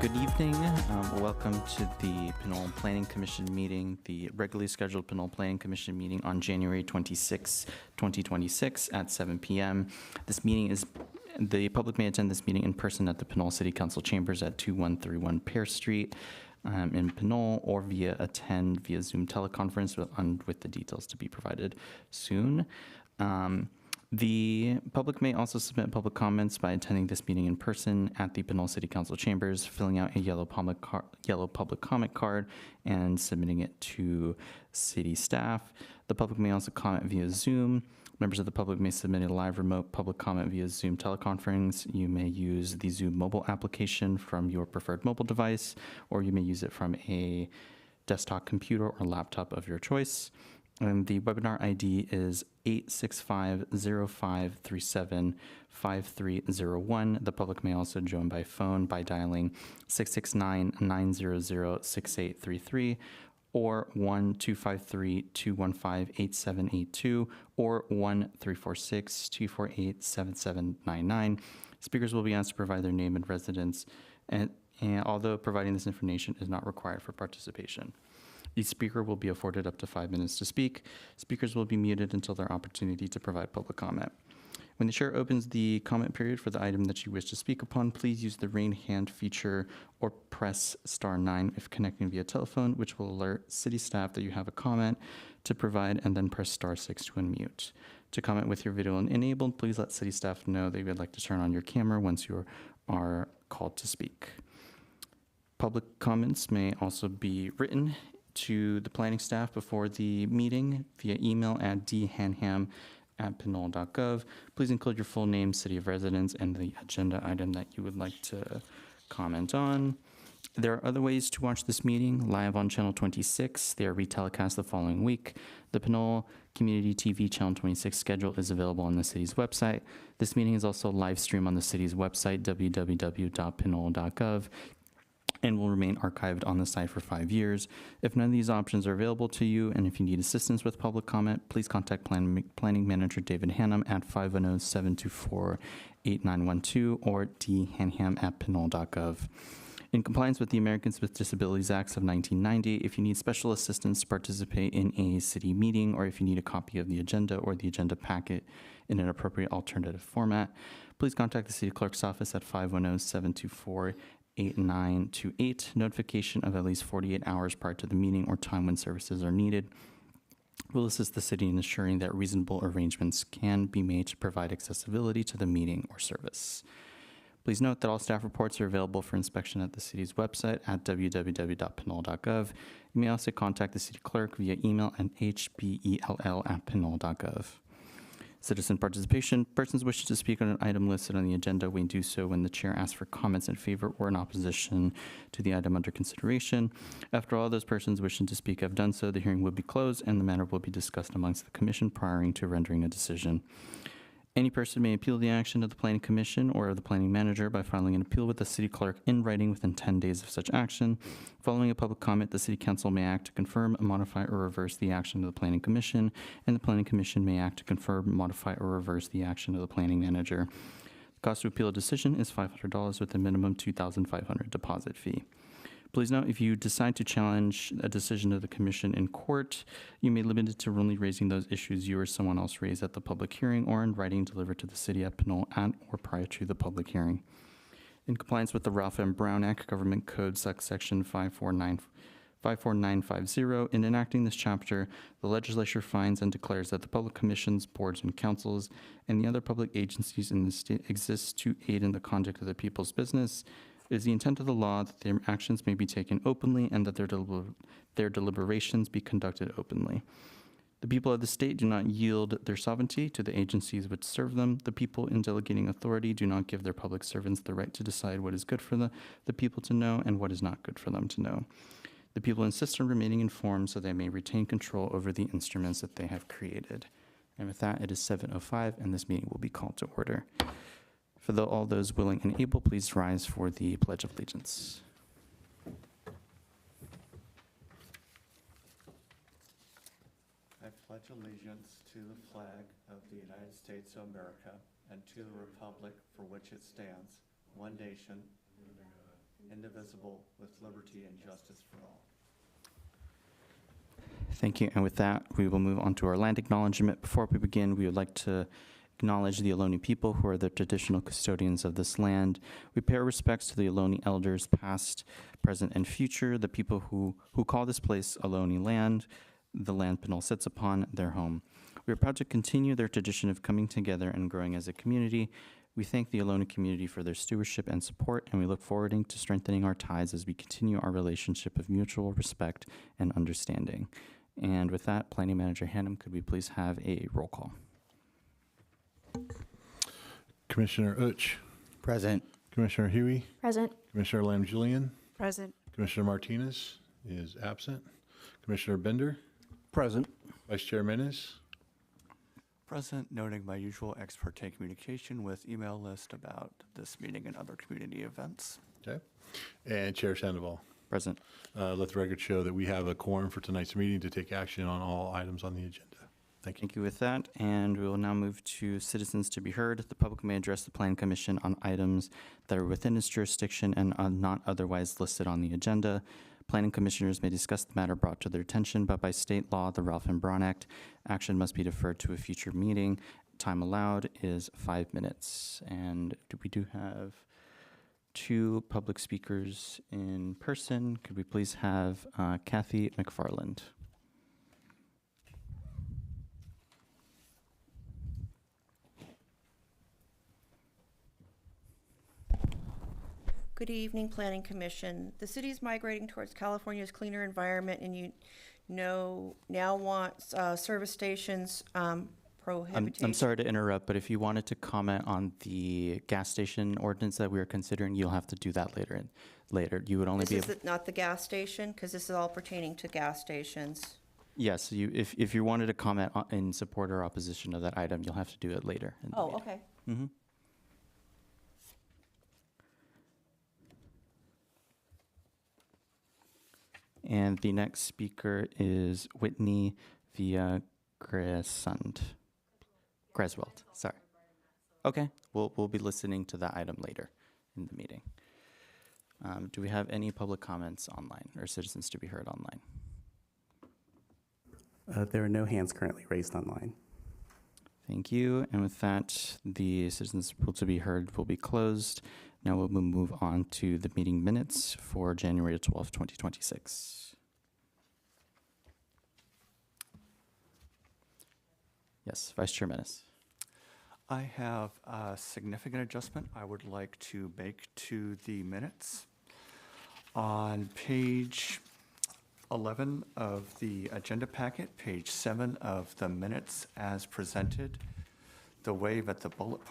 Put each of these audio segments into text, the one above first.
Good evening. Welcome to the Pinole Planning Commission meeting, the regularly scheduled Pinole Planning Commission meeting on January 26, 2026 at 7 p.m. The public may attend this meeting in person at the Pinole City Council chambers at 2131 Pear Street in Pinole, or attend via Zoom teleconference with the details to be provided soon. The public may also submit public comments by attending this meeting in person at the Pinole City Council chambers, filling out a yellow public comment card, and submitting it to city staff. The public may also comment via Zoom. Members of the public may submit a live remote public comment via Zoom teleconference. You may use the Zoom mobile application from your preferred mobile device, or you may use it from a desktop computer or laptop of your choice. And the webinar ID is 865-0537-5301. The public may also join by phone by dialing 669-900-6833 or 1-253-215-8782 or 1-346-248-7799. Speakers will be asked to provide their name and residence, and although providing this information is not required for participation. Each speaker will be afforded up to 5 minutes to speak. Speakers will be muted until their opportunity to provide public comment. When the chair opens the comment period for the item that you wish to speak upon, please use the raise hand feature or press *9 if connecting via telephone, which will alert city staff that you have a comment to provide, and then press *6 to unmute. To comment with your video enabled, please let city staff know that you would like to turn on your camera once you are called to speak. Public comments may also be written to the planning staff before the meeting via email at dhanham@pinole.gov. Please include your full name, city of residence, and the agenda item that you would like to comment on. There are other ways to watch this meeting live on Channel 26. They are retelecast the following week. The Pinole Community TV Channel 26 schedule is available on the city's website. This meeting is also live streamed on the city's website, www.pinole.gov. and will remain archived on the site for 5 years. If none of these options are available to you, and if you need assistance with public comment, please contact Planning Manager David Hannum at 510-724-8912 or dhanham@pinole.gov. In compliance with the Americans with Disabilities Acts of 1990, if you need special assistance to participate in a city meeting, or if you need a copy of the agenda or the agenda packet in an appropriate alternative format, please contact the City Clerk's office at 510-724-8928. Notification of at least 48 hours prior to the meeting or time when services are needed will assist the city in ensuring that reasonable arrangements can be made to provide accessibility to the meeting or service. Please note that all staff reports are available for inspection at the city's website at www.pinole.gov. You may also contact the city clerk via email at hbell@pinole.gov. Citizen participation. Persons wishing to speak on an item listed on the agenda may do so when the chair asks for comments in favor or in opposition to the item under consideration. After all those persons wishing to speak have done so, the hearing will be closed and the matter will be discussed amongst the commission prior to rendering a decision. Any person may appeal the action of the Planning Commission or of the Planning Manager by filing an appeal with the City Clerk in writing within 10 days of such action. Following a public comment, the City Council may act to confirm, modify, or reverse the action of the Planning Commission, and the Planning Commission may act to confirm, modify, or reverse the action of the Planning Manager. The cost to appeal a decision is $500 with a minimum $2,500 deposit fee. Please note, if you decide to challenge a decision of the Commission in court, you may limit it to only raising those issues you or someone else raised at the public hearing or in writing delivered to the City at Pinole at or prior to the public hearing. In compliance with the Ralph M. Brown Act, Government Code Section 54950, in enacting this chapter, the legislature finds and declares that the public commissions, boards, and councils, and the other public agencies in the state exist to aid in the conduct of the people's business. It is the intent of the law that their actions may be taken openly and that their deliberations be conducted openly. The people of the state do not yield their sovereignty to the agencies which serve them. The people in delegating authority do not give their public servants the right to decide what is good for the people to know and what is not good for them to know. The people insist on remaining informed so they may retain control over the instruments that they have created. And with that, it is 7:05 and this meeting will be called to order. For all those willing and able, please rise for the Pledge of Allegiance. I pledge allegiance to the flag of the United States of America and to the republic for which it stands, one nation, indivisible, with liberty and justice for all. Thank you. And with that, we will move on to our land acknowledgement. Before we begin, we would like to acknowledge the Ohlone people, who are the traditional custodians of this land. We pay our respects to the Ohlone elders, past, present, and future, the people who call this place Ohlone land, the land Pinole sits upon, their home. We are proud to continue their tradition of coming together and growing as a community. We thank the Ohlone community for their stewardship and support, and we look forward to strengthening our ties as we continue our relationship of mutual respect and understanding. And with that, Planning Manager Hannum, could we please have a roll call? Commissioner Uch, Present. Commissioner Huey, Present. Commissioner Lamb-Julian, Present. Commissioner Martinez is absent, Commissioner Bender, Present. Vice Chair Menes, Present, noting my usual ex parte communication with email list about this meeting and other community events. okay, and Chair Sandoval. Present. Let the record show that we have a quorum for tonight's meeting to take action on all items on the agenda. Thank you. Thank you with that, and we will now move to citizens to be heard. The public may address the Plan Commission on items that are within its jurisdiction and are not otherwise listed on the agenda. Planning commissioners may discuss the matter brought to their attention, but by state law, the Ralph M. Braun Act, action must be deferred to a future meeting. Time allowed is 5 minutes. And we do have 2 public speakers in person. Could we please have Kathy McFarland? Good evening, Planning Commission. The city is migrating towards California's cleaner environment, and now wants service stations prohibited. I'm sorry to interrupt, but if you wanted to comment on the gas station ordinance that we are considering, you'll have to do that later. You would only be able. This is not the gas station, because this is all pertaining to gas stations. Yes, if you wanted to comment in support or opposition of that item, you'll have to do it later. In the Oh, meeting. okay. Mhm. And the next speaker is Whitney via Greswald. Sorry. Okay, we'll be listening to that item later in the meeting. Do we have any public comments online or citizens to be heard online? There are no hands currently raised online. Thank you. And with that, the citizens to be heard will be closed. Now we'll move on to the meeting minutes for January 12th, 2026. Yes, Vice Chair Menes. I have a significant adjustment I would like to make to the minutes. On page 11 of the agenda packet, page 7 of the minutes as presented, the way that the bullet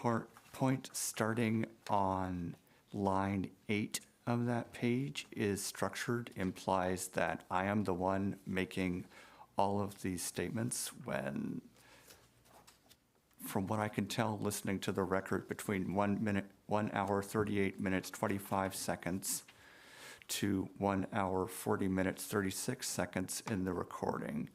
point starting on line 8 of that page is structured implies that I am the one making all of these statements when, from what I can tell, listening to the record, between 1 hour, 38 minutes, 25 seconds to 1 hour, 40 minutes, 36 seconds in the recording,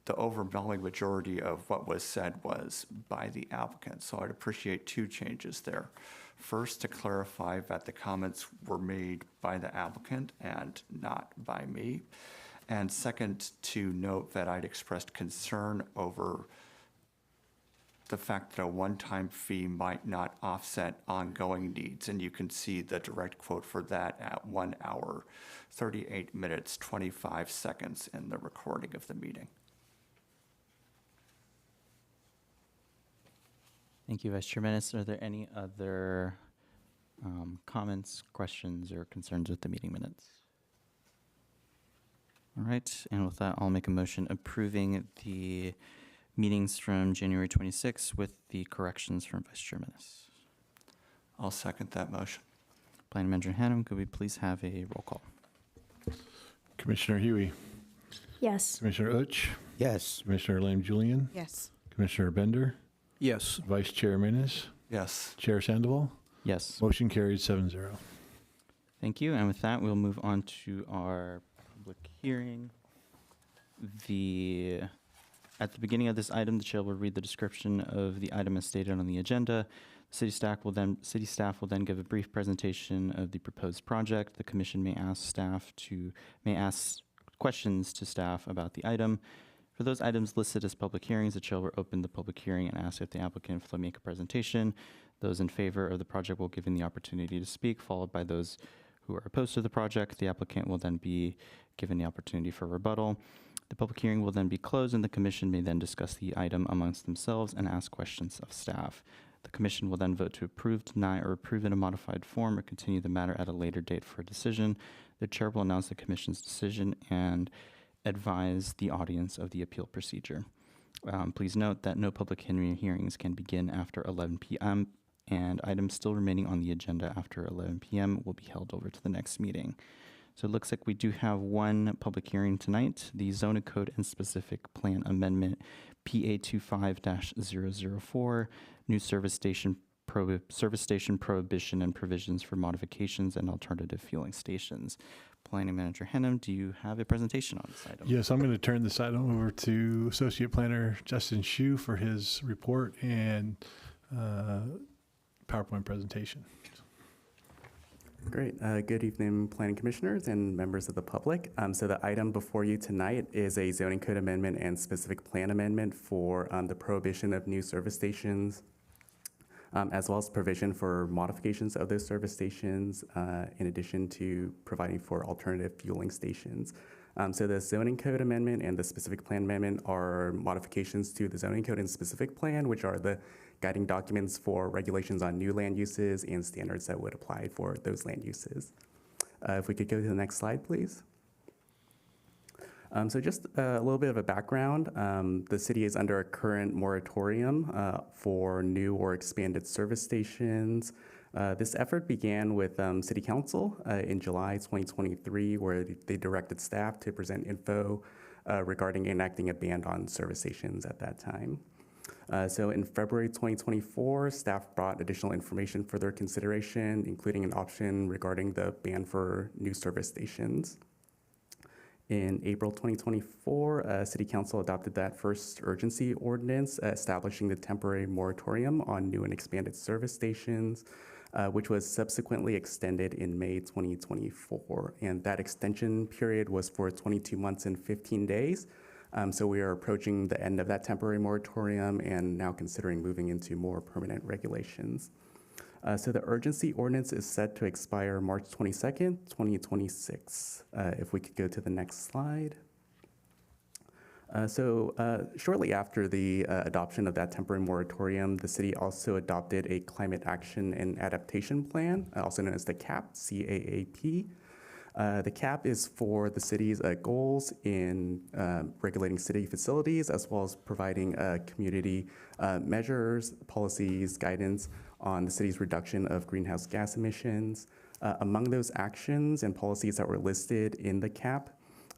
the overwhelming majority of what was said was by the applicant. So I'd appreciate 2 changes there. First, to clarify that the comments were made by the applicant and not by me. And second, to note that I'd expressed concern over the fact that a one-time fee might not offset ongoing needs. And you can see the direct quote for that at 1 hour, 38 minutes, 25 seconds in the recording of the meeting. Thank you, Vice Chair Menes. Are there any other comments, questions, or concerns with the meeting minutes? All right, and with that, I'll make a motion approving the meetings from January 26th with the corrections from Vice Chair Menes. I'll second that motion. Planning Manager Hannum, could we please have a roll call? Commissioner Huey, Yes. Commissioner Uch, Yes. Commissioner Lamb-Julian, Yes. Commissioner Bender, Yes. Vice Chair Menes, Yes. Chair Sandoval. Yes. Motion carried 7-0. Thank you. And with that, we'll move on to our public hearing. At the beginning of this item, the chair will read the description of the item as stated on the agenda. The City staff will then give a brief presentation of the proposed project. The commission may ask questions to staff about the item. For those items listed as public hearings, the chair will open the public hearing and ask if the applicant will make a presentation. Those in favor of the project will be given the opportunity to speak, followed by those who are opposed to the project. The applicant will then be given the opportunity for rebuttal. The public hearing will then be closed, and the commission may then discuss the item amongst themselves and ask questions of staff. The commission will then vote to approve, deny, or approve in a modified form or continue the matter at a later date for a decision. The chair will announce the commission's decision and advise the audience of the appeal procedure. Please note that no public hearings can begin after 11 p.m., and items still remaining on the agenda after 11 p.m. will be held over to the next meeting. So it looks like we do have one public hearing tonight, the Zoning Code and Specific Plan Amendment PA 25-004, new service station prohibition and provisions for modifications and alternative fueling stations. Planning Manager Hennem, do you have a presentation on this item? Yes, I'm going to turn this item over to Associate Planner Justin Shu for his report and PowerPoint presentation. Great. Good evening, planning commissioners and members of the public. So the item before you tonight is a zoning code amendment and specific plan amendment for the prohibition of new service stations, as well as provision for modifications of those service stations, in addition to providing for alternative fueling stations. So the zoning code amendment and the specific plan amendment are modifications to the zoning code and specific plan, which are the guiding documents for regulations on new land uses and standards that would apply for those land uses. If we could go to the next slide, please. So just a little bit of a background. The city is under a current moratorium for new or expanded service stations. This effort began with City Council in July 2023, where they directed staff to present info regarding enacting a ban on service stations at that time. So in February 2024, staff brought additional information for their consideration, including an option regarding the ban for new service stations. In April 2024, City Council adopted that first urgency ordinance establishing the temporary moratorium on new and expanded service stations, which was subsequently extended in May 2024. And that extension period was for 22 months and 15 days. So we are approaching the end of that temporary moratorium and now considering moving into more permanent regulations. So the urgency ordinance is set to expire March 22nd, 2026. If we could go to the next slide. Shortly after the adoption of that temporary moratorium, the city also adopted a climate action and adaptation plan, also known as the CAP, C-A-A-P. The CAP is for the city's goals in regulating city facilities, as well as providing community measures, policies, guidance on the city's reduction of greenhouse gas emissions. Among those actions and policies that were listed in the CAP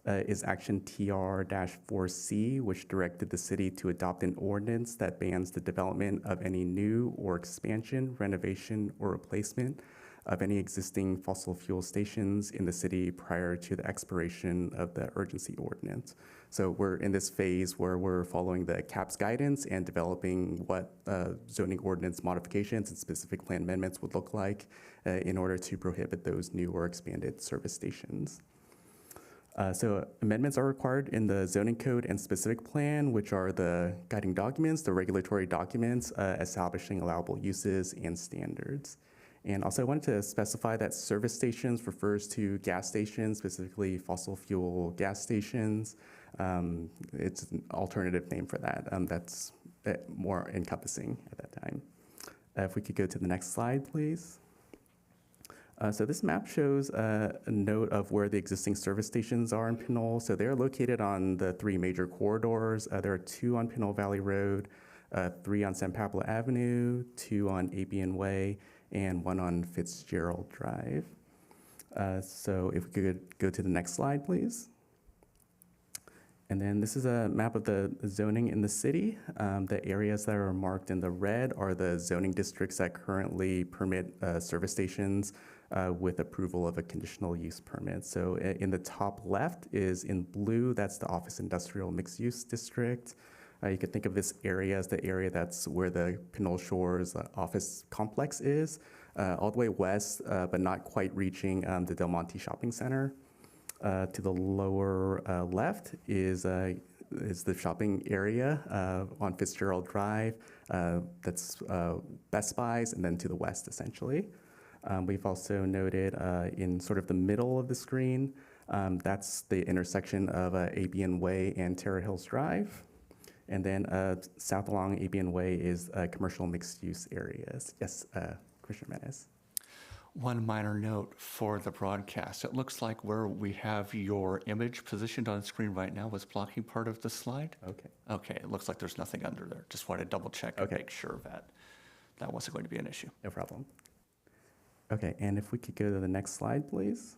is Action TR-4C, which directed the city to adopt an ordinance that bans the development of any new or expansion, renovation, or replacement of any existing fossil fuel stations in the city prior to the expiration of the urgency ordinance. So we're in this phase where we're following the CAP's guidance and developing what zoning ordinance modifications and specific plan amendments would look like in order to prohibit those new or expanded service stations. So amendments are required in the zoning code and specific plan, which are the guiding documents, the regulatory documents establishing allowable uses and standards. And also I wanted to specify that service stations refers to gas stations, specifically fossil fuel gas stations. It's an alternative name for that. That's more encompassing at that time. If we could go to the next slide, please. So this map shows a note of where the existing service stations are in Pinole. So they're located on the three major corridors. There are 2 on Pinole Valley Road, 3 on San Pablo Avenue, 2 on Apian Way, and 1 on Fitzgerald Drive. So if we could go to the next slide, please. And then this is a map of the zoning in the city. The areas that are marked in the red are the zoning districts that currently permit service stations with approval of a conditional use permit. So in the top left is in blue, that's the office industrial mixed use district. You could think of this area as the area that's where the Pinole Shores office complex is, all the way west, but not quite reaching the Del Monte Shopping Center. To the lower left is the shopping area on Fitzgerald Drive. That's Best Buys, and then to the west, essentially. We've also noted in sort of the middle of the screen, that's the intersection of ABN Way and Terra Hills Drive. And then south along ABN Way is commercial mixed-use areas. Yes, Commissioner Menace. One minor note for the broadcast. It looks like where we have your image positioned on screen right now was blocking part of the slide. Okay. Okay, it looks like there's nothing under there. Just want to double check and Okay. make sure that that wasn't going to be an issue. No problem. Okay, and if we could go to the next slide, please.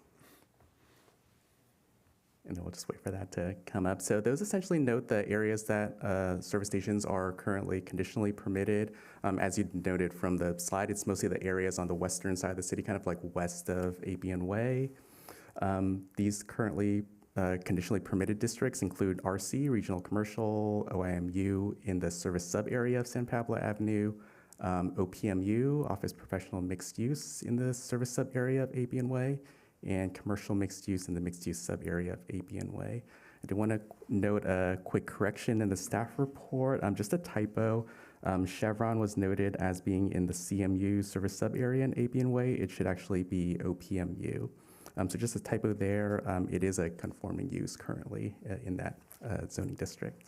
And then we'll just wait for that to come up. So those essentially note the areas that service stations are currently conditionally permitted. As you noted from the slide, it's mostly the areas on the western side of the city, kind of like west of ABN Way. These currently conditionally permitted districts include RC, Regional Commercial, OIMU in the service sub-area of San Pablo Avenue, OPMU, Office Professional Mixed Use in the service sub-area of ABN Way, and commercial mixed use in the mixed use sub-area of ABN Way. I do want to note a quick correction in the staff report, just a typo. Chevron was noted as being in the CMU service sub-area in ABN Way. It should actually be OPMU. So just a typo there. It is a conforming use currently in that zoning district.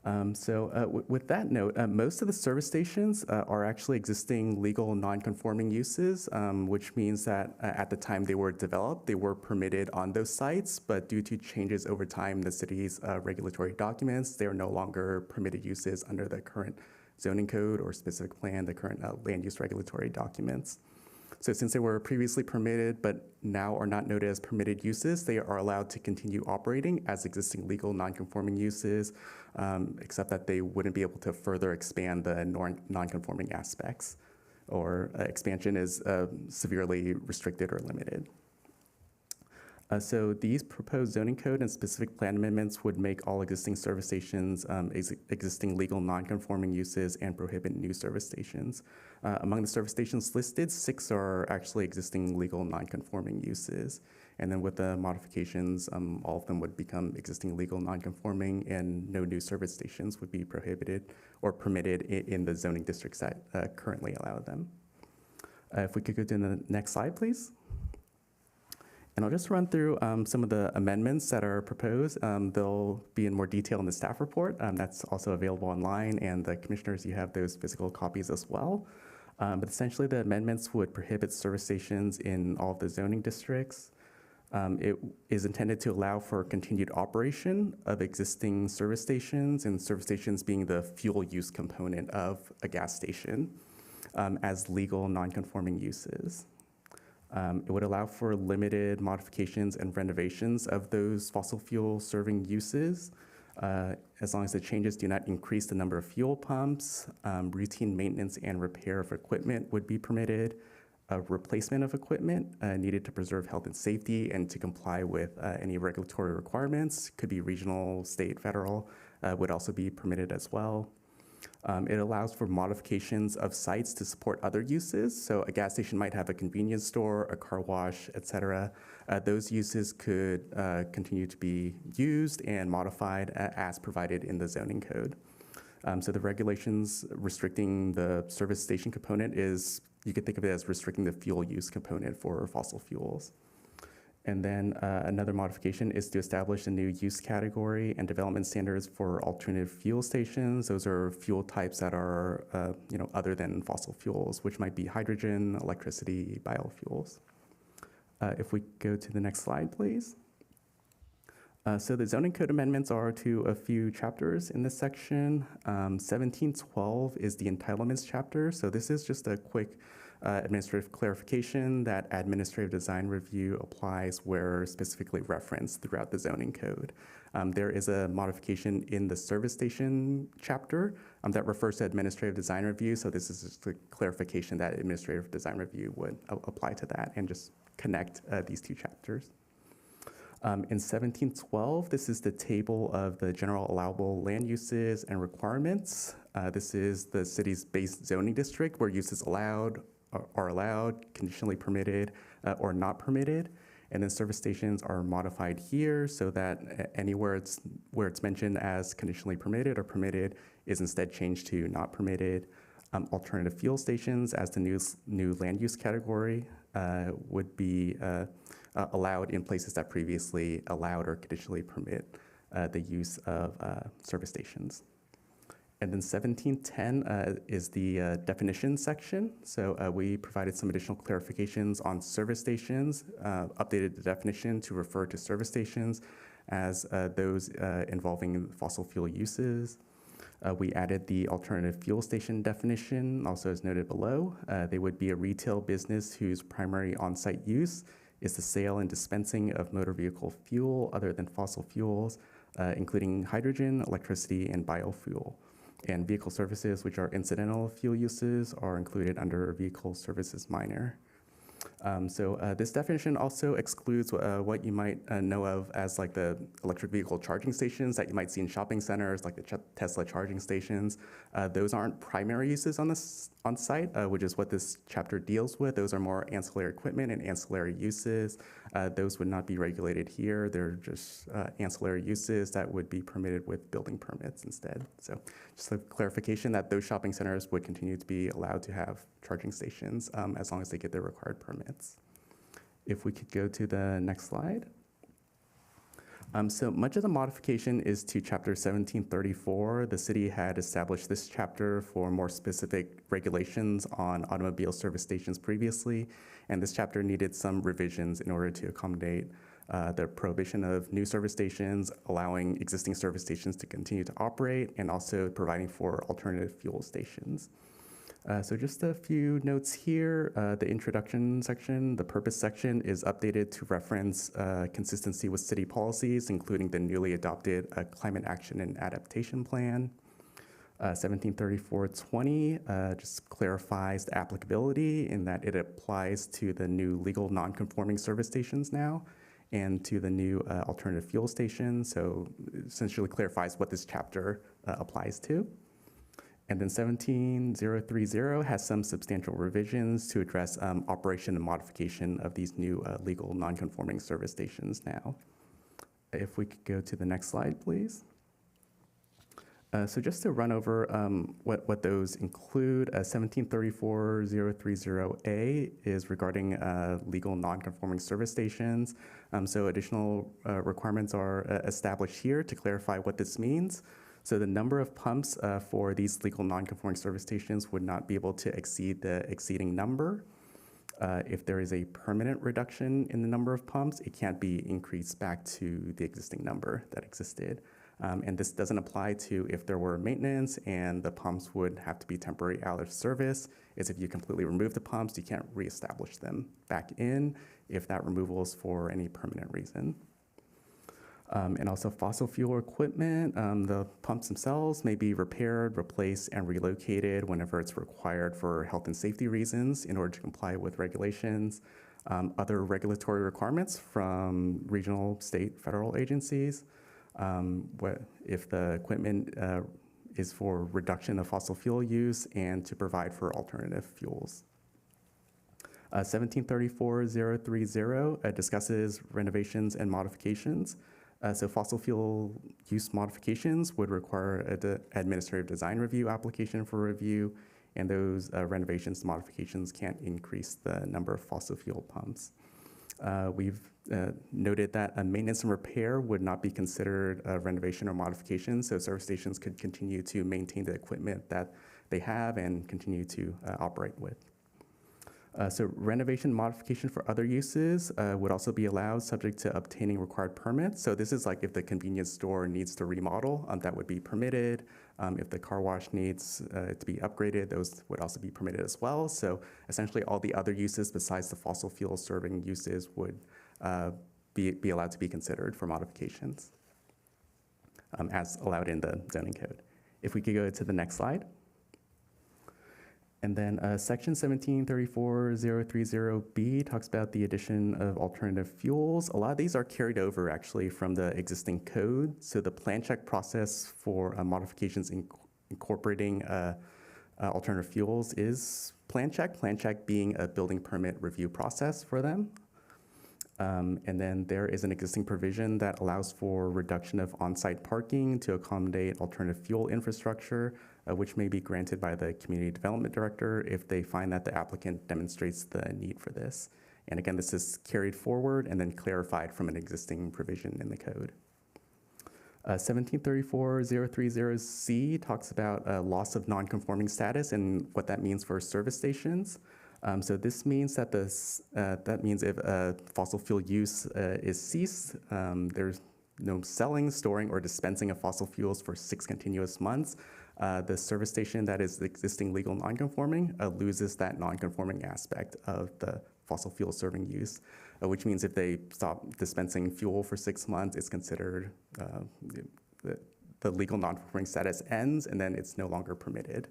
With that note, most of the service stations are actually existing legal non-conforming uses, which means that at the time they were developed, they were permitted on those sites, but due to changes over time in the city's regulatory documents, they are no longer permitted uses under the current zoning code or specific plan, the current land use regulatory documents. So since they were previously permitted but now are not noted as permitted uses, they are allowed to continue operating as existing legal non-conforming uses, except that they wouldn't be able to further expand the non-conforming aspects, or expansion is severely restricted or limited. So these proposed zoning code and specific plan amendments would make all existing service stations existing legal non-conforming uses and prohibit new service stations. Among the service stations listed, 6 are actually existing legal non-conforming uses. And then with the modifications, all of them would become existing legal non-conforming, and no new service stations would be prohibited or permitted in the zoning districts that currently allow them. If we could go to the next slide, please. And I'll just run through some of the amendments that are proposed. They'll be in more detail in the staff report. That's also available online, and the commissioners, you have those physical copies as well. But essentially, the amendments would prohibit service stations in all of the zoning districts. It is intended to allow for continued operation of existing service stations, and service stations being the fuel use component of a gas station, as legal non-conforming uses. It would allow for limited modifications and renovations of those fossil fuel serving uses, as long as the changes do not increase the number of fuel pumps. Routine maintenance and repair of equipment would be permitted. Replacement of equipment needed to preserve health and safety and to comply with any regulatory requirements, could be regional, state, federal, would also be permitted as well. It allows for modifications of sites to support other uses. So a gas station might have a convenience store, a car wash, et cetera. Those uses could continue to be used and modified as provided in the zoning code. So the regulations restricting the service station component is, you could think of it as restricting the fuel use component for fossil fuels. And then another modification is to establish a new use category and development standards for alternative fuel stations. Those are fuel types that are other than fossil fuels, which might be hydrogen, electricity, biofuels. If we go to the next slide, please. So the zoning code amendments are to a few chapters in this section. 1712 is the entitlements chapter. So this is just a quick administrative clarification that administrative design review applies where specifically referenced throughout the zoning code. There is a modification in the service station chapter that refers to administrative design review. So this is just a clarification that administrative design review would apply to that and just connect these two chapters. In 1712, this is the table of the general allowable land uses and requirements. This is the city's base zoning district where uses are allowed, conditionally permitted, or not permitted. And then service stations are modified here so that anywhere where it's mentioned as conditionally permitted or permitted is instead changed to not permitted. Alternative fuel stations as the new land use category would be allowed in places that previously allowed or conditionally permit the use of service stations. And then 1710 is the definition section. So we provided some additional clarifications on service stations, updated the definition to refer to service stations as those involving fossil fuel uses. We added the alternative fuel station definition, also as noted below. They would be a retail business whose primary on-site use is the sale and dispensing of motor vehicle fuel other than fossil fuels, including hydrogen, electricity, and biofuel. And vehicle services, which are incidental fuel uses, are included under vehicle services minor. This definition also excludes what you might know of as like the electric vehicle charging stations that you might see in shopping centers, like the Tesla charging stations. Those aren't primary uses on site, which is what this chapter deals with. Those are more ancillary equipment and ancillary uses. Those would not be regulated here. They're just ancillary uses that would be permitted with building permits instead. So just a clarification that those shopping centers would continue to be allowed to have charging stations as long as they get their required permits. If we could go to the next slide. So much of the modification is to Chapter 1734. The city had established this chapter for more specific regulations on automobile service stations previously, and this chapter needed some revisions in order to accommodate the prohibition of new service stations, allowing existing service stations to continue to operate, and also providing for alternative fuel stations. So just a few notes here. The introduction section, the purpose section is updated to reference consistency with city policies, including the newly adopted Climate Action and Adaptation Plan. 1734-20 just clarifies the applicability in that it applies to the new legal non-conforming service stations now and to the new alternative fuel stations. So essentially clarifies what this chapter applies to. And then 17030 has some substantial revisions to address operation and modification of these new legal non-conforming service stations now. If we could go to the next slide, please. So just to run over what those include, 1734030A is regarding legal non-conforming service stations. So additional requirements are established here to clarify what this means. So the number of pumps for these legal non-conforming service stations would not be able to exceed the exceeding number. If there is a permanent reduction in the number of pumps, it can't be increased back to the existing number that existed. And this doesn't apply to if there were maintenance and the pumps would have to be temporarily out of service. It's if you completely remove the pumps, you can't reestablish them back in if that removal is for any permanent reason. And also fossil fuel equipment, the pumps themselves may be repaired, replaced, and relocated whenever it's required for health and safety reasons in order to comply with regulations. Other regulatory requirements from regional, state, federal agencies. If the equipment is for reduction of fossil fuel use and to provide for alternative fuels. 1734030 discusses renovations and modifications. So fossil fuel use modifications would require an administrative design review application for review, and those renovations and modifications can't increase the number of fossil fuel pumps. We've noted that a maintenance and repair would not be considered a renovation or modification, so service stations could continue to maintain the equipment that they have and continue to operate with. So renovation modification for other uses would also be allowed subject to obtaining required permits. So this is like if the convenience store needs to remodel, that would be permitted. If the car wash needs to be upgraded, those would also be permitted as well. So essentially all the other uses besides the fossil fuel serving uses would be allowed to be considered for modifications as allowed in the zoning code. If we could go to the next slide. And then section 1734030B talks about the addition of alternative fuels. A lot of these are carried over actually from the existing code. So the plan check process for modifications incorporating alternative fuels is plan check being a building permit review process for them. And then there is an existing provision that allows for reduction of on-site parking to accommodate alternative fuel infrastructure, which may be granted by the community development director if they find that the applicant demonstrates the need for this. And again, this is carried forward and then clarified from an existing provision in the code. 1734030C talks about loss of non-conforming status and what that means for service stations. So this means that if fossil fuel use is ceased, there's no selling, storing, or dispensing of fossil fuels for 6 continuous months. The service station that is existing legal non-conforming loses that non-conforming aspect of the fossil fuel serving use, which means if they stop dispensing fuel for 6 months, it's considered the legal non-conforming status ends, and then it's no longer permitted.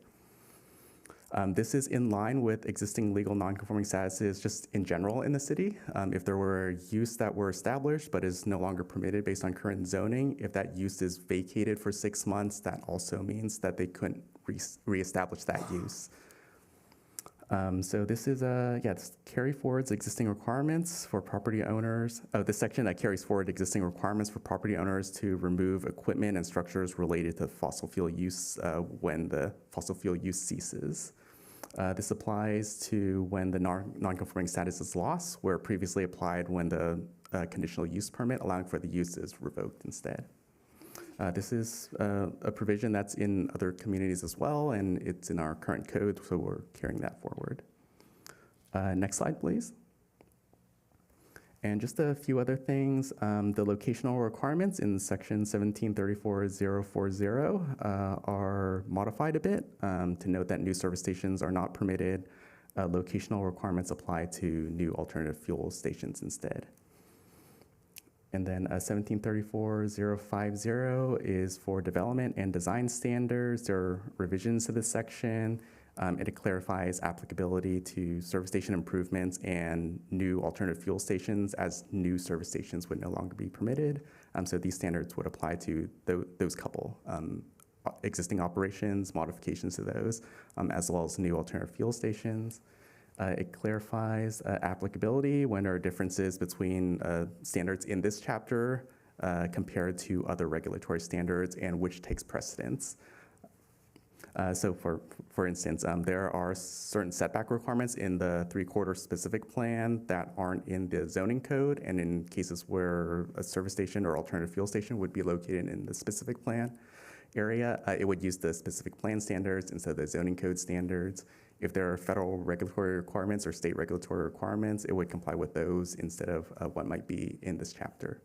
This is in line with existing legal non-conforming statuses just in general in the city. If there were use that were established but is no longer permitted based on current zoning, if that use is vacated for 6 months, that also means that they couldn't reestablish that use. So this is this carry forwards existing requirements for property owners. This section that carries forward existing requirements for property owners to remove equipment and structures related to fossil fuel use when the fossil fuel use ceases. This applies to when the non-conforming status is lost, where previously applied when the conditional use permit allowing for the use is revoked instead. This is a provision that's in other communities as well, and it's in our current code, so we're carrying that forward. Next slide, please. And just a few other things. The locational requirements in section 1734040 are modified a bit to note that new service stations are not permitted. Locational requirements apply to new alternative fuel stations instead. And then 1734050 is for development and design standards. There are revisions to this section. It clarifies applicability to service station improvements and new alternative fuel stations, as new service stations would no longer be permitted. So these standards would apply to those couple existing operations, modifications to those, as well as new alternative fuel stations. It clarifies applicability when there are differences between standards in this chapter compared to other regulatory standards and which takes precedence. So for instance, there are certain setback requirements in the 3/4 specific plan that aren't in the zoning code, and in cases where a service station or alternative fuel station would be located in the specific plan area, it would use the specific plan standards instead of the zoning code standards. If there are federal regulatory requirements or state regulatory requirements, it would comply with those instead of what might be in this chapter.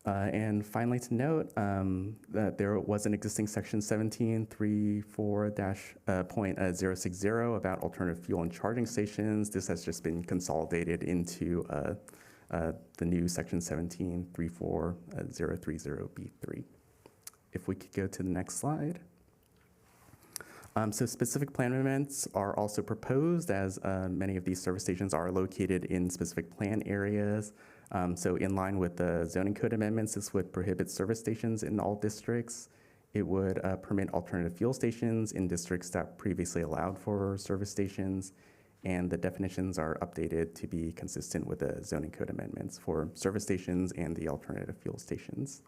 And finally to note that there was an existing section 1734-.060 about alternative fuel and charging stations. This has just been consolidated into the new section 1734030B3. If we could go to the next slide. So specific plan amendments are also proposed, as many of these service stations are located in specific plan areas. So in line with the zoning code amendments, this would prohibit service stations in all districts. It would permit alternative fuel stations in districts that previously allowed for service stations. And the definitions are updated to be consistent with the zoning code amendments for service stations and the alternative fuel stations.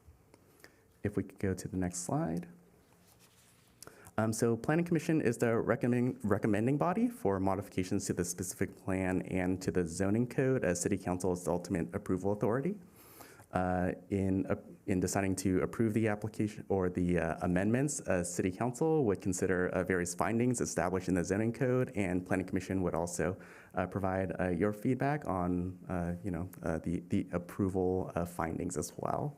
If we could go to the next slide. So Planning Commission is the recommending body for modifications to the specific plan and to the zoning code, as City Council is the ultimate approval authority. In deciding to approve the application or the amendments, City Council would consider various findings established in the zoning code, and Planning Commission would also provide your feedback on the approval findings as well.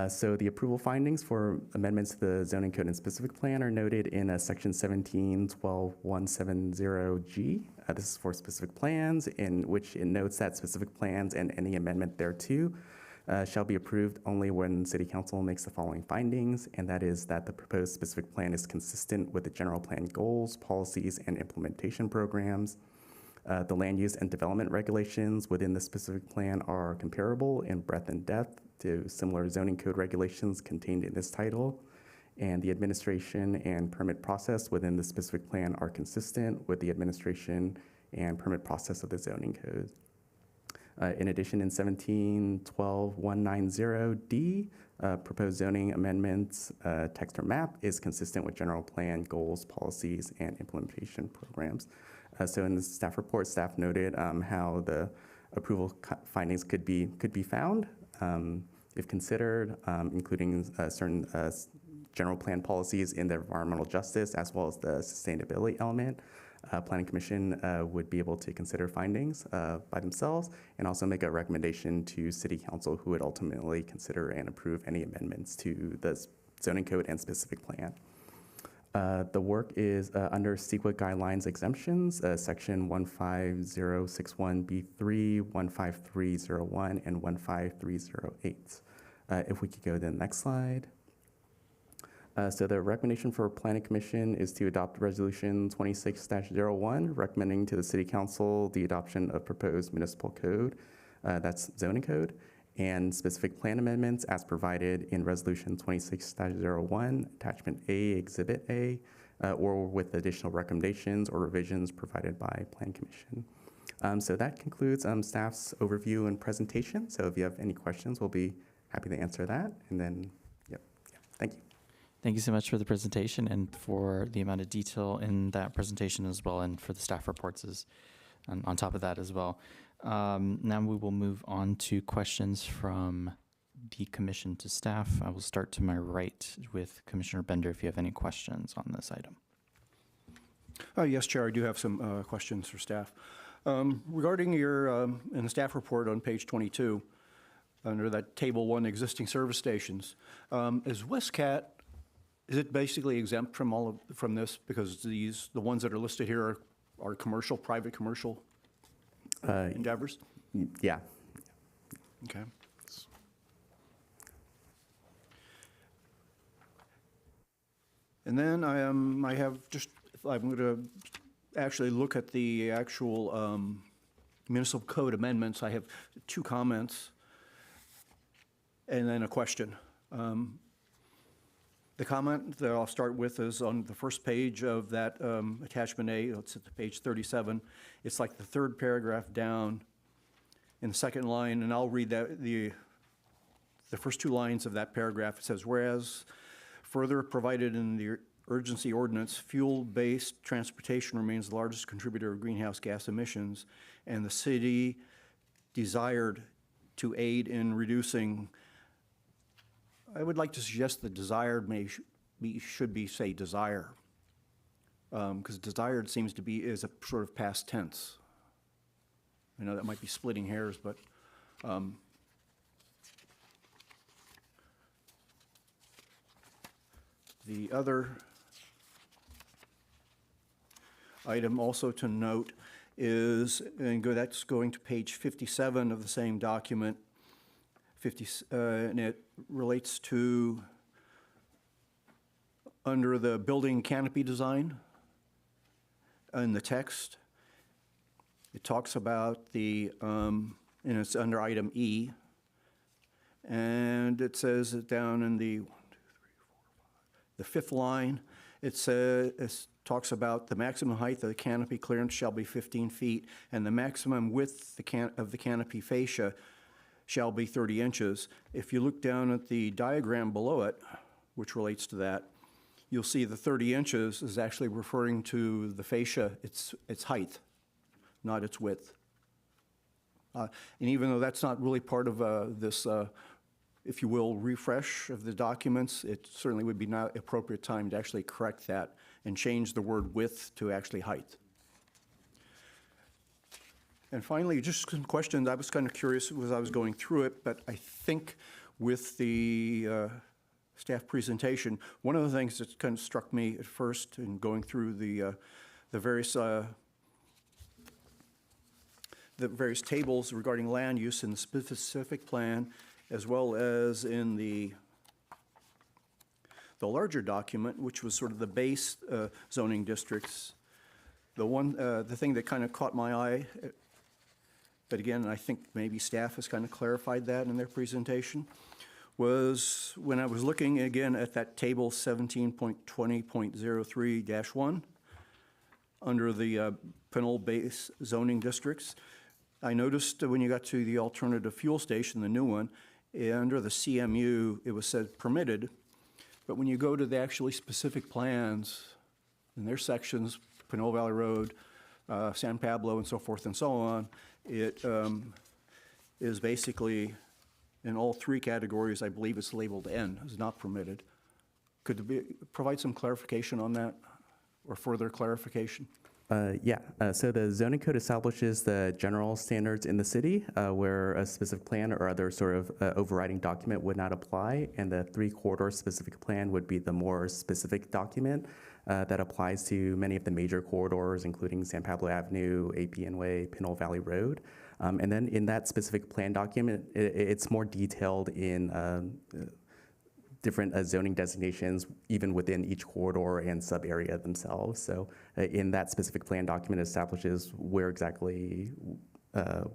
So the approval findings for amendments to the zoning code and specific plan are noted in section 1712.170G. This is for specific plans, in which it notes that specific plans and any amendment thereto shall be approved only when City Council makes the following findings, and that is that the proposed specific plan is consistent with the general plan goals, policies, and implementation programs. The land use and development regulations within the specific plan are comparable in breadth and depth to similar zoning code regulations contained in this title. And the administration and permit process within the specific plan are consistent with the administration and permit process of the zoning code. In addition, in 17-12-190D, proposed zoning amendments text or map is consistent with general plan goals, policies, and implementation programs. So in the staff report, staff noted how the approval findings could be found if considered, including certain general plan policies in the environmental justice as well as the sustainability element. Planning Commission would be able to consider findings by themselves and also make a recommendation to City Council, who would ultimately consider and approve any amendments to the zoning code and specific plan. The work is under CEQA guidelines exemptions, section 15061B3, 15301, and 15308. If we could go to the next slide. So the recommendation for Planning Commission is to adopt Resolution 26-01, recommending to the City Council the adoption of proposed municipal code, that's zoning code, and specific plan amendments as provided in Resolution 26-01, Attachment A, Exhibit A, or with additional recommendations or revisions provided by Planning Commission. So that concludes staff's overview and presentation. So if you have any questions, we'll be happy to answer that. And then, thank you. Thank you so much for the presentation and for the amount of detail in that presentation as well, and for the staff reports on top of that as well. Now we will move on to questions from the commission to staff. I will start to my right with Commissioner Bender if you have any questions on this item. Yes, Chair, I do have some questions for staff. Regarding your, in the staff report on page 22, under that table 1, existing service stations, is WestCat, is it basically exempt from from this because the ones that are listed here are commercial, private commercial endeavors? Yeah. Okay. And then I'm going to actually look at the actual municipal code amendments. I have 2 comments and then a question. The comment that I'll start with is on the first page of that attachment A. It's at page 37. It's like the 3rd paragraph down in the 2nd line, and I'll read that the first 2 lines of that paragraph. It says, whereas further provided in the urgency ordinance, fuel-based transportation remains the largest contributor of greenhouse gas emissions, and the city desired to aid in reducing. I would like to suggest the desired should be say desire, because desired seems to be is a sort of past tense. I know that might be splitting hairs, but the other item also to note is, that's going to page 57 of the same document. And it relates to under the building canopy design in the text. It talks about the, and it's under item E, and it says it down in the 5th line. It talks about the maximum height of the canopy clearance shall be 15 feet, and the maximum width of the canopy fascia shall be 30 inches. If you look down at the diagram below it, which relates to that, you'll see the 30 inches is actually referring to the fascia, its height, not its width. And even though that's not really part of this, if you will, refresh of the documents, it certainly would be not appropriate time to actually correct that and change the word width to actually height. And finally, just some questions. I was kind of curious as I was going through it, but I think with the staff presentation, one of the things that kind of struck me at first in going through the various tables regarding land use in the specific plan as well as in the larger document, which was sort of the base zoning districts. The thing that kind of caught my eye, but again, I think maybe staff has kind of clarified that in their presentation, was when I was looking again at that table 17.20.03-1, under the Pinole base zoning districts, I noticed when you got to the alternative fuel station, the new one, under the CMU, it was said permitted, but when you go to the actually specific plans, in their sections, Pinole Valley Road, San Pablo, and so forth and so on, it is basically, in all three categories, I believe it's labeled N, is not permitted. Could you provide some clarification on that, or further clarification? So the zoning code establishes the general standards in the city where a specific plan or other sort of overriding document would not apply, and the 3-corridor specific plan would be the more specific document that applies to many of the major corridors, including San Pablo Avenue, APN Way, Pinole Valley Road. And then in that specific plan document, it's more detailed in different zoning designations, even within each corridor and sub-area themselves. So in that specific plan document, it establishes where exactly the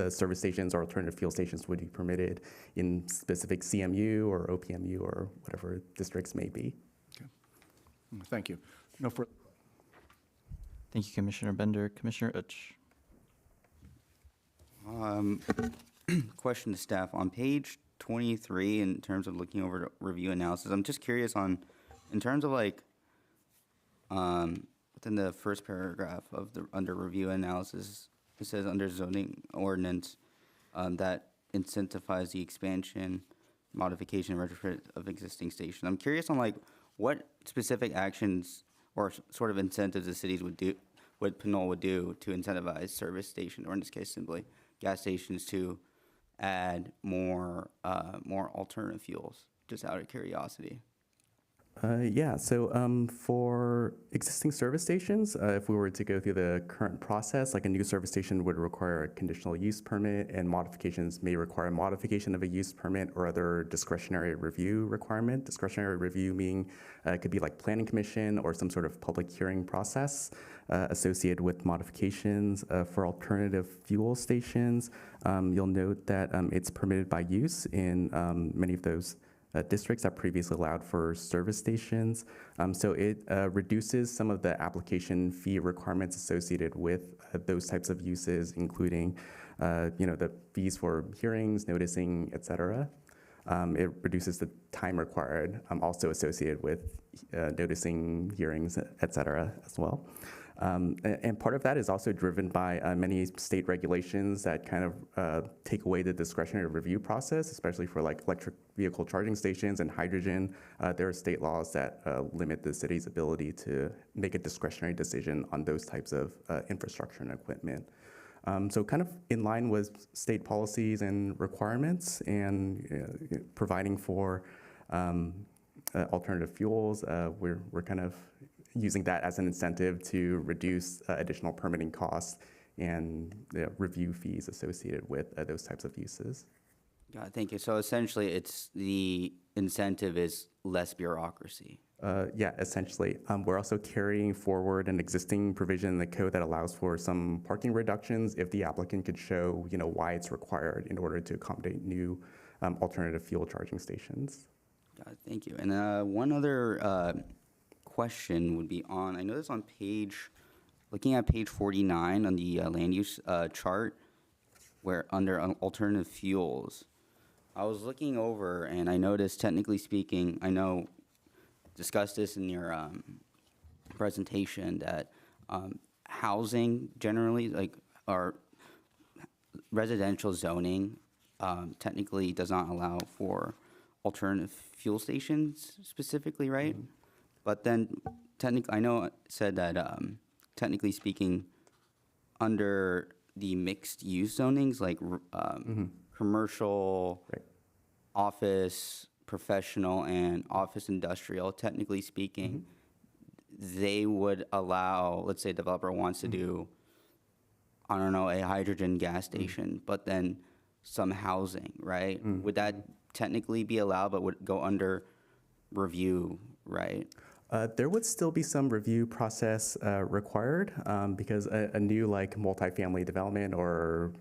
service stations or alternative fuel stations would be permitted in specific CMU or OPMU or whatever districts may be. Okay. Thank you. No further. Thank you, Commissioner Bender. Commissioner Utsch. Question to staff. On page 23, in terms of looking over the review analysis, I'm just curious in terms of like, within the first paragraph of the, under review analysis, it says under zoning ordinance, that incentivize the expansion, modification, and retrofit of existing stations. I'm curious on like, what specific actions or sort of incentives the cities would do, what Pinole would do to incentivize service station, or in this case, simply gas stations to add more alternative fuels, just out of curiosity. So for existing service stations, if we were to go through the current process, like a new service station would require a conditional use permit, and modifications may require modification of a use permit or other discretionary review requirement. Discretionary review meaning it could be like planning commission or some sort of public hearing process associated with modifications. For alternative fuel stations, you'll note that it's permitted by use in many of those districts that previously allowed for service stations. So it reduces some of the application fee requirements associated with those types of uses, including the fees for hearings, noticing, et cetera. It reduces the time required, also associated with noticing, hearings, et cetera, as well. And part of that is also driven by many state regulations that kind of take away the discretionary review process, especially for like electric vehicle charging stations and hydrogen. There are state laws that limit the city's ability to make a discretionary decision on those types of infrastructure and equipment. So kind of in line with state policies and requirements, and providing for alternative fuels, we're kind of using that as an incentive to reduce additional permitting costs and review fees associated with those types of uses. Yeah, thank you. So essentially, it's the incentive is less bureaucracy. Essentially. We're also carrying forward an existing provision in the code that allows for some parking reductions if the applicant could show, why it's required in order to accommodate new alternative fuel charging stations. Got it, thank you. And one other question would be on, I noticed on looking at page 49 on the land use chart, where under alternative fuels, I was looking over and I noticed, technically speaking, I know discussed this in your presentation, that housing generally, like our residential zoning, technically does not allow for alternative fuel stations specifically, right? Mm-hmm. But then technically, I know it said that technically speaking, under the mixed use zonings, like commercial, right, office, professional, and office industrial, technically speaking, they would allow, let's say a developer wants to do, I don't know, a hydrogen gas station, but then some housing, right? Would that technically be allowed, but would go under review, right? There would still be some review process required because a new like multifamily development or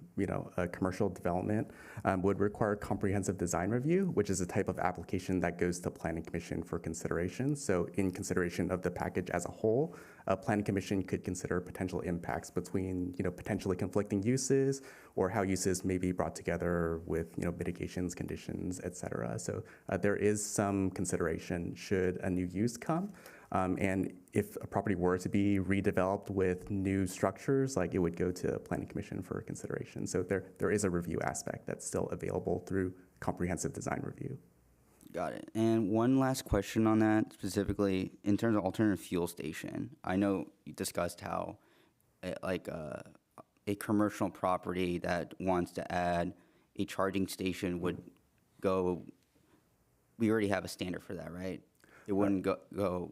a commercial development would require comprehensive design review, which is a type of application that goes to Planning Commission for consideration. So in consideration of the package as a whole, Planning Commission could consider potential impacts between potentially conflicting uses or how uses may be brought together with mitigations, conditions, et cetera. So there is some consideration should a new use come. And if a property were to be redeveloped with new structures, like it would go to Planning Commission for consideration. So there is a review aspect that's still available through comprehensive design review. Got it. And one last question on that, specifically in terms of alternative fuel station. I know you discussed how a commercial property that wants to add a charging station would go, we already have a standard for that, right? It wouldn't go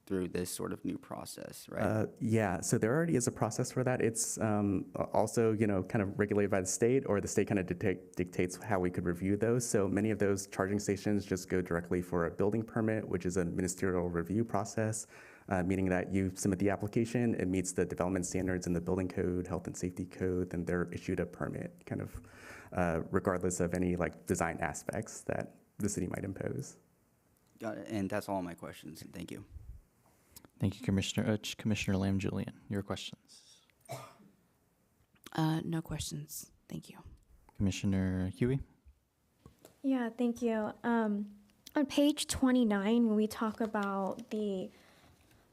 through this sort of new process, right? Yeah, so there already is a process for that. It's also, kind of regulated by the state, or the state kind of dictates how we could review those. So many of those charging stations just go directly for a building permit, which is a ministerial review process, meaning that you submit the application, it meets the development standards in the building code, health and safety code, then they're issued a permit, kind of regardless of any design aspects that the city might impose. Got it. And that's all my questions. Thank you. Thank you, Commissioner Uch. Commissioner Lamb Julian, your questions. No questions. Thank you. Commissioner Huey? Yeah, thank you. On page 29, when we talk about the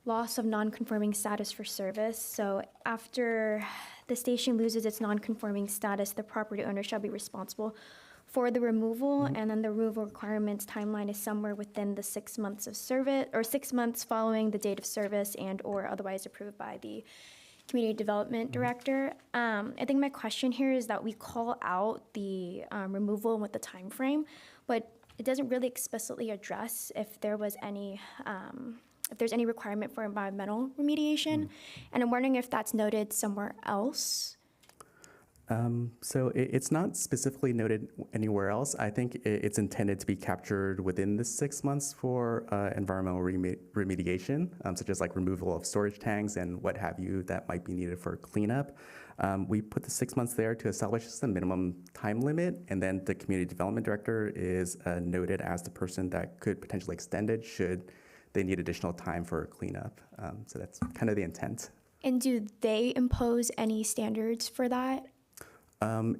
loss of non-conforming status for service, so after the station loses its non-conforming status, the property owner shall be responsible for the removal, and then the removal requirements timeline is somewhere within the 6 months of service, or 6 months following the date of service and or otherwise approved by the community development director. I think my question here is that we call out the removal with the time frame, but it doesn't really explicitly address if there was any if there's any requirement for environmental remediation, and I'm wondering if that's noted somewhere else. So it's not specifically noted anywhere else. I think it's intended to be captured within the 6 months for environmental remediation, such as removal of storage tanks and what have you that might be needed for cleanup. We put the 6 months there to establish just a minimum time limit, and then the community development director is noted as the person that could potentially extend it should they need additional time for cleanup. So that's kind of the intent. And do they impose any standards for that?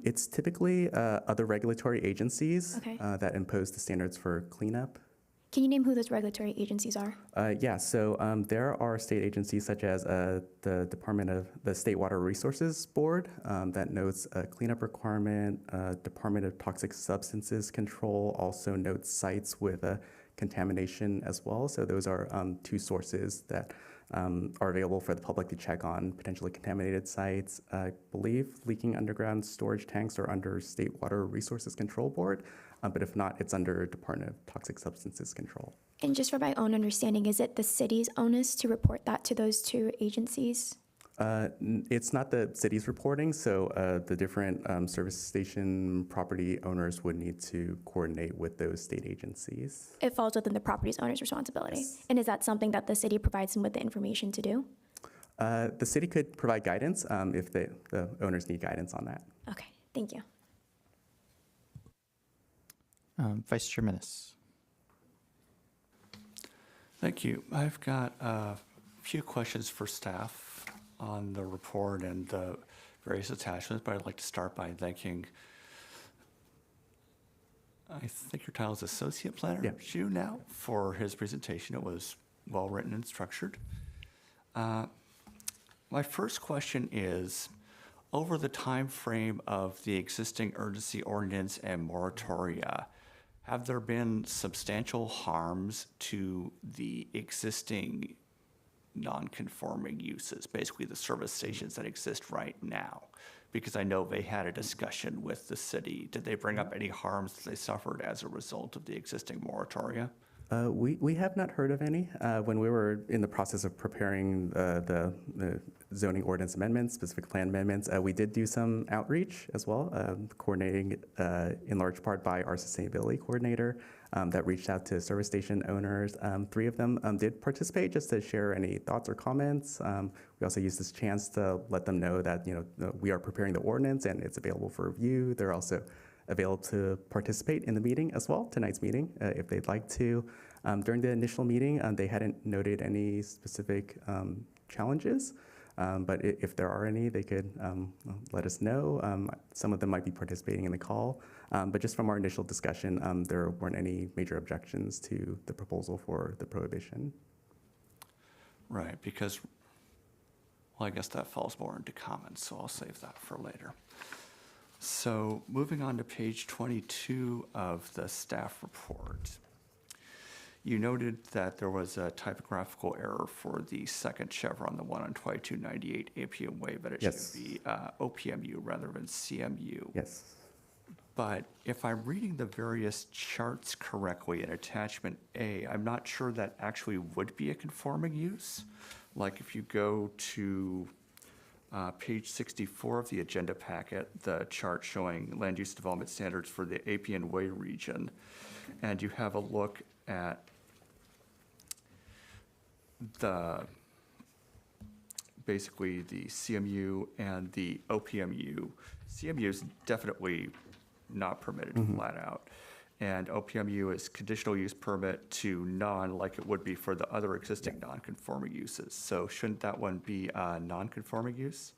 It's typically other regulatory agencies Okay. that impose the standards for cleanup. Can you name who those regulatory agencies are? Yeah, so there are state agencies such as the Department of the State Water Resources Board that notes a cleanup requirement. Department of Toxic Substances Control also notes sites with contamination as well. So those are two sources that are available for the public to check on potentially contaminated sites. I believe leaking underground storage tanks are under State Water Resources Control Board, but if not, it's under Department of Toxic Substances Control. And just for my own understanding, is it the city's onus to report that to those two agencies? It's not the city's reporting, so the different service station property owners would need to coordinate with those state agencies. It falls within the property's owner's responsibility. Yes. And is that something that the city provides them with the information to do? The city could provide guidance if the owners need guidance on that. Okay, thank you. Vice Chair Menace. Thank you. I've got a few questions for staff on the report and the various attachments, but I'd like to start by thanking, I think your title is Associate Planner, Yeah. Xu now, for his presentation. It was well-written and structured. My first question is, over the time frame of the existing urgency ordinance and moratoria, have there been substantial harms to the existing non-conforming uses, basically the service stations that exist right now? Because I know they had a discussion with the city. Did they bring up any harms that they suffered as a result of the existing moratoria? We have not heard of any. When we were in the process of preparing the zoning ordinance amendments, specific plan amendments, we did do some outreach as well, coordinating in large part by our sustainability coordinator that reached out to service station owners. 3 of them did participate just to share any thoughts or comments. We also used this chance to let them know that we are preparing the ordinance and it's available for review. They're also available to participate in the meeting as well, tonight's meeting, if they'd like to. During the initial meeting, they hadn't noted any specific challenges, but if there are any, they could let us know. Some of them might be participating in the call, but just from our initial discussion, there weren't any major objections to the proposal for the prohibition. Right, because, well, I guess that falls more into comments, so I'll save that for later. So moving on to page 22 of the staff report. You noted that there was a typographical error for the second chevron, the one on 2298 APM Way, but it Yes. should be OPMU rather than CMU. Yes. But if I'm reading the various charts correctly in attachment A, I'm not sure that actually would be a conforming use. Like if you go to page 64 of the agenda packet, the chart showing land use development standards for the APN Way region, and you have a look at basically the CMU and the OPMU. CMU is definitely not permitted flat out. And OPMU is conditional use permit to none, like it would be for the other existing non-conforming uses. So shouldn't that one be non-conforming use?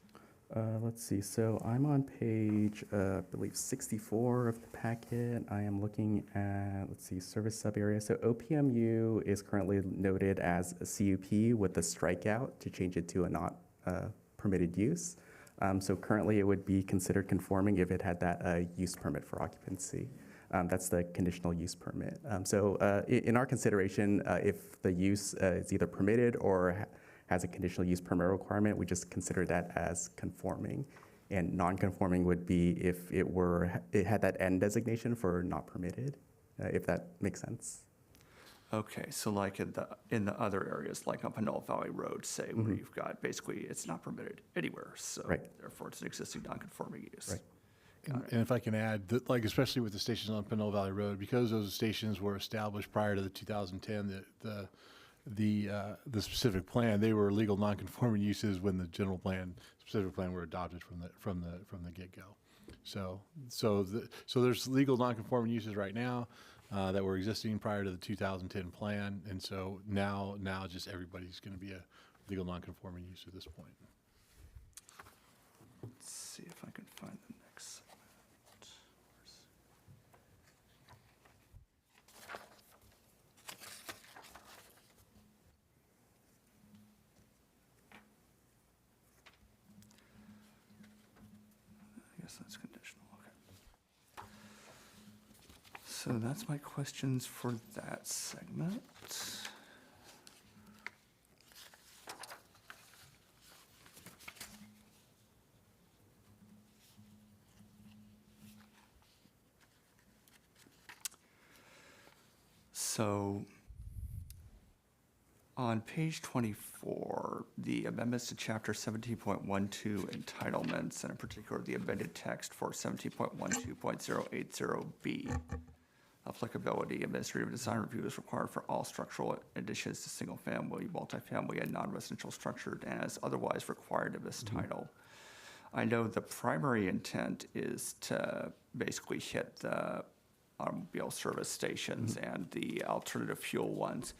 Let's see. So I'm on page, I believe, 64 of the packet. I am looking at, let's see, service sub area. So OPMU is currently noted as a CUP with a strikeout to change it to a not permitted use. So currently it would be considered conforming if it had that use permit for occupancy. That's the conditional use permit. In our consideration, if the use is either permitted or has a conditional use permit requirement, we just consider that as conforming. And non-conforming would be if it had that N designation for not permitted, if that makes sense. Okay, so like in the other areas, like on Pinole Valley Road, say, where you've got basically it's not permitted anywhere, so therefore it's an existing non-conforming use. Right. And if I can add, that, like especially with the stations on Pinole Valley Road, because those stations were established prior to the 2010, the specific plan, they were legal non-conforming uses when the general plan, specific plan, were adopted from the get-go. So there's legal non-conforming uses right now that were existing prior to the 2010 plan, and so now just everybody's going to be a legal non-conforming use at this point. Let's see if I can find the next segment. I guess that's conditional, okay. So that's my questions for that segment. So on page 24, the amendments to chapter 17.12 entitlements, and in particular the amended text for 17.12.080B. Applicability, administrative design review is required for all structural additions to single-family, multifamily, and non-residential structured as otherwise required of this title. I know the primary intent is to basically hit the automobile service stations and the alternative fuel ones.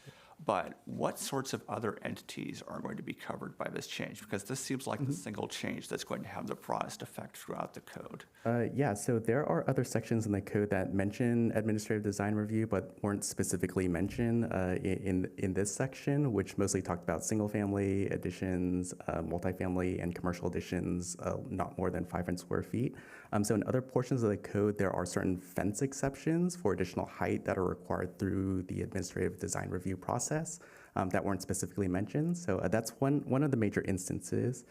But what sorts of other entities are going to be covered by this change? Because this seems like the single change that's going to have the broadest effect throughout the code. So there are other sections in the code that mention administrative design review, but weren't specifically mentioned in this section, which mostly talked about single-family additions, multifamily, and commercial additions, not more than 500 square feet. So in other portions of the code, there are certain fence exceptions for additional height that are required through the administrative design review process that weren't specifically mentioned. So that's one of the major instances.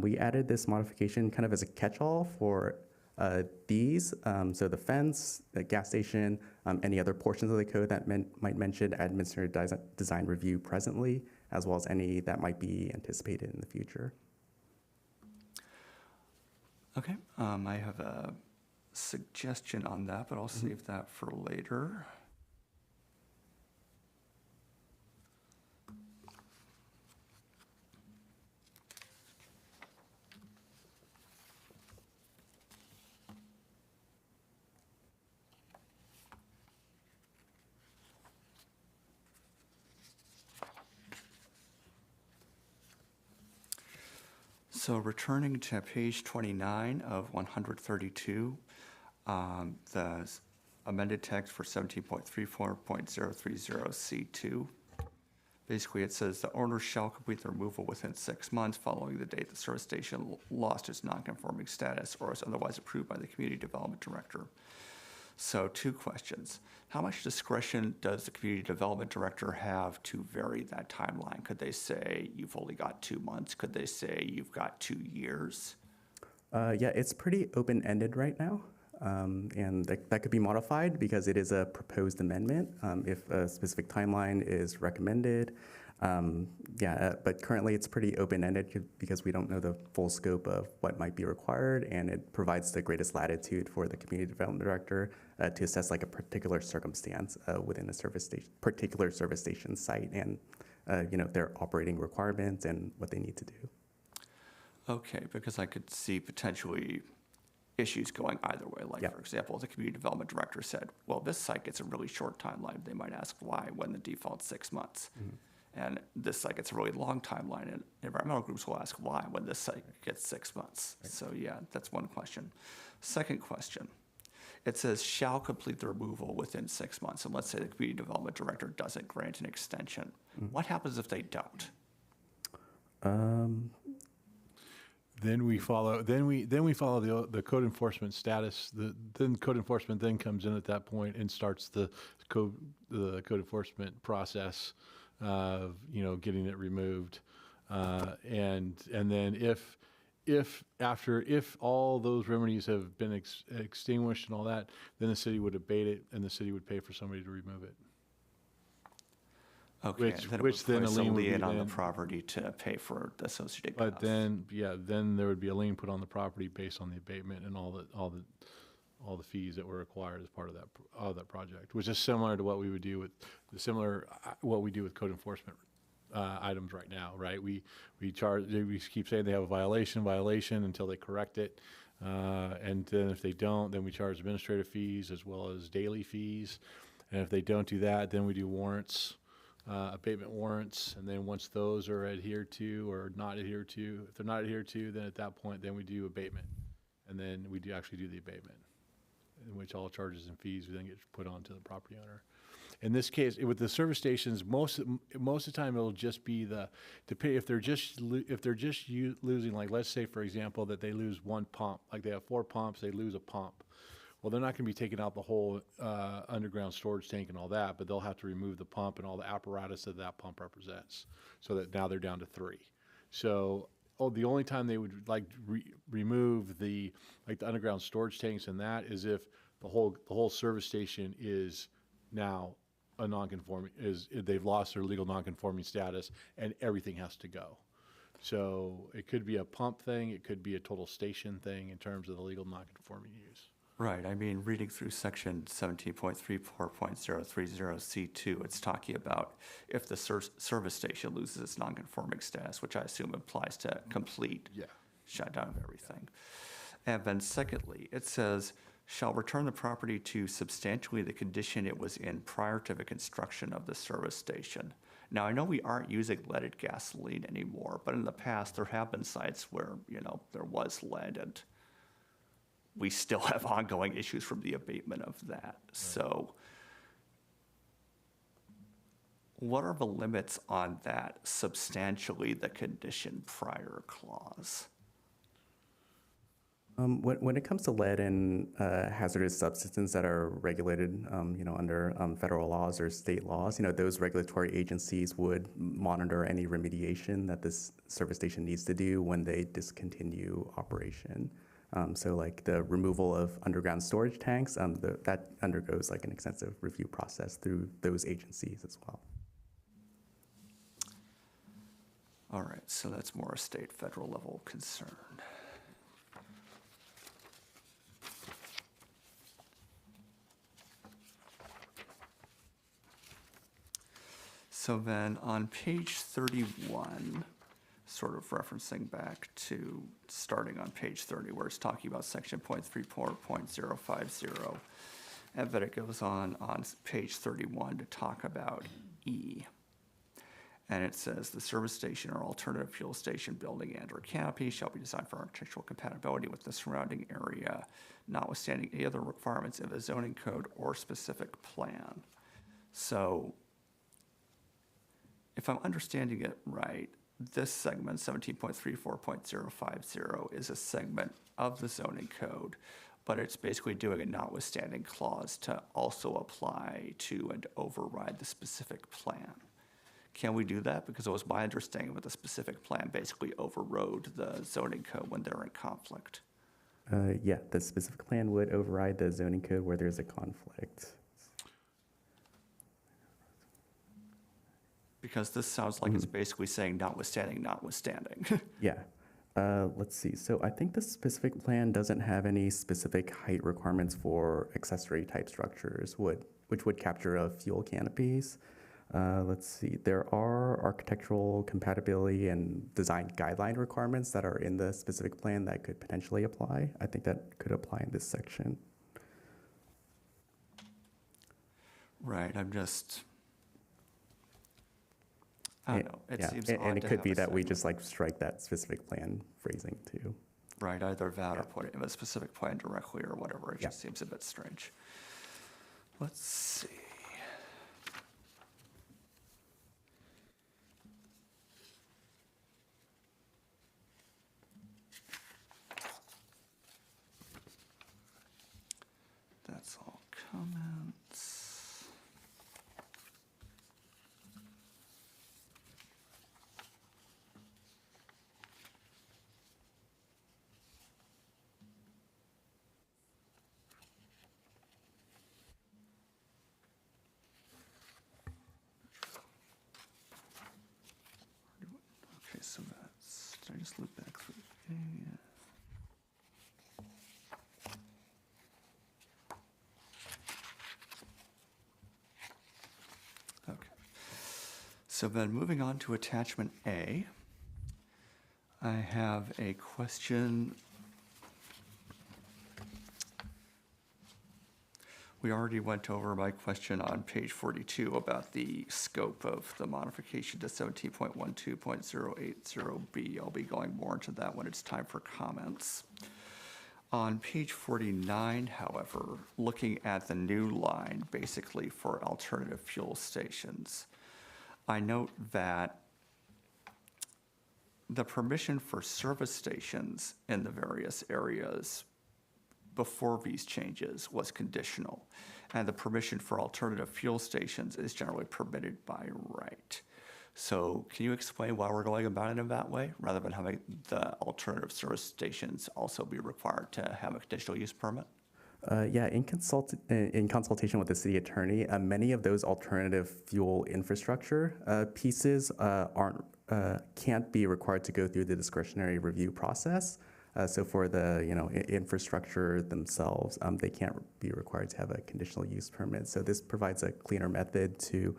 We added this modification kind of as a catch-all for So the fence, the gas station, any other portions of the code that might mention administrative design review presently, as well as any that might be anticipated in the future. Okay, I have a suggestion on that, but I'll save that for later. So returning to page 29 of 132, the amended text for 17.34.030C2. Basically, it says the owner shall complete the removal within 6 months following the date the service station lost its non-conforming status or is otherwise approved by the community development director. So 2 questions. How much discretion does the community development director have to vary that timeline? Could they say you've only got 2 months? Could they say you've got 2 years? Yeah, it's pretty open-ended right now. And that could be modified because it is a proposed amendment if a specific timeline is recommended. But currently it's pretty open-ended because we don't know the full scope of what might be required, and it provides the greatest latitude for the community development director to assess like a particular circumstance within a particular service station site and their operating requirements and what they need to do. Okay, because I could see potentially issues going either way. Like, for example, the community development director said, well, this site gets a really short timeline. They might ask why when the default's 6 months. And this site gets a really long timeline, and environmental groups will ask why when this site gets 6 months. So yeah, that's one question. Second question, it says shall complete the removal within 6 months. And let's say the community development director doesn't grant an extension. What happens if they don't? Then we follow the code enforcement status. Then code enforcement then comes in at that point and starts the code enforcement process of getting it removed, and then if all those remedies have been extinguished and all that, then the city would abate it and the city would pay for somebody to remove it. Okay, Which then a place lien would be on the then- property to pay for the associated But costs. then there would be a lien put on the property based on the abatement and all the fees that were required as part of that project, which is similar to what we would do with what we do with code enforcement items right now, right? We keep saying they have a violation until they correct it, and then if they don't, then we charge administrative fees as well as daily fees, and if they don't do that, then we do warrants. Abatement warrants, and then once those are adhered to or not adhered to, if they're not adhered to, then at that point, then we do abatement, and then we actually do the abatement, in which all charges and fees then get put onto the property owner. In this case, with the service stations, most of the time it'll just be to pay if they're just losing, like let's say for example that they lose one pump, like they have 4 pumps, they lose a pump. Well, they're not going to be taking out the whole underground storage tank and all that, but they'll have to remove the pump and all the apparatus that pump represents, so that now they're down to 3. So, the only time they would remove the underground storage tanks and that is if the whole service station is now a non-conforming, they've lost their legal non-conforming status and everything has to go. So it could be a pump thing, it could be a total station thing in terms of the legal non-conforming use. Right, I mean, reading through section 17.34.030C2, it's talking about if the service station loses its non-conforming status, which I assume applies to complete shutdown of everything. And then secondly, it says, shall return the property to substantially the condition it was in prior to the construction of the service station. Now, I know we aren't using leaded gasoline anymore, but in the past, there have been sites where, there was lead, and we still have ongoing issues from the abatement of that. Right. So what are the limits on that substantially the condition prior clause? When it comes to lead and hazardous substances that are regulated, under federal laws or state laws, those regulatory agencies would monitor any remediation that this service station needs to do when they discontinue operation. So like the removal of underground storage tanks, that undergoes like an extensive review process through those agencies as well. All right, so that's more a state, federal level concern. So then on page 31, sort of referencing back to starting on page 30, where it's talking about section 0.34.050, and then it goes on page 31 to talk about E. And it says, the service station or alternative fuel station building and/or canopy shall be designed for architectural compatibility with the surrounding area, notwithstanding any other requirements in the zoning code or specific plan. So if I'm understanding it right, this segment, 17.34.050, is a segment of the zoning code, but it's basically doing a notwithstanding clause to also apply to and override the specific plan. Can we do that? Because it was my understanding that the specific plan basically overrode the zoning code when they're in conflict. Yeah, the specific plan would override the zoning code where there's a conflict. Because this sounds like it's basically saying notwithstanding, notwithstanding. Yeah. Let's see. So I think the specific plan doesn't have any specific height requirements for accessory type structures, which would capture fuel canopies. Let's see. There are architectural compatibility and design guideline requirements that are in the specific plan that could potentially apply. I think that could apply in this section. Right, I don't know. It seems and odd it to could have be a that we segment. just like strike that specific plan phrasing too. Right, either that Yeah. or put it in a specific plan directly or whatever. It Yeah. just seems a bit strange. Let's see. That's all comments. Okay, so did I just loop back through? Yeah. Okay. So then moving on to attachment A, I have a question. We already went over my question on page 42 about the scope of the modification to 17.12.080B. I'll be going more into that when it's time for comments. On page 49, however, looking at the new line, basically for alternative fuel stations, I note that the permission for service stations in the various areas before these changes was conditional, and the permission for alternative fuel stations is generally permitted by right. So can you explain why we're going about it in that way, rather than having the alternative service stations also be required to have a conditional use permit? Yeah, in consultation with the city attorney, many of those alternative fuel infrastructure pieces can't be required to go through the discretionary review process. So for the infrastructure themselves, they can't be required to have a conditional use permit. So this provides a cleaner method to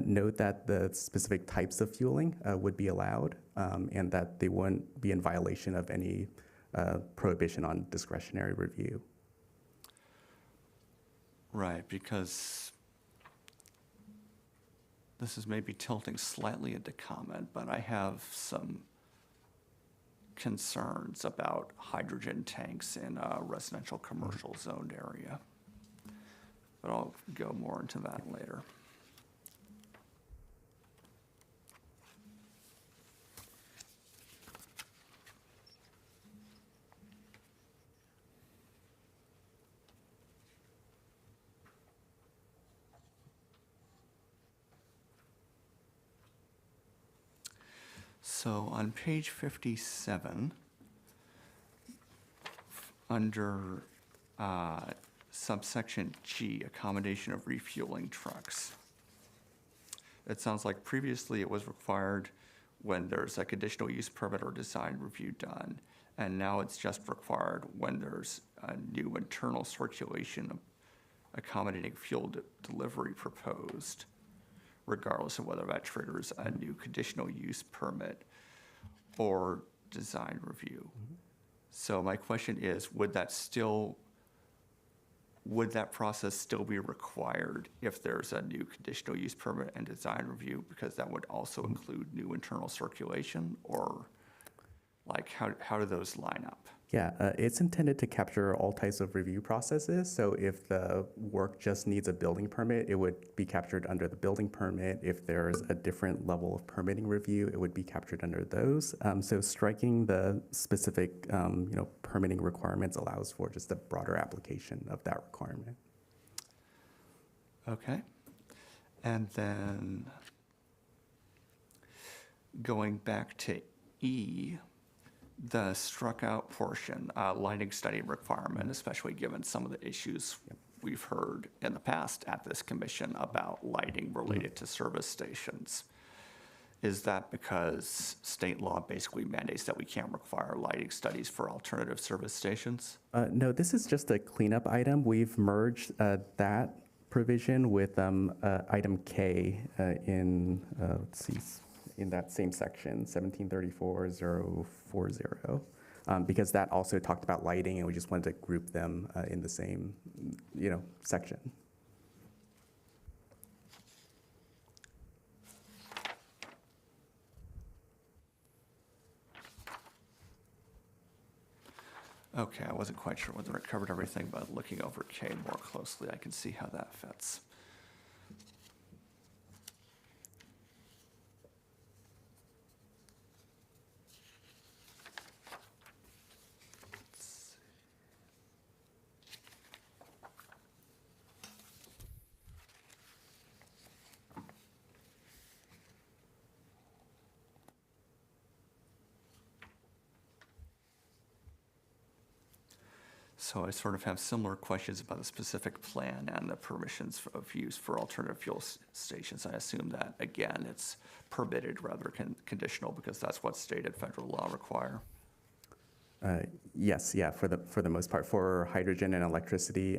note that the specific types of fueling would be allowed, and that they wouldn't be in violation of any prohibition on discretionary review. Right, because this is maybe tilting slightly into comment, but I have some concerns about hydrogen tanks in a residential commercial zoned area. But I'll go more into that later. So on page 57, under subsection G, accommodation of refueling trucks. It sounds like previously it was required when there's a conditional use permit or design review done, and now it's just required when there's a new internal circulation accommodating fuel delivery proposed, regardless of whether that triggers a new conditional use permit or design review. So my question is, would that process still be required if there's a new conditional use permit and design review? Because that would also include new internal circulation, or like how do those line up? Yeah, it's intended to capture all types of review processes. So if the work just needs a building permit, it would be captured under the building permit. If there's a different level of permitting review, it would be captured under those. So striking the specific, permitting requirements allows for just a broader application of that requirement. Okay. And then going back to E, the struck out portion, lighting study requirement, especially given some of the issues we've heard in the past at this commission about lighting related to service stations. Is that because state law basically mandates that we can't require lighting studies for alternative service stations? No, this is just a cleanup item. We've merged that provision with item K in, in that same section, 1734-040, because that also talked about lighting, and we just wanted to group them in the same, section. Okay, I wasn't quite sure whether it covered everything, but looking over K more closely, I can see how that fits. So I sort of have similar questions about the specific plan and the permissions of use for alternative fuel stations. I assume that, again, it's permitted rather than conditional, because that's what state and federal law require. Yes, yeah, for the most part. For hydrogen and electricity,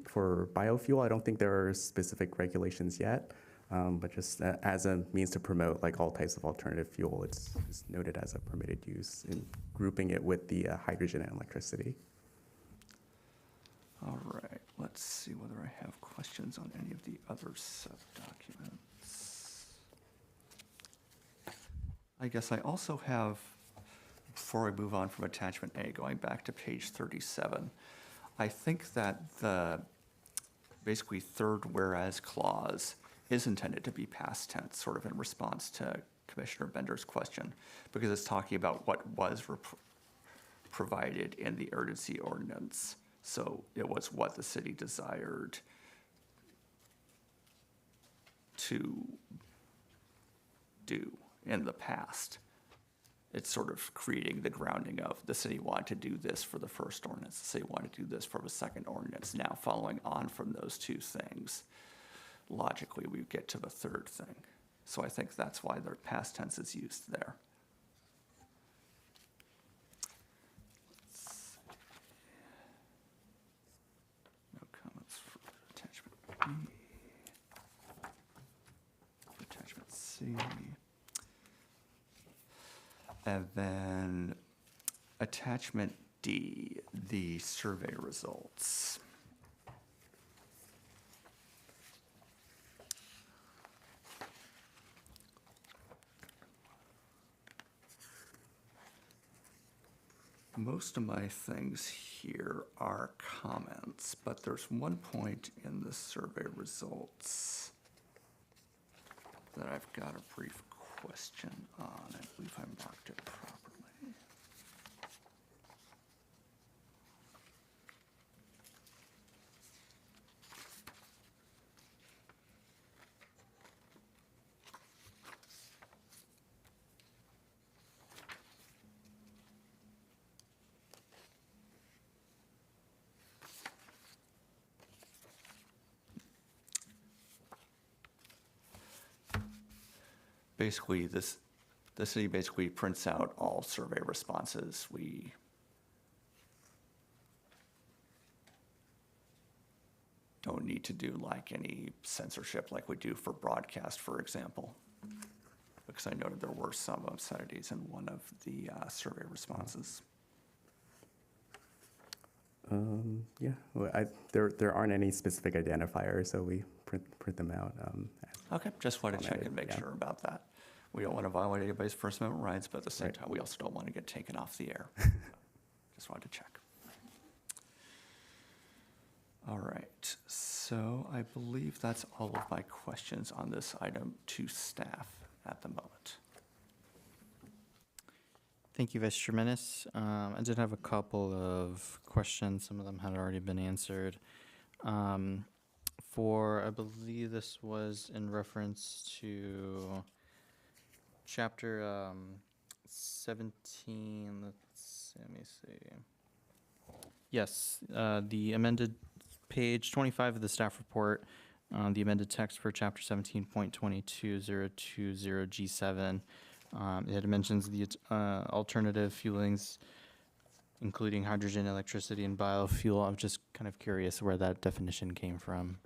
for biofuel, I don't think there are specific regulations yet, but just as a means to promote like all types of alternative fuel, it's noted as a permitted use in grouping it with the hydrogen and electricity. All right, let's see whether I have questions on any of the other sub-documents. I guess I also have, before we move on from attachment A, going back to page 37, I think that the basically third whereas clause is intended to be past tense, sort of in response to Commissioner Bender's question, because it's talking about what was provided in the urgency ordinance. So it was what the city desired to do in the past. It's sort of creating the grounding of the city wanted to do this for the first ordinance, the city wanted to do this for the second ordinance. Now, following on from those two things, logically we get to the third thing. So I think that's why the past tense is used there. Attachment C. And then attachment D, the survey results. Most of my things here are comments, but there's one point in the survey results that I've got a brief question on. I believe I marked it properly. basically, the city basically prints out all survey responses. We don't need to do like any censorship like we do for broadcast, for example, because I noted there were some obscenities in one of the survey responses. Yeah, well, there aren't any specific identifiers, so we print them out. Okay, just wanted to check Formatted, and make yeah. sure about that. We don't want to violate anybody's First Amendment rights, but at the same Right. time, we also don't want to get taken off the air. Just wanted to check. All right, so I believe that's all of my questions on this item to staff at the moment. Thank you, Vice Chair Menace. I did have a couple of questions. Some of them had already been answered. I believe this was in reference to chapter 17. Let me see. Yes, the amended page 25 of the staff report, the amended text for chapter 17.22020G7. It mentions the alternative fuelings, including hydrogen, electricity, and biofuel. I'm just kind of curious where that definition came from.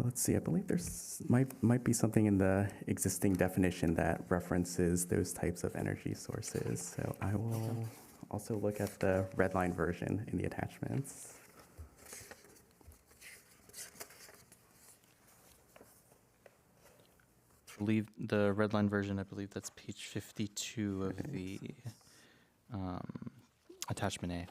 Let's see, I believe there's might be something in the existing definition that references those types of energy sources. So I will also look at the red line version in the attachments. I believe the red line version, I believe that's page 52 of the attachment A.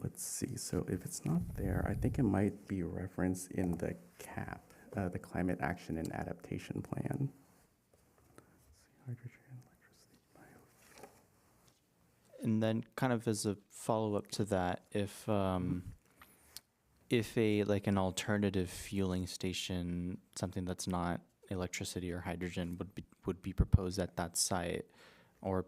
Let's see, so if it's not there, I think it might be referenced in the CAP, the Climate Action and Adaptation Plan. Let's see, hydrogen, electricity, biofuel. And then kind of as a follow-up to that, if an alternative fueling station, something that's not electricity or hydrogen would be proposed at that site, or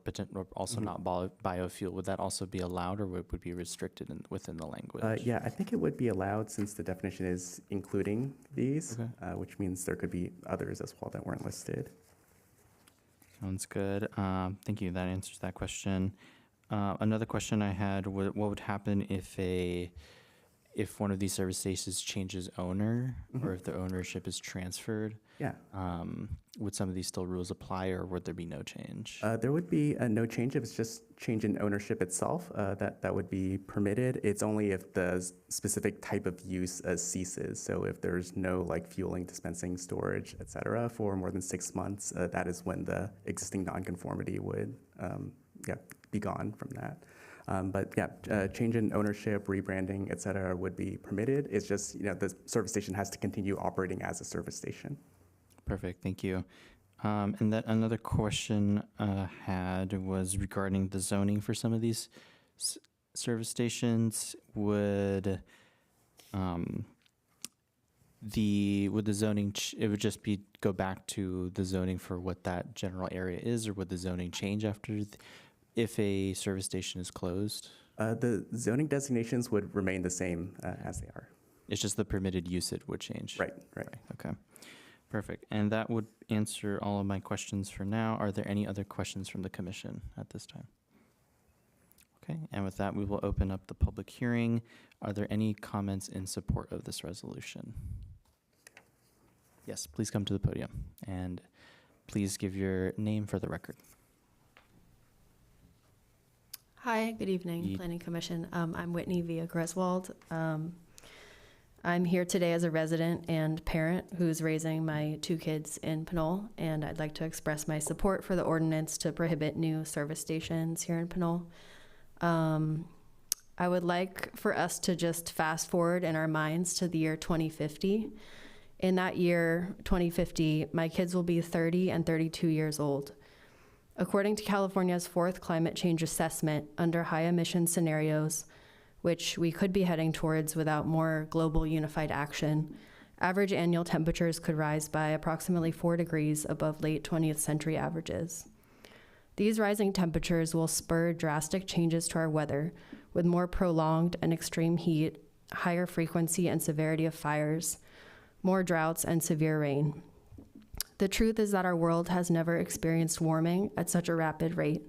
also not biofuel, would that also be allowed, or would be restricted within the language? Yeah, I think it would be allowed since the definition is including these, Okay. which means there could be others as well that weren't listed. Sounds good. Thank you. That answers that question. Another question I had: what would happen if one of these service stations changes owner, or if the ownership is transferred? Yeah. Would some of these still rules apply, or would there be no change? There would be no change if it's just change in ownership itself. That would be permitted. It's only if the specific type of use ceases. So if there's no like fueling, dispensing, storage, et cetera, for more than 6 months, that is when the existing nonconformity would be gone from that. Change in ownership, rebranding, et cetera, would be permitted. It's just the service station has to continue operating as a service station. Perfect, thank you. And then another question I had was regarding the zoning for some of these service stations. Would the zoning, it would just be go back to the zoning for what that general area is, or would the zoning change after, if a service station is closed? The zoning designations would remain the same as they are. It's just the permitted use it would change? Right. Okay, perfect. And that would answer all of my questions for now. Are there any other questions from the commission at this time? Okay, and with that, we will open up the public hearing. Are there any comments in support of this resolution? Yes, please come to the podium, and please give your name for the record. Hi, good evening, Planning Commission. I'm Whitney Villa Greswold. I'm here today as a resident and parent who's raising my 2 kids in Pinole, and I'd like to express my support for the ordinance to prohibit new service stations here in Pinole. I would like for us to just fast forward in our minds to the year 2050. In that year, 2050, my kids will be 30 and 32 years old. According to California's 4th climate change assessment, under high emission scenarios, which we could be heading towards without more global unified action, Average annual temperatures could rise by approximately 4 degrees above late 20th century averages. These rising temperatures will spur drastic changes to our weather, with more prolonged and extreme heat, higher frequency and severity of fires, more droughts, and severe rain. The truth is that our world has never experienced warming at such a rapid rate,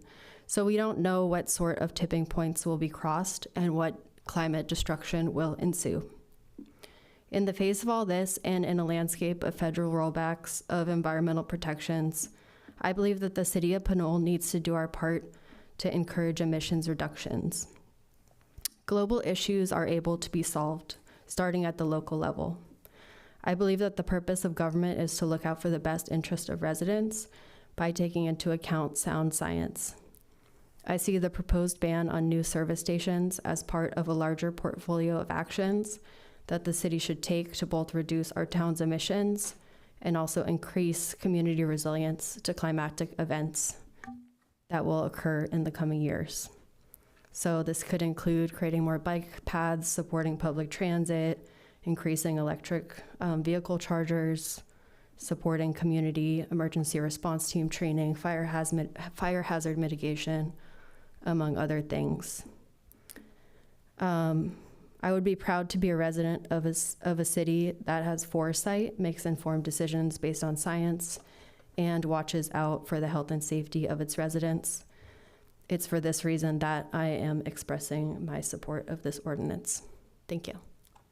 so we don't know what sort of tipping points will be crossed and what climate destruction will ensue. In the face of all this, and in a landscape of federal rollbacks of environmental protections, I believe that the city of Pinole needs to do our part to encourage emissions reductions. Global issues are able to be solved, starting at the local level. I believe that the purpose of government is to look out for the best interest of residents by taking into account sound science. I see the proposed ban on new service stations as part of a larger portfolio of actions that the city should take to both reduce our town's emissions and also increase community resilience to climatic events that will occur in the coming years. So this could include creating more bike paths, supporting public transit, increasing electric vehicle chargers, supporting community emergency response team training, fire hazard mitigation, among other things. I would be proud to be a resident of a city that has foresight, makes informed decisions based on science, and watches out for the health and safety of its residents. It's for this reason that I am expressing my support of this ordinance. Thank you.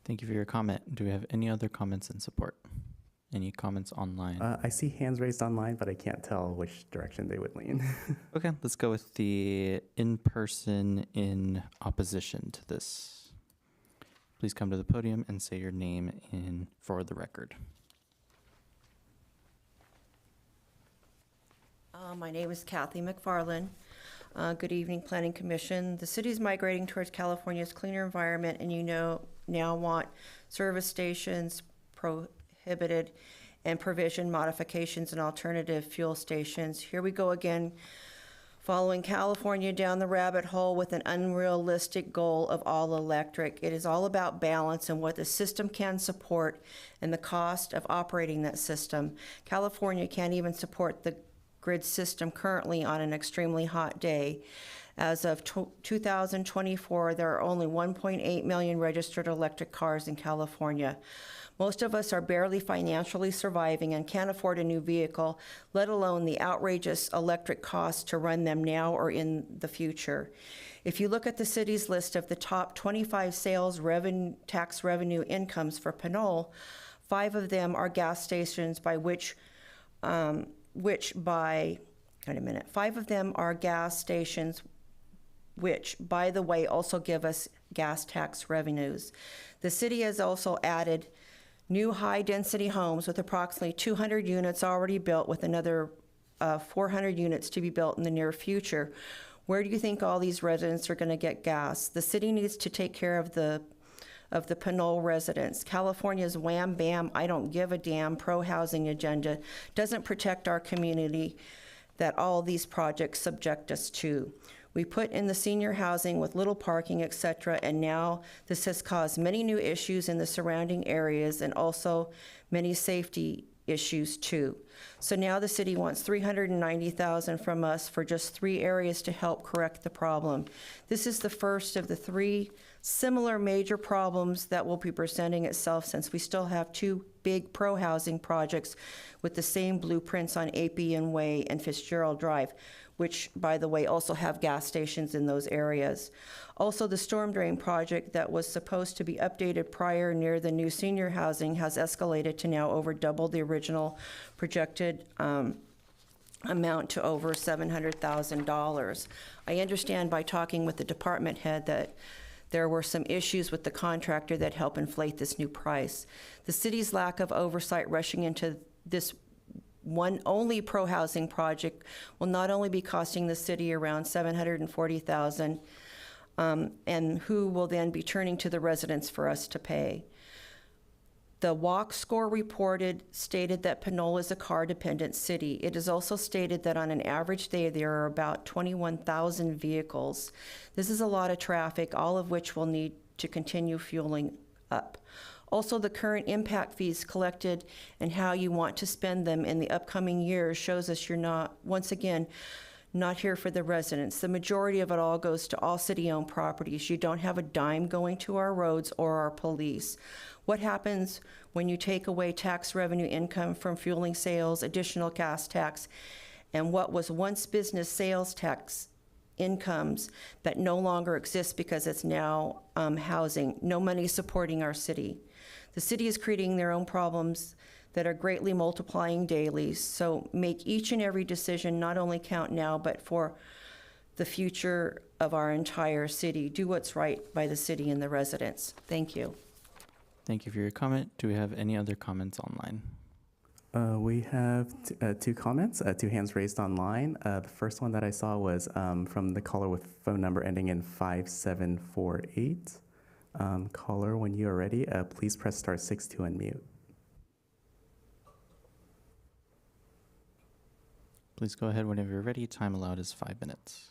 Thank you for your comment. Do we have any other comments in support? Any comments online? I see hands raised online, but I can't tell which direction they would lean. Okay, let's go with the in-person in opposition to this. Please come to the podium and say your name for the record. My name is Kathy McFarland. Good evening, Planning Commission. The city is migrating towards California's cleaner environment, and now want service stations prohibited and provision modifications and alternative fuel stations. Here we go again, following California down the rabbit hole with an unrealistic goal of all electric. It is all about balance and what the system can support and the cost of operating that system. California can't even support the grid system currently on an extremely hot day. As of 2024, there are only 1.8 million registered electric cars in California. Most of us are barely financially surviving and can't afford a new vehicle, let alone the outrageous electric costs to run them now or in the future. If you look at the city's list of the top 25 sales tax revenue incomes for Pinole, 5 of them are gas stations Five of them are gas stations, which, by the way, also give us gas tax revenues. The city has also added new high-density homes with approximately 200 units already built, with another 400 units to be built in the near future. Where do you think all these residents are going to get gas? The city needs to take care of the Pinole residents. California's wham bam, I don't give a damn pro-housing agenda doesn't protect our community that all these projects subject us to. We put in the senior housing with little parking, etc., and now this has caused many new issues in the surrounding areas and also many safety issues too. So now the city wants $390,000 from us for just 3 areas to help correct the problem. This is the first of the 3 similar major problems that will be presenting itself, since we still have 2 big pro-housing projects with the same blueprints on Appian Way and Fitzgerald Drive, which, by the way, also have gas stations in those areas. Also, the storm drain project that was supposed to be updated prior near the new senior housing has escalated to now over double the original projected amount to over $700,000. I understand by talking with the department head that there were some issues with the contractor that helped inflate this new price. The city's lack of oversight rushing into this one only pro-housing project will not only be costing the city around $740,000, and who will then be turning to the residents for us to pay. The Walk Score stated that Pinole is a car-dependent city. It is also stated that on an average day, there are about 21,000 vehicles. This is a lot of traffic, all of which will need to continue fueling up. Also, the current impact fees collected and how you want to spend them in the upcoming years shows us you're not, once again, not here for the residents. The majority of it all goes to all city-owned properties. You don't have a dime going to our roads or our police. What happens when you take away tax revenue income from fueling sales, additional gas tax, and what was once business sales tax incomes that no longer exist because it's now housing? No money supporting our city. The city is creating their own problems that are greatly multiplying daily. So make each and every decision not only count now, but for the future of our entire city. Do what's right by the city and the residents. Thank you. Thank you for your comment. Do we have any other comments online? We have two comments, two hands raised online. The first one that I saw was from the caller with phone number ending in 5748. Caller, when you are ready, please press *6 to unmute. Please go ahead whenever you're ready. Time allowed is 5 minutes.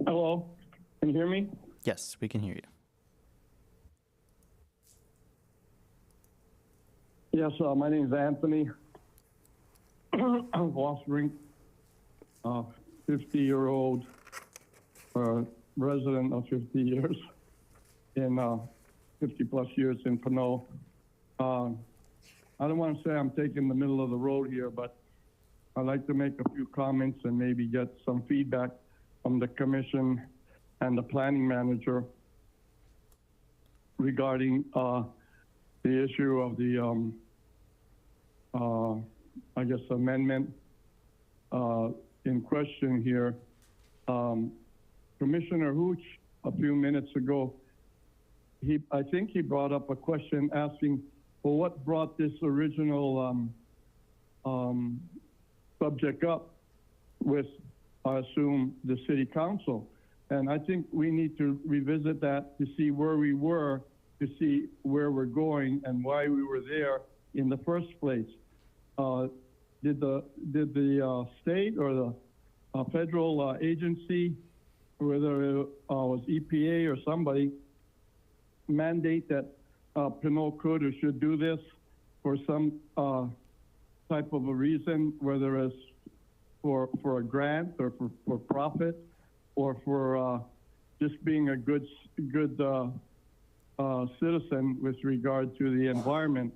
Hello, can you hear me? Yes, we can hear you. Yes, my name is Anthony. I'm Wasbrink, 50-year-old resident of 50 years in 50-plus years in Pinole. I don't want to say I'm taking the middle of the road here, but I'd like to make a few comments and maybe get some feedback from the commission and the planning manager regarding the issue of the, I guess, amendment in question here. Commissioner Hooch, a few minutes ago, I think he brought up a question asking, well, what brought this original subject up with, I assume, the city council. And I think we need to revisit that to see where we were, to see where we're going and why we were there in the first place. Did the state or the federal agency, whether it was EPA or somebody, mandate that Pinole could or should do this for some type of a reason, whether it's for a grant or for profit or for just being a good citizen with regard to the environment.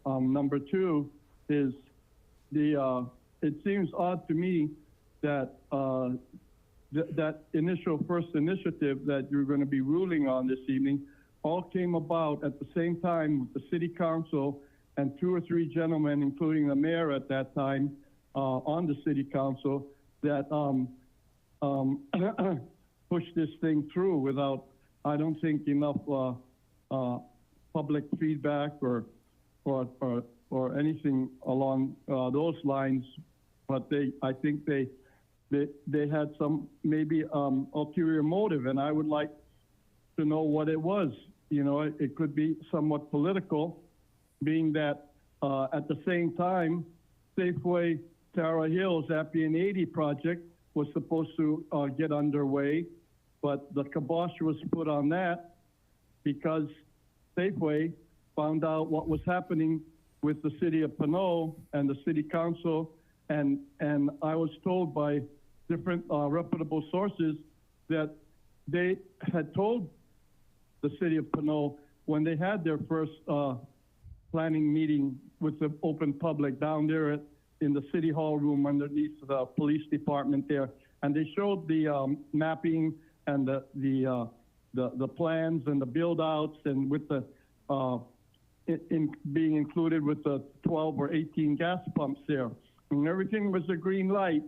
Number two is it seems odd to me that that first initiative that you're going to be ruling on this evening all came about at the same time with the city council and 2 or 3 gentlemen, including the mayor at that time, on the city council that pushed this thing through without, I don't think, enough public feedback or anything along those lines. But I think they had some maybe ulterior motive, and I would like to know what it was. You know, it could be somewhat political, being that at the same time, Safeway Tara Hills Appian 80 project was supposed to get underway, but the kibosh was put on that because Safeway found out what was happening with the city of Pinole and the city council, and I was told by different reputable sources that they had told the city of Pinole when they had their first planning meeting with the open public down there in the city hall room underneath the police department there, and they showed the mapping and the plans and the build outs, and with the being included with the 12 or 18 gas pumps there, and everything was a green light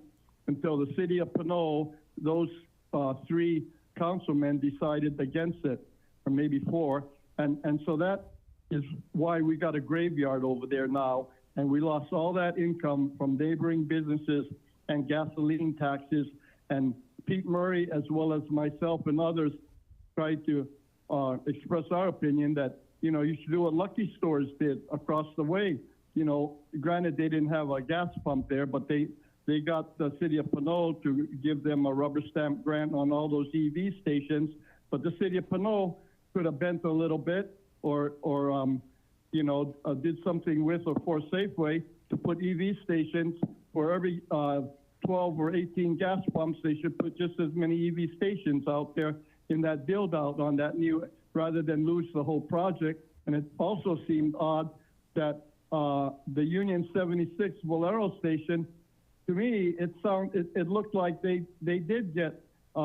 until the city of Pinole, those 3 councilmen decided against it, or maybe 4, and so that is why we got a graveyard over there now, and we lost all that income from neighboring businesses and gasoline taxes. And Pete Murray, as well as myself and others, tried to express our opinion that, you know, you should do what Lucky Stores did across the way. You know, granted they didn't have a gas pump there, but they they got the city of Pinole to give them a rubber stamp grant on all those EV stations, but the city of Pinole could have bent a little bit or did something with or for Safeway to put EV stations for every 12 or 18 gas pumps. They should put just as many EV stations out there in that build out on that new, rather than lose the whole project. And it also seemed odd that the Union 76 Valero station, to me, it looked like they did get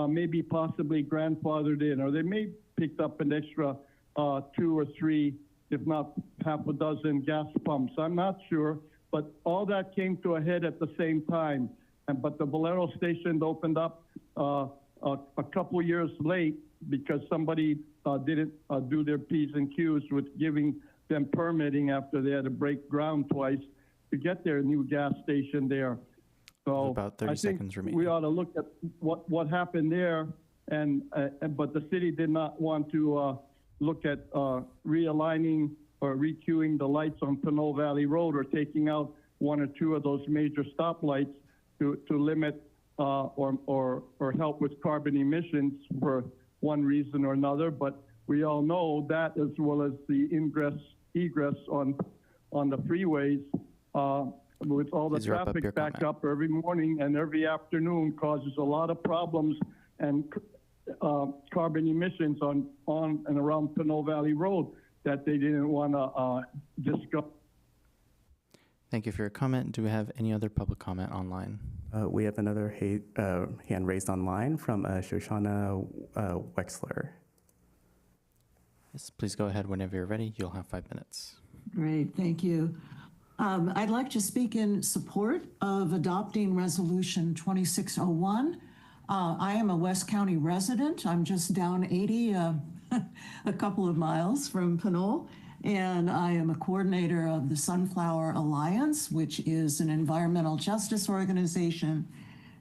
maybe possibly grandfathered in, or they may picked up an extra 2 or 3, if not half a dozen gas pumps. I'm not sure, but all that came to a head at the same time. But the Valero station opened up a couple years late because somebody didn't do their P's and Q's with giving them permitting after they had to break ground twice to get their new gas station there. So About 30 I think seconds remaining. we ought to look at what happened there, but the city did not want to look at realigning or requeuing the lights on Pinole Valley Road or taking out 1 or 2 of those major stoplights to limit or help with carbon emissions for one reason or another. But we all know that, as well as the egress on the freeways, with all the Please wrap up your traffic back comment. up every morning and every afternoon, causes a lot of problems and carbon emissions on and around Pinole Valley Road that they didn't want to discuss. Thank you for your comment. Do we have any other public comment online? We have another hand raised online from Shoshana Wexler. Yes, please go ahead whenever you're ready. You'll have 5 minutes. Great, thank you. I'd like to speak in support of adopting Resolution 2601. I am a West County resident. I'm just down 80, a couple of miles from Pinole, and I am a coordinator of the Sunflower Alliance, which is an environmental justice organization.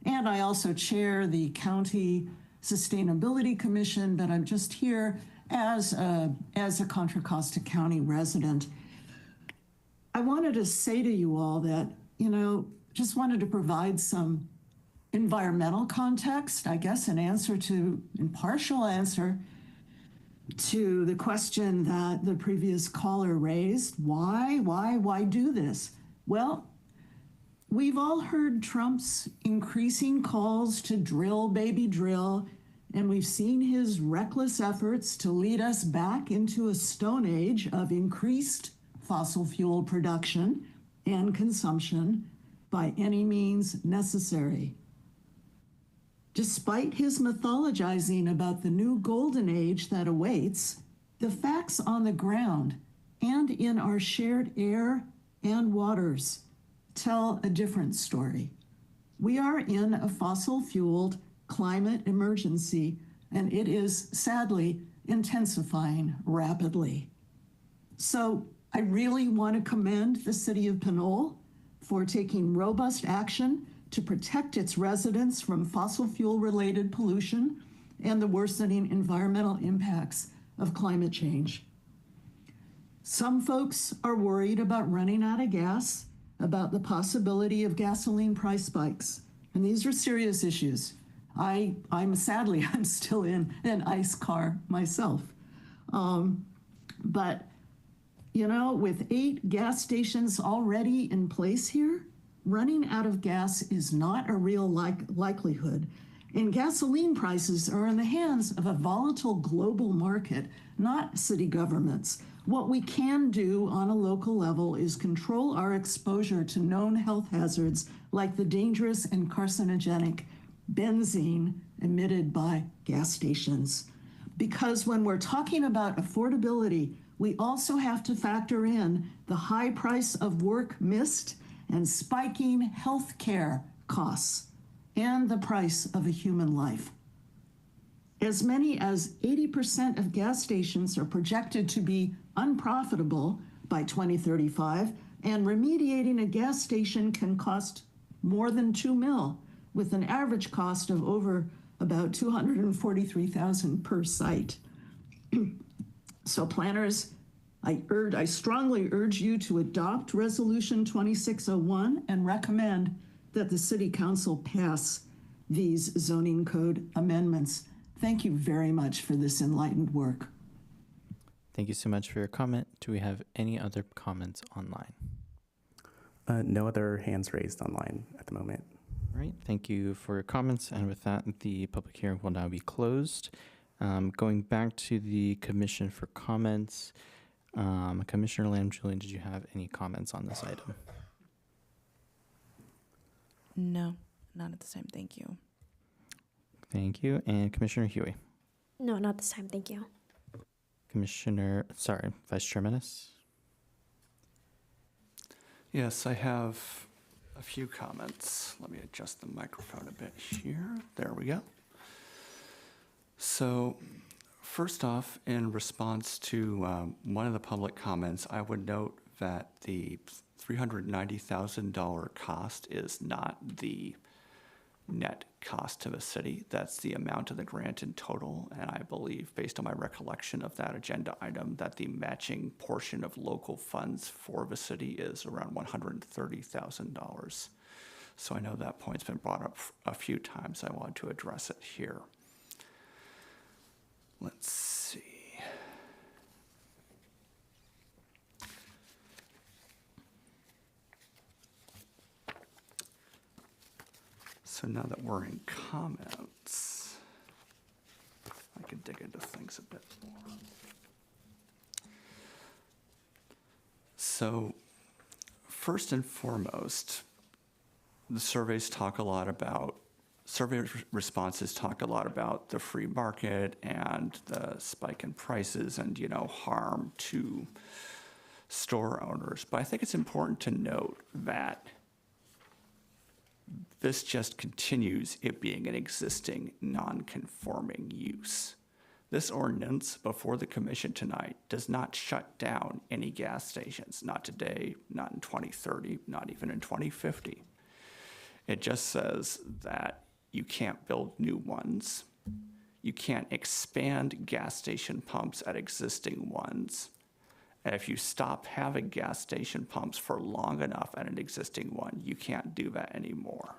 And I also chair the County Sustainability Commission, but I'm just here as a Contra Costa County resident. I wanted to say to you all that, just wanted to provide some environmental context, I guess, impartial answer to the question that the previous caller raised. Why do this? Well, we've all heard Trump's increasing calls to drill, baby, drill, and we've seen his reckless efforts to lead us back into a stone age of increased fossil fuel production and consumption by any means necessary. Despite his mythologizing about the new golden age that awaits, the facts on the ground and in our shared air and waters tell a different story. We are in a fossil-fueled climate emergency, and it is sadly intensifying rapidly. So I really want to commend the city of Pinole for taking robust action to protect its residents from fossil fuel-related pollution and the worsening environmental impacts of climate change. Some folks are worried about running out of gas, about the possibility of gasoline price spikes, and these are serious issues. I'm still in an ICE car myself. But with 8 gas stations already in place here, running out of gas is not a real likelihood. And gasoline prices are in the hands of a volatile global market, not city governments. What we can do on a local level is control our exposure to known health hazards like the dangerous and carcinogenic benzene emitted by gas stations. Because when we're talking about affordability, we also have to factor in the high price of work missed and spiking health care costs and the price of a human life. As many as 80% of gas stations are projected to be unprofitable by 2035, and remediating a gas station can cost more than $2 million, with an average cost of over about $243,000 per site. So planners, I strongly urge you to adopt Resolution 2601 and recommend that the City Council pass these zoning code amendments. Thank you very much for this enlightened work. Thank you so much for your comment. Do we have any other comments online? No other hands raised online at the moment. All right, thank you for your comments. And with that, the public hearing will now be closed. Going back to the commission for comments, Commissioner Lamb, Julian, did you have any comments on this item? No, not at this time. Thank you. Thank you. And Commissioner Huey? No, not this time. Thank you. Vice Chair Menace? Yes, I have a few comments. Let me adjust the microphone a bit here. There we go. So first off, in response to one of the public comments, I would note that the $390,000 cost is not the net cost to the city. That's the amount of the grant in total. And I believe, based on my recollection of that agenda item, that the matching portion of local funds for the city is around $130,000. So I know that point's been brought up a few times. I wanted to address it here. Let's see. So now that we're in comments, I can dig into things a bit more. So first and foremost, the survey responses talk a lot about the free market and the spike in prices and, harm to store owners. But I think it's important to note that this just continues it being an existing non-conforming use. This ordinance before the commission tonight does not shut down any gas stations, not today, not in 2030, not even in 2050. It just says that you can't build new ones. You can't expand gas station pumps at existing ones. And if you stop having gas station pumps for long enough at an existing one, you can't do that anymore.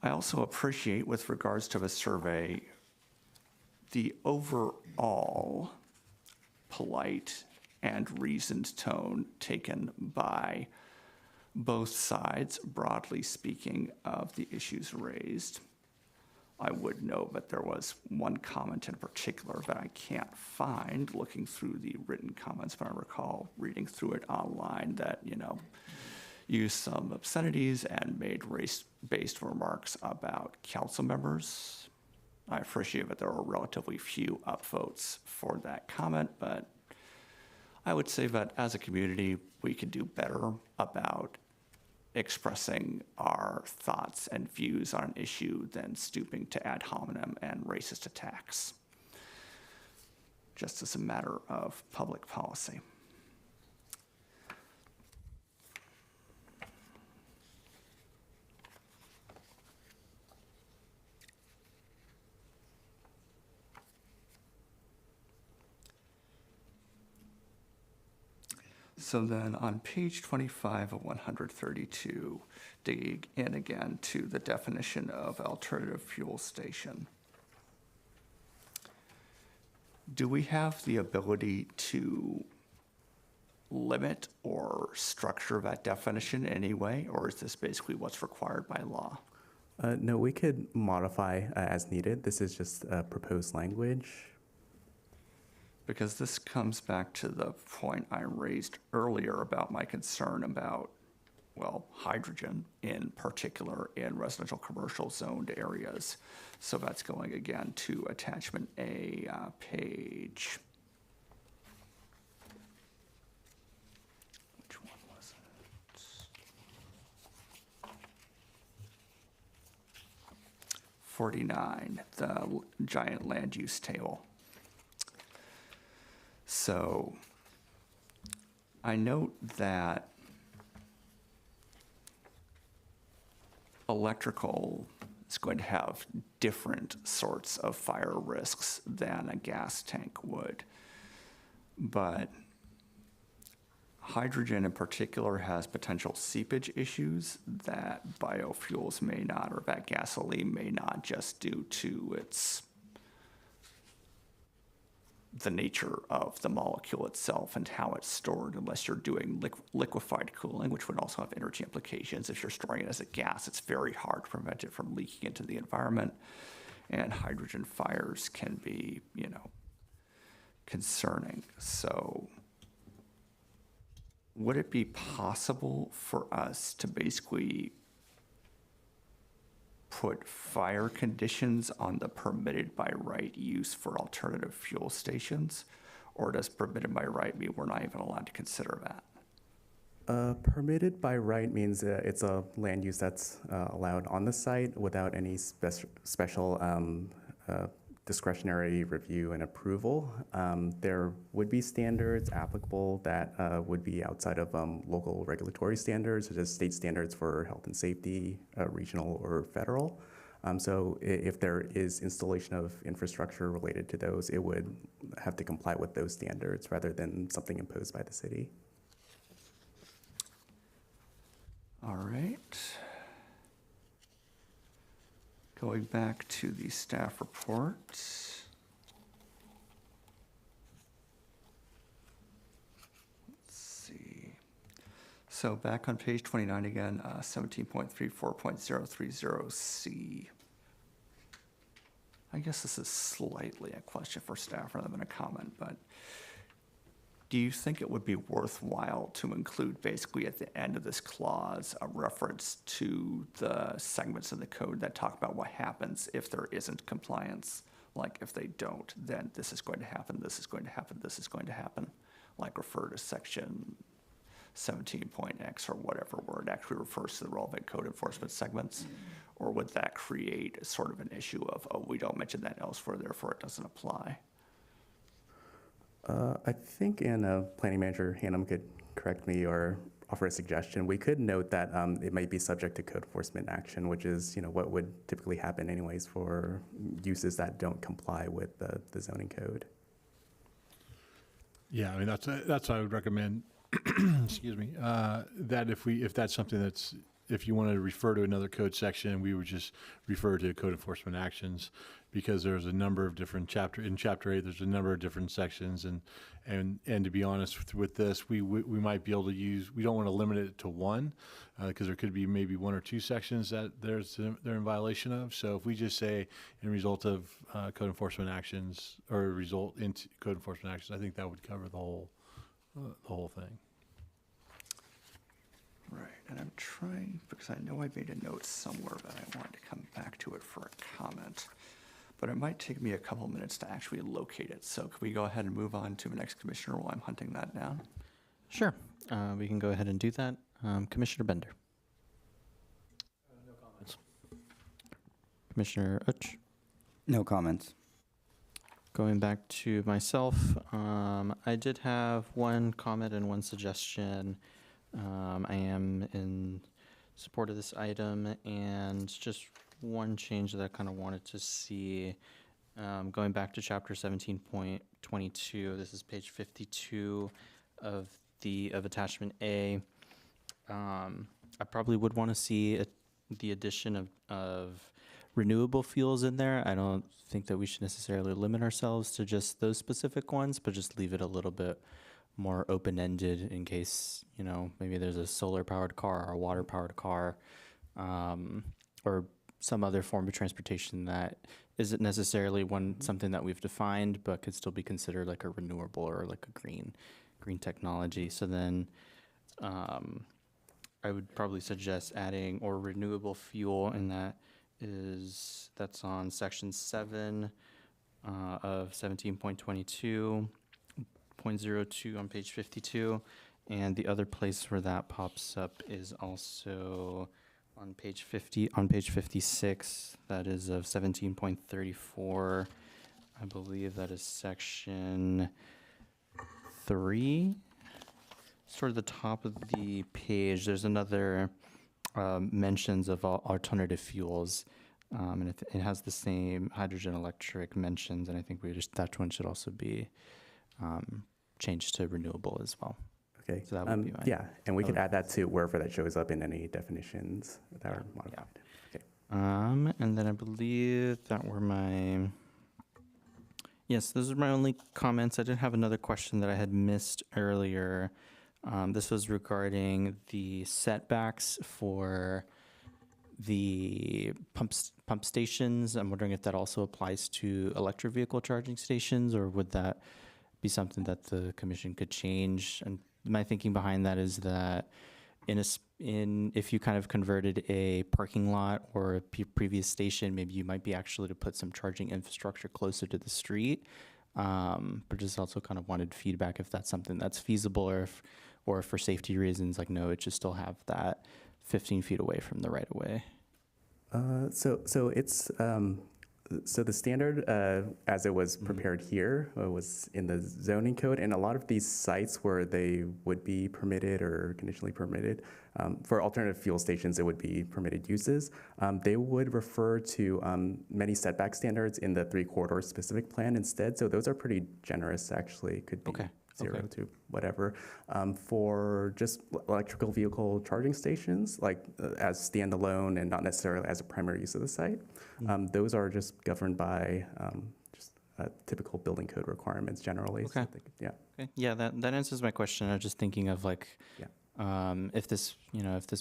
I also appreciate, with regards to the survey, the overall polite and reasoned tone taken by both sides, broadly speaking, of the issues raised. I would note that there was one comment in particular that I can't find looking through the written comments, but I recall reading through it online that, used some obscenities and made race-based remarks about council members. I appreciate that there were relatively few upvotes for that comment, but I would say that as a community, we could do better about expressing our thoughts and views on an issue than stooping to ad hominem and racist attacks, just as a matter of public policy. So then on page 25 of 132, dig in again to the definition of alternative fuel station. Do we have the ability to limit or structure that definition in any way, or is this basically what's required by law? No, we could modify as needed. This is just proposed language. Because this comes back to the point I raised earlier about my concern about, hydrogen in particular in residential commercial zoned areas. So that's going again to attachment A, page. Which one was it? 49, the giant land use table. So I note that electrical is going to have different sorts of fire risks than a gas tank would. But hydrogen in particular has potential seepage issues that biofuels may not, or that gasoline may not, just due to the nature of the molecule itself and how it's stored, unless you're doing liquefied cooling, which would also have energy implications. If you're storing it as a gas, it's very hard to prevent it from leaking into the environment. And hydrogen fires can be, concerning. So would it be possible for us to basically put fire conditions on the permitted by right use for alternative fuel stations? Or does permitted by right mean we're not even allowed to consider that? Permitted by right means it's a land use that's allowed on the site without any special discretionary review and approval. There would be standards applicable that would be outside of local regulatory standards, such as state standards for health and safety, regional or federal. So if there is installation of infrastructure related to those, it would have to comply with those standards rather than something imposed by the city. All right. Going back to the staff report. Let's see. So back on page 29 again, 17.34.030C. I guess this is slightly a question for staff rather than a comment, but do you think it would be worthwhile to include basically at the end of this clause a reference to the segments of the code that talk about what happens if there isn't compliance? Like if they don't, then this is going to happen, this is going to happen, this is going to happen. Like refer to section 17.x or whatever, where it actually refers to the relevant code enforcement segments? Or would that create sort of an issue of, oh, we don't mention that elsewhere, therefore it doesn't apply? I think, and Planning Manager Hannum could correct me or offer a suggestion, we could note that it might be subject to code enforcement action, which is what would typically happen anyways for uses that don't comply with the zoning code. Yeah, I mean, that's what I would recommend, excuse me, that if that's something that's, if you wanted to refer to another code section, we would just refer to code enforcement actions, because there's a number of different in chapter 8, there's a number of different sections, and to be honest with this, we might be able to use, we don't want to limit it to one, because there could be maybe one or two sections that they're in violation of. So if we just say in result of code enforcement actions, or result into code enforcement actions, I think that would cover the whole thing. Right, and I'm trying, because I know I made a note somewhere, but I wanted to come back to it for a comment. But it might take me a couple minutes to actually locate it. So can we go ahead and move on to the next commissioner while I'm hunting that down? Sure. We can go ahead and do that. Commissioner Bender. No comments. Commissioner Uch. No comments. Going back to myself, I did have one comment and one suggestion. I am in support of this item, and just one change that I kind of wanted to see, going back to chapter 17.22, this is page 52 of attachment A. I probably would want to see the addition of renewable fuels in there. I don't think that we should necessarily limit ourselves to just those specific ones, but just leave it a little bit more open-ended in case, maybe there's a solar-powered car or a water-powered car, or some other form of transportation that isn't necessarily something that we've defined, but could still be considered like a renewable or like a green technology. So then I would probably suggest adding or renewable fuel, and that's on section 7 of 17.22.02 on page 52. And the other place where that pops up is also on page 56, that is of 17.34. I believe that is section 3. Sort of the top of the page, there's another mentions of alternative fuels, and it has the same hydrogen electric mentions, and I think that one should also be changed to renewable as well. Okay. So that would be fine. Yeah, and we could add that to wherever that shows up in any definitions that are modified. Okay. And then I believe that were yes, those are my only comments. I did have another question that I had missed earlier. This was regarding the setbacks for the pump stations. I'm wondering if that also applies to electric vehicle charging stations, or would that be something that the commission could change? And my thinking behind that is that if you kind of converted a parking lot or a previous station, maybe you might be actually to put some charging infrastructure closer to the street. But just also kind of wanted feedback if that's something that's feasible, or if for safety reasons, like, no, it should still have that 15 feet away from the right of way. So the standard, as it was prepared here, was in the zoning code, and a lot of these sites where they would be permitted or conditionally permitted, for alternative fuel stations, it would be permitted uses. They would refer to many setback standards in the 3-corridor specific plan instead. So those are pretty generous, actually. Could be Okay. 0 to whatever. For just electrical vehicle charging stations, like as standalone and not necessarily as a primary use of the site, those are just governed by just typical building code requirements generally. Okay. So yeah. Okay. Yeah, that answers my question. I was just thinking of like, if this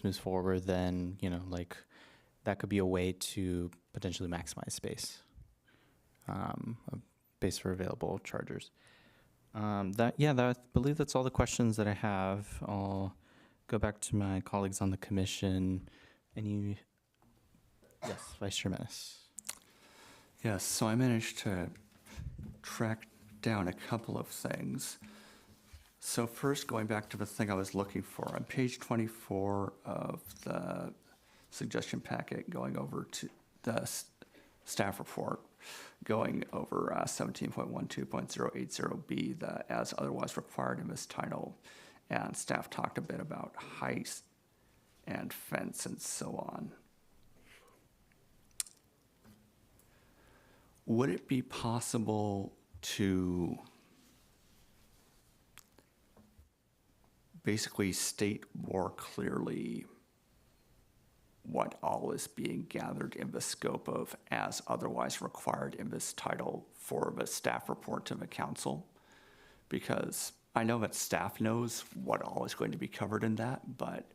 moves forward, then, like that could be a way to potentially maximize space, space for available chargers. I believe that's all the questions that I have. I'll go back to my colleagues on the commission. Yes, Vice Chair Menace. Yes, so I managed to track down a couple of things. So first, going back to the thing I was looking for, on page 24 of the suggestion packet, going over to the staff report, going over 17.12.080B, the as otherwise required in this title, and staff talked a bit about height and fence and so on. Would it be possible to basically state more clearly what all is being gathered in the scope of as otherwise required in this title for the staff report to the council? Because I know that staff knows what all is going to be covered in that, but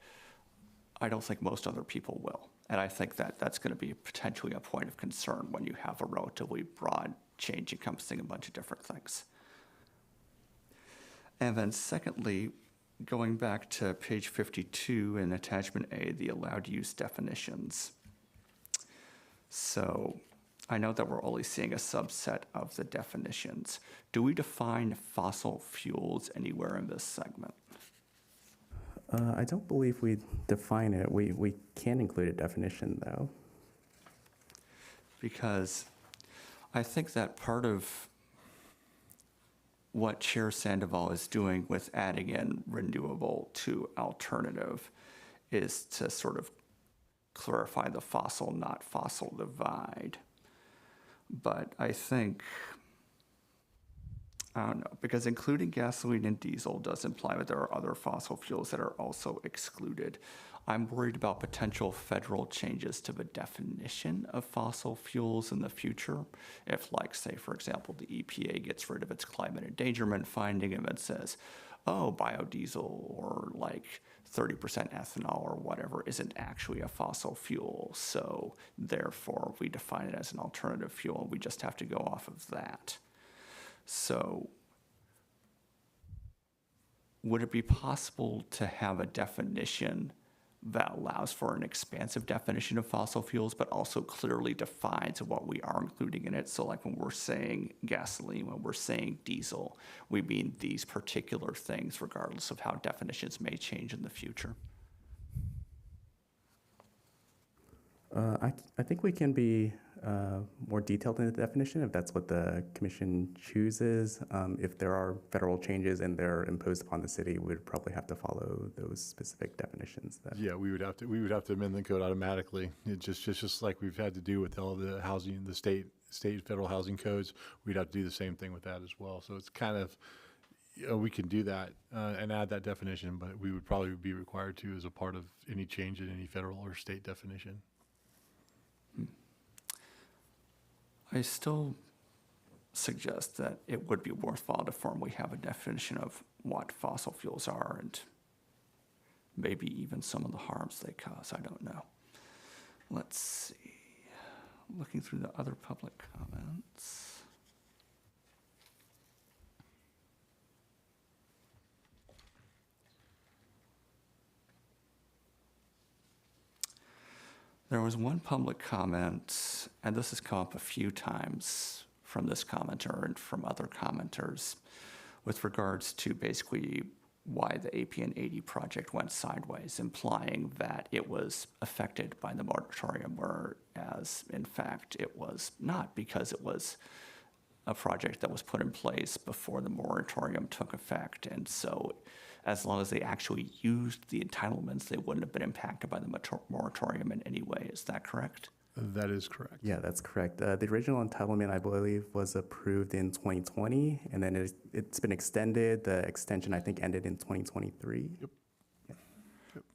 I don't think most other people will. And I think that that's going to be potentially a point of concern when you have a relatively broad change encompassing a bunch of different things. And then secondly, going back to page 52 in attachment A, the allowed use definitions. So I know that we're only seeing a subset of the definitions. Do we define fossil fuels anywhere in this segment? I don't believe we define it. We can include a definition, though. Because I think that part of what Chair Sandoval is doing with adding in renewable to alternative is to sort of clarify the fossil, not fossil divide. But I think, I don't know, because including gasoline and diesel does imply that there are other fossil fuels that are also excluded. I'm worried about potential federal changes to the definition of fossil fuels in the future. If, like, say, for example, the EPA gets rid of its climate endangerment finding and it says, oh, biodiesel or like 30% ethanol or whatever isn't actually a fossil fuel. So therefore, we define it as an alternative fuel. We just have to go off of that. So would it be possible to have a definition that allows for an expansive definition of fossil fuels, but also clearly defines what we are including in it? So like when we're saying gasoline, when we're saying diesel, we mean these particular things regardless of how definitions may change in the future. I think we can be more detailed in the definition if that's what the commission chooses. If there are federal changes and they're imposed upon the city, we would probably have to follow those specific definitions. Yeah, we would have to amend the code automatically. It just like we've had to do with all the housing, the state federal housing codes. We'd have to do the same thing with that as well. So it's kind of, we can do that and add that definition, but we would probably be required to as a part of any change in any federal or state definition. I still suggest that it would be worthwhile to formally have a definition of what fossil fuels are and maybe even some of the harms they cause. I don't know. Let's see. Looking through the other public comments. There was one public comment, and this has come up a few times from this commenter and from other commenters, with regards to basically why the APN 80 project went sideways, implying that it was affected by the moratorium, whereas in fact it was not, because it was a project that was put in place before the moratorium took effect. And so as long as they actually used the entitlements, they wouldn't have been impacted by the moratorium in any way. Is that correct? That is correct. Yeah, that's correct. The original entitlement, I believe, was approved in 2020, and then it's been extended. The extension, I think, ended in 2023. Yep.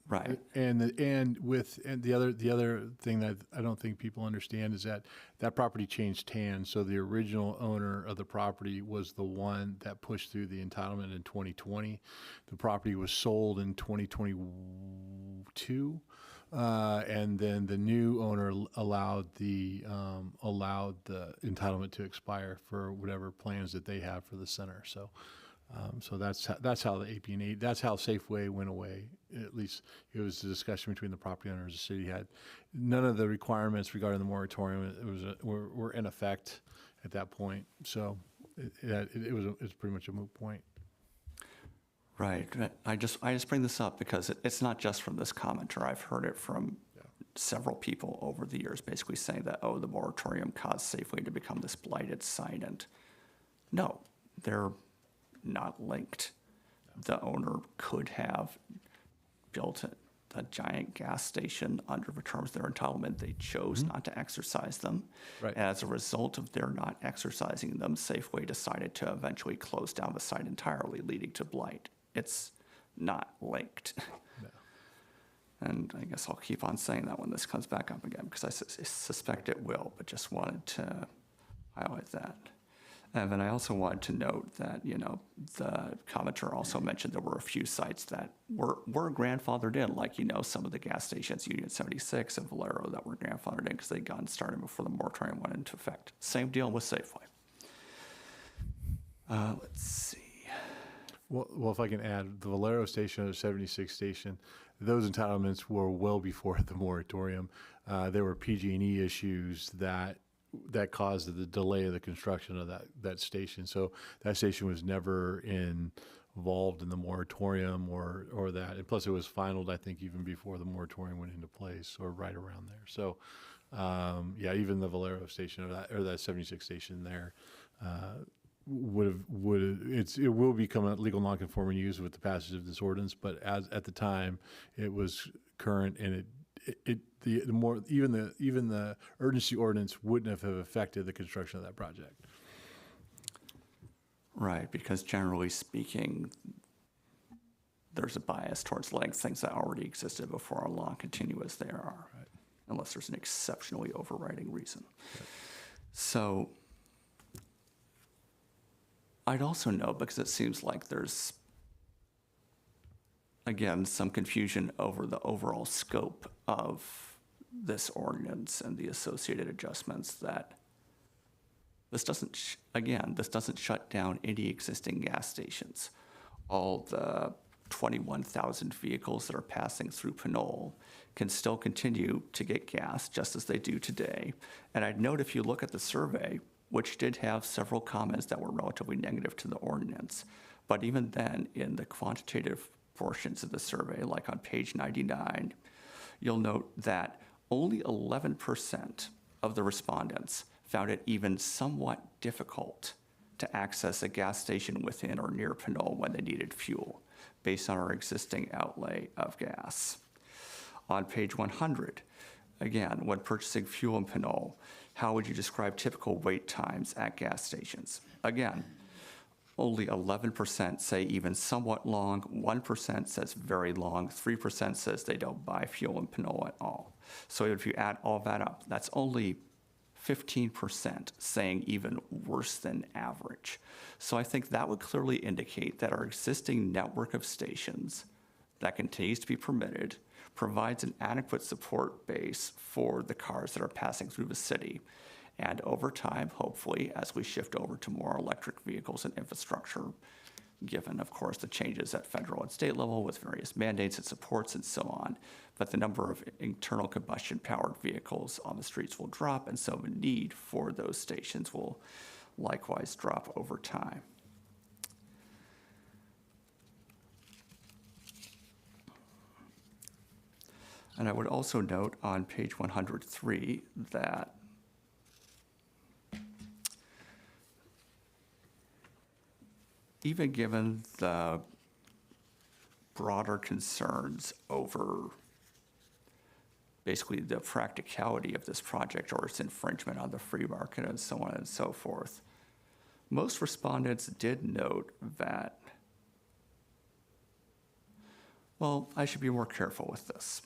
Right. And the other thing that I don't think people understand is that that property changed hands. So the original owner of the property was the one that pushed through the entitlement in 2020. The property was sold in 2022, and then the new owner allowed the entitlement to expire for whatever plans that they have for the center. So that's how the APN, that's how Safeway went away. At least it was a discussion between the property owners. The city had none of the requirements regarding the moratorium were in effect at that point. So it's pretty much a moot point. Right. I just bring this up because it's not just from this commenter. I've heard it from several people over the years, basically saying that, oh, the moratorium caused Safeway to become this blighted site. And no, they're not linked. The owner could have built a giant gas station under the terms of their entitlement. They chose not to exercise them. Right. As a result of their not exercising them, Safeway decided to eventually close down the site entirely, leading to blight. It's not linked. No. And I guess I'll keep on saying that when this comes back up again, because I suspect it will, but just wanted to highlight that. And then I also wanted to note that, the commenter also mentioned there were a few sites that were grandfathered in, like, some of the gas stations, Union 76 and Valero, that were grandfathered in because they got started before the moratorium went into effect. Same deal with Safeway. Let's see. Well, if I can add, the Valero station or the 76 station, those entitlements were well before the moratorium. There were PG&E issues that caused the delay of the construction of that station. So that station was never involved in the moratorium or that. And plus it was finalized, I think, even before the moratorium went into place or right around there. So, even the Valero station or that 76 station there, it will become a legal nonconforming use with the passage of this ordinance, but at the time it was current, and even the urgency ordinance wouldn't have affected the construction of that project. Right, because generally speaking, there's a bias towards letting things that already existed before our law continue as they are, Right. unless there's an exceptionally overriding reason. Right. So I'd also note, because it seems like there's, again, some confusion over the overall scope of this ordinance and the associated adjustments, that this doesn't shut down any existing gas stations. All the 21,000 vehicles that are passing through Pinole can still continue to get gas just as they do today. And I'd note, if you look at the survey, which did have several comments that were relatively negative to the ordinance, but even then, in the quantitative portions of the survey, like on page 99, you'll note that only 11% of the respondents found it even somewhat difficult to access a gas station within or near Pinole when they needed fuel, based on our existing outlay of gas. On page 100, again, when purchasing fuel in Pinole, how would you describe typical wait times at gas stations? Again, only 11% say even somewhat long, 1% says very long, 3% says they don't buy fuel in Pinole at all. So if you add all that up, that's only 15% saying even worse than average. So I think that would clearly indicate that our existing network of stations that continues to be permitted provides an adequate support base for the cars that are passing through the city. And over time, hopefully, as we shift over to more electric vehicles and infrastructure, given, of course, the changes at federal and state level with various mandates and supports and so on, but the number of internal combustion powered vehicles on the streets will drop, and so the need for those stations will likewise drop over time. And I would also note on page 103 that even given the broader concerns over basically the practicality of this project or its infringement on the free market and so on and so forth, most respondents did note that, well, I should be more careful with this,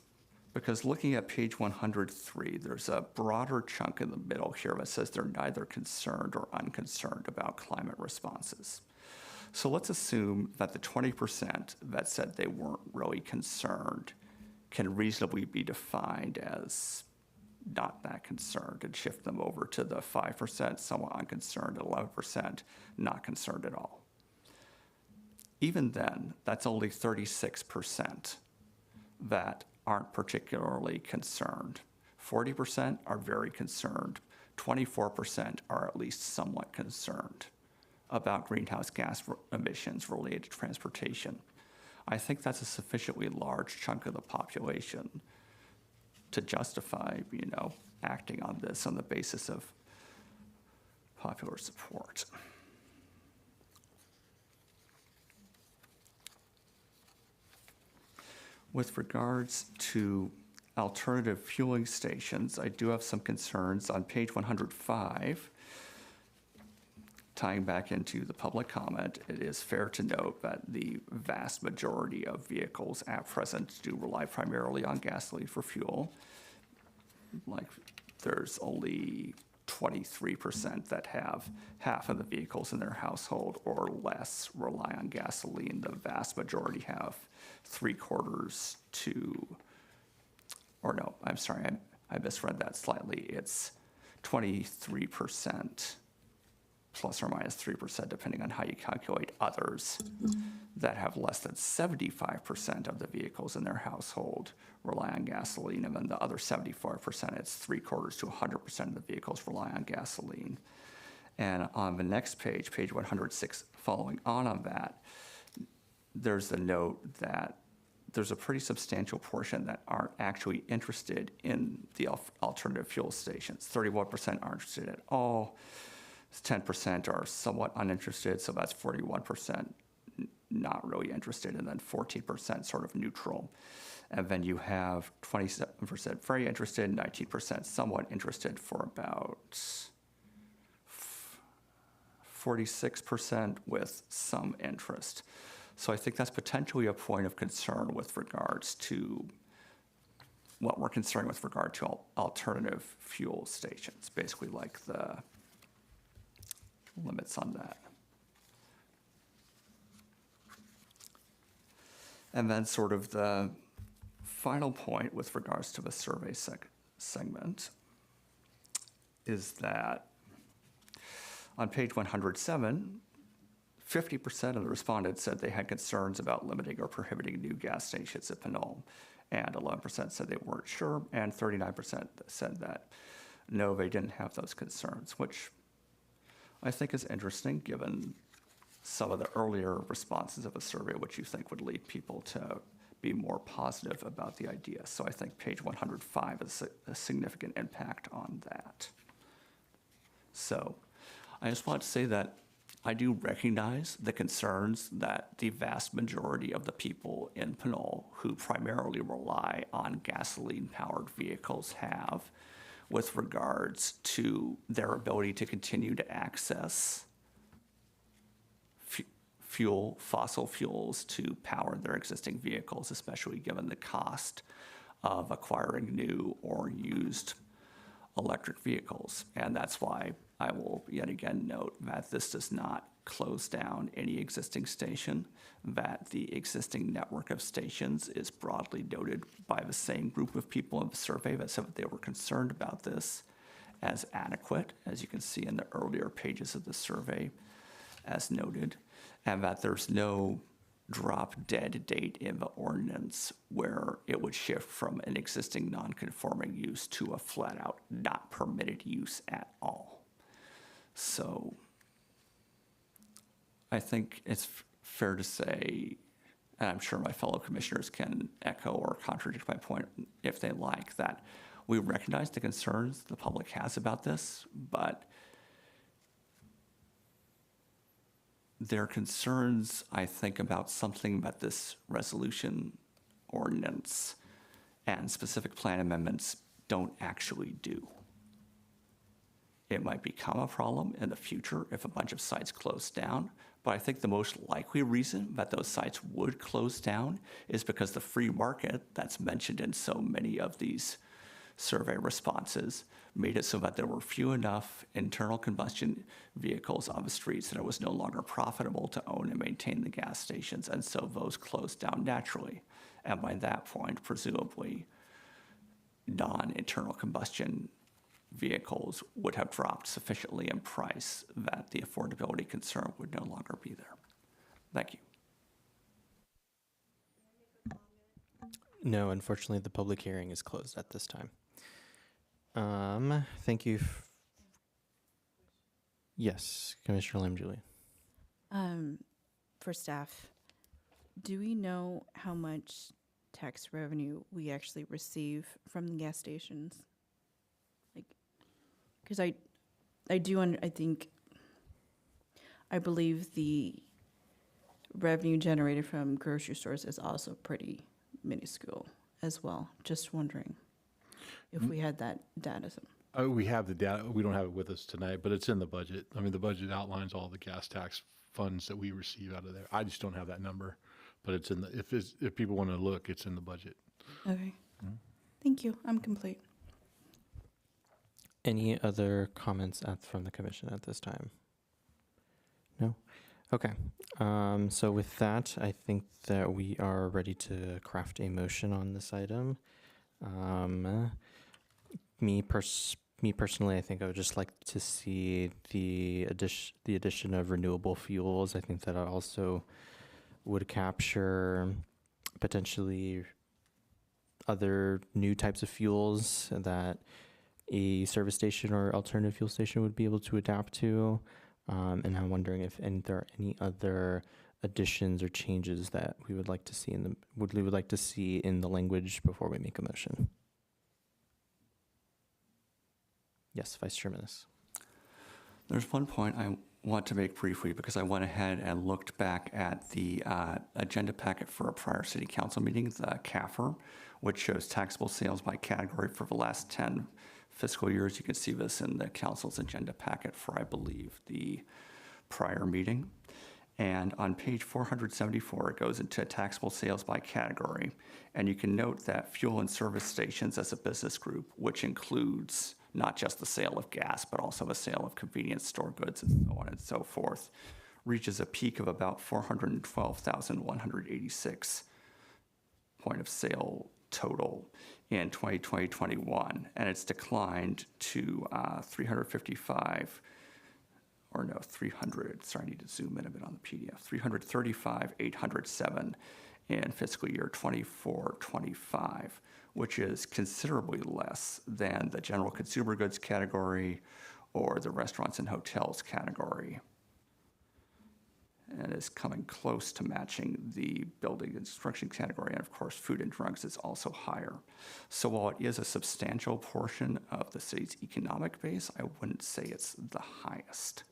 because looking at page 103, there's a broader chunk in the middle here that says they're neither concerned or unconcerned about climate responses. So let's assume that the 20% that said they weren't really concerned can reasonably be defined as not that concerned, and shift them over to the 5% somewhat unconcerned and 11% not concerned at all. Even then, that's only 36% that aren't particularly concerned. 40% are very concerned. 24% are at least somewhat concerned about greenhouse gas emissions related to transportation. I think that's a sufficiently large chunk of the population to justify, acting on this on the basis of popular support. With regards to alternative fueling stations, I do have some concerns. On page 105, tying back into the public comment, it is fair to note that the vast majority of vehicles at present do rely primarily on gasoline for fuel. Like, there's only 23% that have half of the vehicles in their household or less rely on gasoline. The vast majority have 3/4 to, or no, I'm sorry, I misread that slightly. It's 23%. Plus or minus 3%, depending on how you calculate others, that have less than 75% of the vehicles in their household rely on gasoline, and then the other 74%, it's 3/4 to 100% of the vehicles rely on gasoline. And on the next page, page 106, following on that, there's the note that there's a pretty substantial portion that aren't actually interested in the alternative fuel stations. 31% aren't interested at all. 10% are somewhat uninterested, so that's 41% not really interested, and then 14% sort of neutral. And then you have 27% very interested, 19% somewhat interested, for about 46% with some interest. So I think that's potentially a point of concern with regards to what we're considering with regard to alternative fuel stations, basically like the limits on that. And then sort of the final point with regards to the survey segment is that on page 107, 50% of the respondents said they had concerns about limiting or prohibiting new gas stations at Pinole, and 11% said they weren't sure, and 39% said that no, they didn't have those concerns, which I think is interesting given some of the earlier responses of a survey, which you think would lead people to be more positive about the idea. So I think page 105 is a significant impact on that. So I just want to say that I do recognize the concerns that the vast majority of the people in Pinole who primarily rely on gasoline-powered vehicles have with regards to their ability to continue to access fossil fuels to power their existing vehicles, especially given the cost of acquiring new or used electric vehicles. And that's why I will yet again note that this does not close down any existing station, that the existing network of stations is broadly noted by the same group of people in the survey that said that they were concerned about this as adequate, as you can see in the earlier pages of the survey, as noted, and that there's no drop dead date in the ordinance where it would shift from an existing non-conforming use to a flat out not permitted use at all. So I think it's fair to say, and I'm sure my fellow commissioners can echo or contradict my point if they like, that we recognize the concerns the public has about this, but their concerns, I think, about something that this resolution, ordinance, and specific plan amendments don't actually do. It might become a problem in the future if a bunch of sites close down, but I think the most likely reason that those sites would close down is because the free market that's mentioned in so many of these survey responses made it so that there were few enough internal combustion vehicles on the streets that it was no longer profitable to own and maintain the gas stations, and so those closed down naturally. And by that point, presumably, non-internal combustion vehicles would have dropped sufficiently in price that the affordability concern would no longer be there. Thank you. No, unfortunately, the public hearing is closed at this time. Thank you. Yes, Commissioner Lam Julie. For staff, do we know how much tax revenue we actually receive from the gas stations? Like, because I believe the revenue generated from grocery stores is also pretty minuscule as well. Just wondering if we had that data. We have the data. We don't have it with us tonight, but it's in the budget. I mean, the budget outlines all the gas tax funds that we receive out of there. I just don't have that number, but it's in the, if people want to look, it's in the budget. Okay. Thank you. I'm complete. Any other comments from the commission at this time? No? Okay. So with that, I think that we are ready to craft a motion on this item. Me personally, I think I would just like to see the addition of renewable fuels. I think that also would capture potentially other new types of fuels that a service station or alternative fuel station would be able to adapt to. And I'm wondering if there are any other additions or changes that we would like to see in the language before we make a motion. Yes, Vice Chairman. There's one point I want to make briefly because I went ahead and looked back at the agenda packet for a prior city council meeting, the CAFR, which shows taxable sales by category for the last 10 fiscal years. You can see this in the council's agenda packet for, I believe, the prior meeting. And on page 474, it goes into taxable sales by category. And you can note that fuel and service stations as a business group, which includes not just the sale of gas, but also the sale of convenience store goods and so on and so forth, reaches a peak of about 412,186 point of sale total in 2020-21, and it's declined to 300, sorry, I need to zoom in a bit on the PDF, 335,807 in fiscal year 24-25, which is considerably less than the general consumer goods category or the restaurants and hotels category, and is coming close to matching the building and construction category. And of course, food and drugs is also higher. So while it is a substantial portion of the city's economic base, I wouldn't say it's the highest.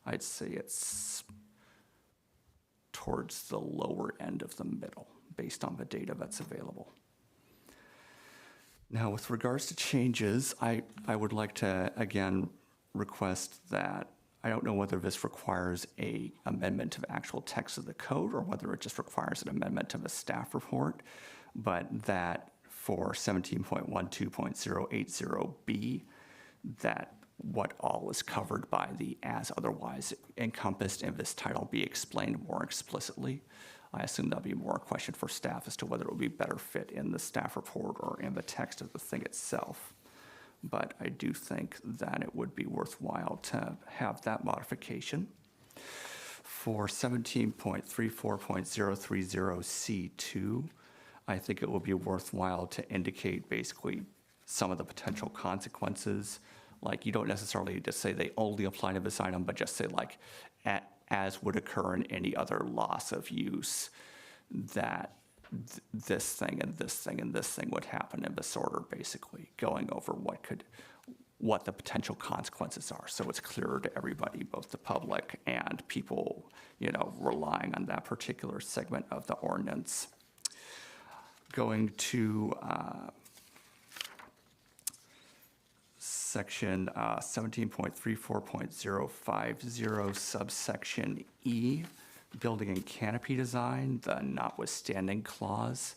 I'd say it's towards the lower end of the middle based on the data that's available. Now, with regards to changes, I would like to, again, request that I don't know whether this requires a amendment to the actual text of the code or whether it just requires an amendment to the staff report, but that for 17.12.080B, that what all is covered by the as otherwise encompassed in this title be explained more explicitly. I assume that'll be more a question for staff as to whether it would be better fit in the staff report or in the text of the thing itself. But I do think that it would be worthwhile to have that modification. For 17.34.030C2, I think it will be worthwhile to indicate basically some of the potential consequences. Like, you don't necessarily need to say they only apply to this item, but just say like, as would occur in any other loss of use, that this thing and this thing and this thing would happen in this order, basically going over what the potential consequences are, so it's clearer to everybody, both the public and people, relying on that particular segment of the ordinance. Going to section 17.34.050 subsection E, building and canopy design, the notwithstanding clause.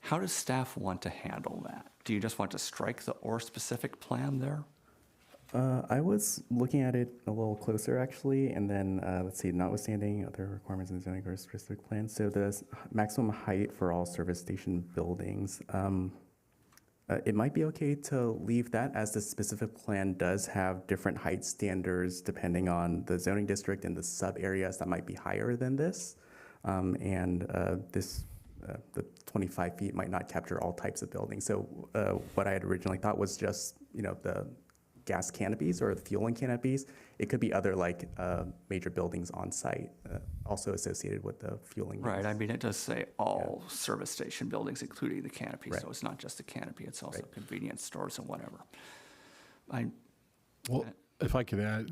How does staff want to handle that? Do you just want to strike the or specific plan there? I was looking at it a little closer, actually, and then, let's see, notwithstanding other requirements in the zoning or specific plan. So the maximum height for all service station buildings, it might be okay to leave that, as the specific plan does have different height standards depending on the zoning district and the sub areas that might be higher than this. The 25 feet might not capture all types of buildings. So what I had originally thought was just, the gas canopies or the fueling canopies. It could be other major buildings on site, also associated with the fueling. Right, I mean, it does say all service station buildings, including the canopy, so it's not just the canopy, it's also convenience stores and whatever. Well, if I could add,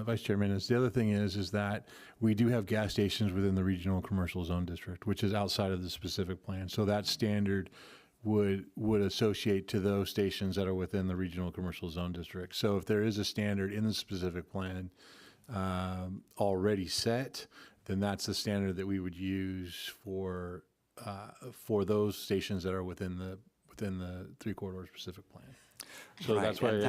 Vice Chairman, the other thing is that we do have gas stations within the regional commercial zone district, which is outside of the specific plan. So that standard would associate to those stations that are within the regional commercial zone district. So if there is a standard in the specific plan already set, then that's the standard that we would use for those stations that are within the 3-corridor specific plan. So that's why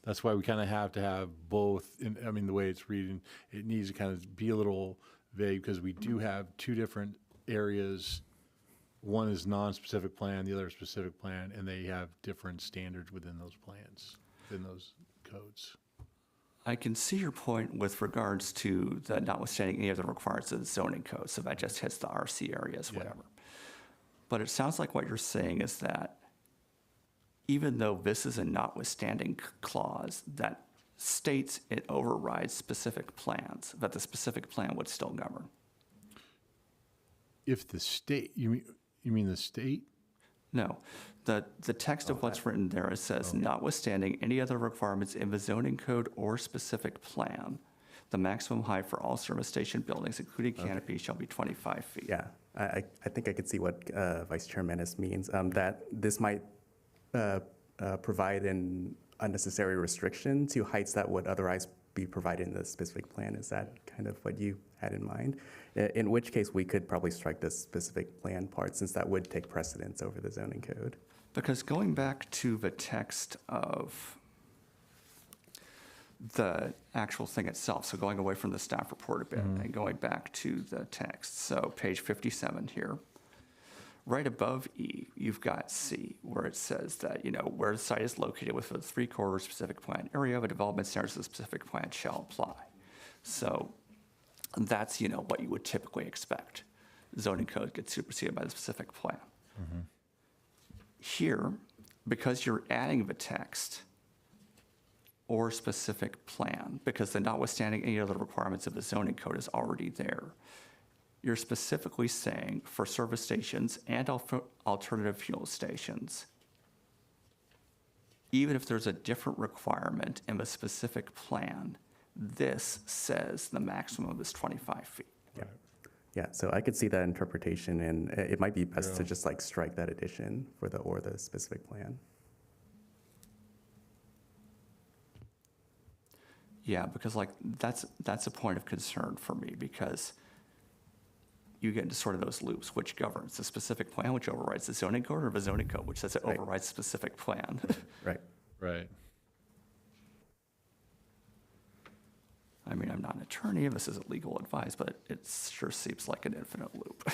that's why we kind of have to have both. I mean, the way it's reading, it needs to kind of be a little vague because we do have two different areas. One is non-specific plan, the other is specific plan, and they have different standards within those plans, within those codes. I can see your point with regards to the notwithstanding any of the requirements of the zoning code, so that just hits the RC areas, whatever. But it sounds like what you're saying is that even though this is a notwithstanding clause that states it overrides specific plans, that the specific plan would still govern. If the state, you mean the state? No, the text of what's written there, it says, notwithstanding any other requirements in the zoning code or specific plan, the maximum height for all service station buildings, including canopy, shall be 25 feet. Yeah, I think I could see what Vice Chair Menace means, that this might provide an unnecessary restriction to heights that would otherwise be provided in the specific plan. Is that kind of what you had in mind? In which case, we could probably strike the specific plan part, since that would take precedence over the zoning code. Because going back to the text of the actual thing itself, so going away from the staff report a bit and going back to the text, so page 57 here, right above E, you've got C, where it says that, where the site is located within the 3-corridor specific plan area, the development standards of the specific plan shall apply. So that's, what you would typically expect. Zoning code gets superseded by the specific plan. Here, because you're adding the text or specific plan, because the notwithstanding any other requirements of the zoning code is already there, you're specifically saying for service stations and alternative fuel stations, even if there's a different requirement in the specific plan, this says the maximum is 25 feet. Yeah, so I could see that interpretation, and it might be best to just strike that addition for the or the specific plan. Yeah, because like that's a point of concern for me, because you get into sort of those loops. Which governs the specific plan, which overrides the zoning code, or the zoning code, which says it Right. overrides specific plan? Right. Right. I mean, I'm not an attorney, this isn't legal advice, but it sure seems like an infinite loop.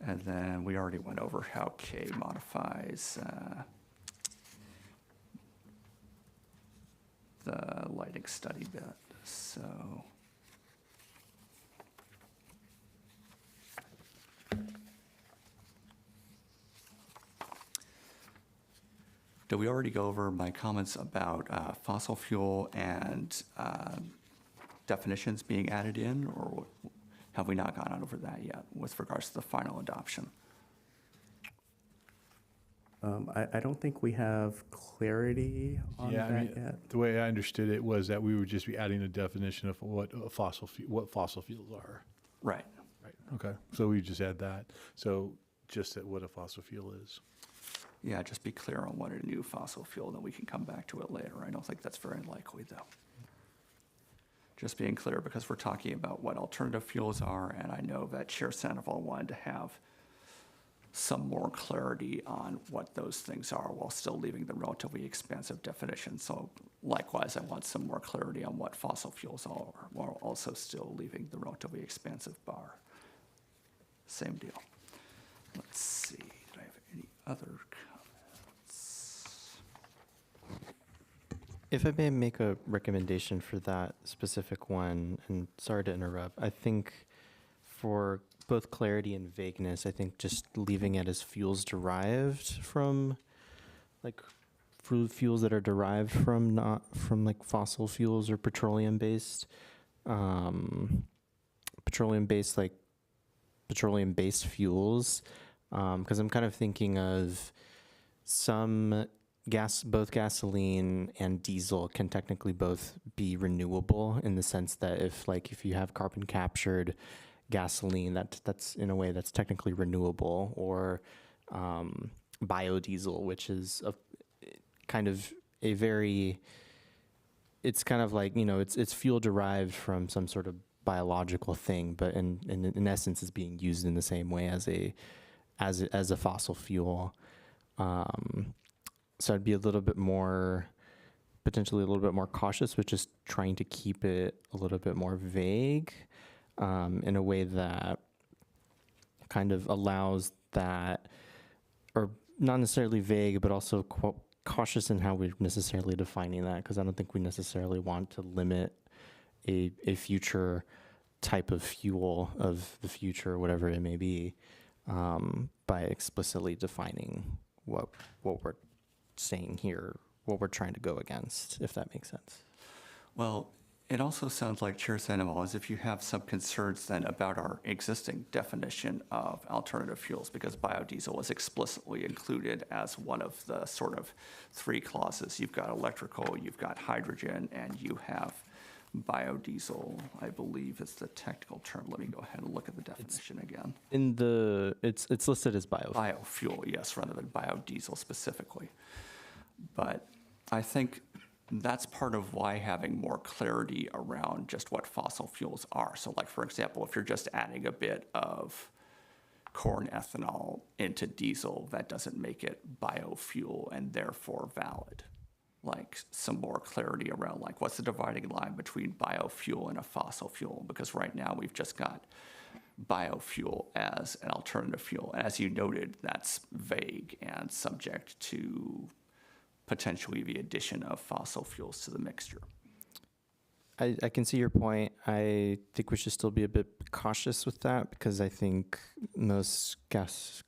And then we already went over how K modifies the lighting study bit, so. Did we already go over my comments about fossil fuel and definitions being added in, or have we not gone over that yet with regards to the final adoption? I don't think we have clarity on Yeah, I that mean, yet. the way I understood it was that we would just be adding a definition of what fossil fuels are. Right. Right. Okay. So we just add that. So just that what a fossil fuel is. Yeah, just be clear on what a new fossil fuel, then we can come back to it later. I don't think that's very likely, though. Just being clear, because we're talking about what alternative fuels are, and I know that Chair Sandoval wanted to have some more clarity on what those things are while still leaving the relatively expansive definition. So likewise, I want some more clarity on what fossil fuels are, while also still leaving the relatively expansive bar. Same deal. Let's see, did I have any other comments? If I may make a recommendation for that specific one, and sorry to interrupt, I think for both clarity and vagueness, I think just leaving it as fuels derived from, like, fuels that are derived from, not from like fossil fuels or petroleum-based, like petroleum-based fuels, because I'm kind of thinking of both gasoline and diesel can technically both be renewable, in the sense that if you have carbon captured gasoline, that's in a way that's technically renewable, or biodiesel, which is it's kind of like, it's fuel derived from some sort of biological thing, but in essence is being used in the same way as a fossil fuel. So I'd be potentially a little bit more cautious with just trying to keep it a little bit more vague, in a way that kind of allows that, or not necessarily vague, but also cautious in how we're necessarily defining that, because I don't think we necessarily want to limit a future type of fuel of the future, whatever it may be, by explicitly defining what we're saying here, what we're trying to go against, if that makes sense. Well, it also sounds like, Chair Sandoval, as if you have some concerns then about our existing definition of alternative fuels, because biodiesel was explicitly included as one of the sort of three clauses. You've got electrical, you've got hydrogen, and you have biodiesel, I believe is the technical term. Let me go ahead and look at the definition again. It's listed as biofuel. Biofuel, yes, rather than biodiesel specifically. But I think that's part of why having more clarity around just what fossil fuels are. So like, for example, if you're just adding a bit of corn ethanol into diesel, that doesn't make it biofuel and therefore valid. Like some more clarity around like what's the dividing line between biofuel and a fossil fuel, because right now we've just got biofuel as an alternative fuel. As you noted, that's vague and subject to potentially the addition of fossil fuels to the mixture. I can see your point. I think we should still be a bit cautious with that, because I think most if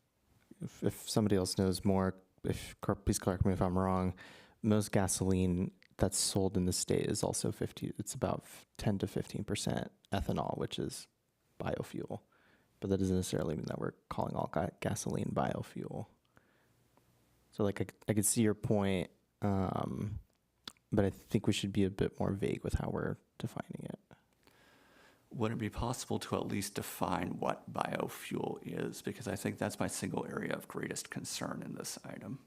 somebody else knows more, please correct me if I'm wrong, most gasoline that's sold in the state is also it's about 10 to 15% ethanol, which is biofuel. But that doesn't necessarily mean that we're calling all gasoline biofuel. So like I could see your point, but I think we should be a bit more vague with how we're defining it. Would it be possible to at least define what biofuel is? Because I think that's my single area of greatest concern in this item.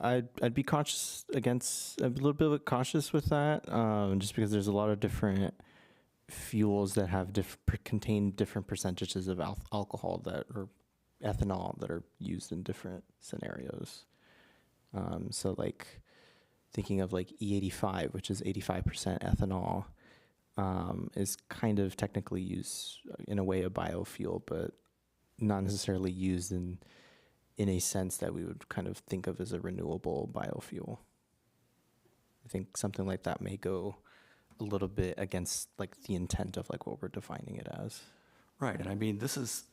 I'd be cautious a little bit cautious with that, just because there's a lot of different fuels that have contain different percentages of alcohol or ethanol that are used in different scenarios. So like thinking of like E85, which is 85% ethanol, is kind of technically used in a way a biofuel, but not necessarily used in a sense that we would kind of think of as a renewable biofuel. I think something like that may go a little bit against like the intent of like what we're defining it as. Right, and I mean, this is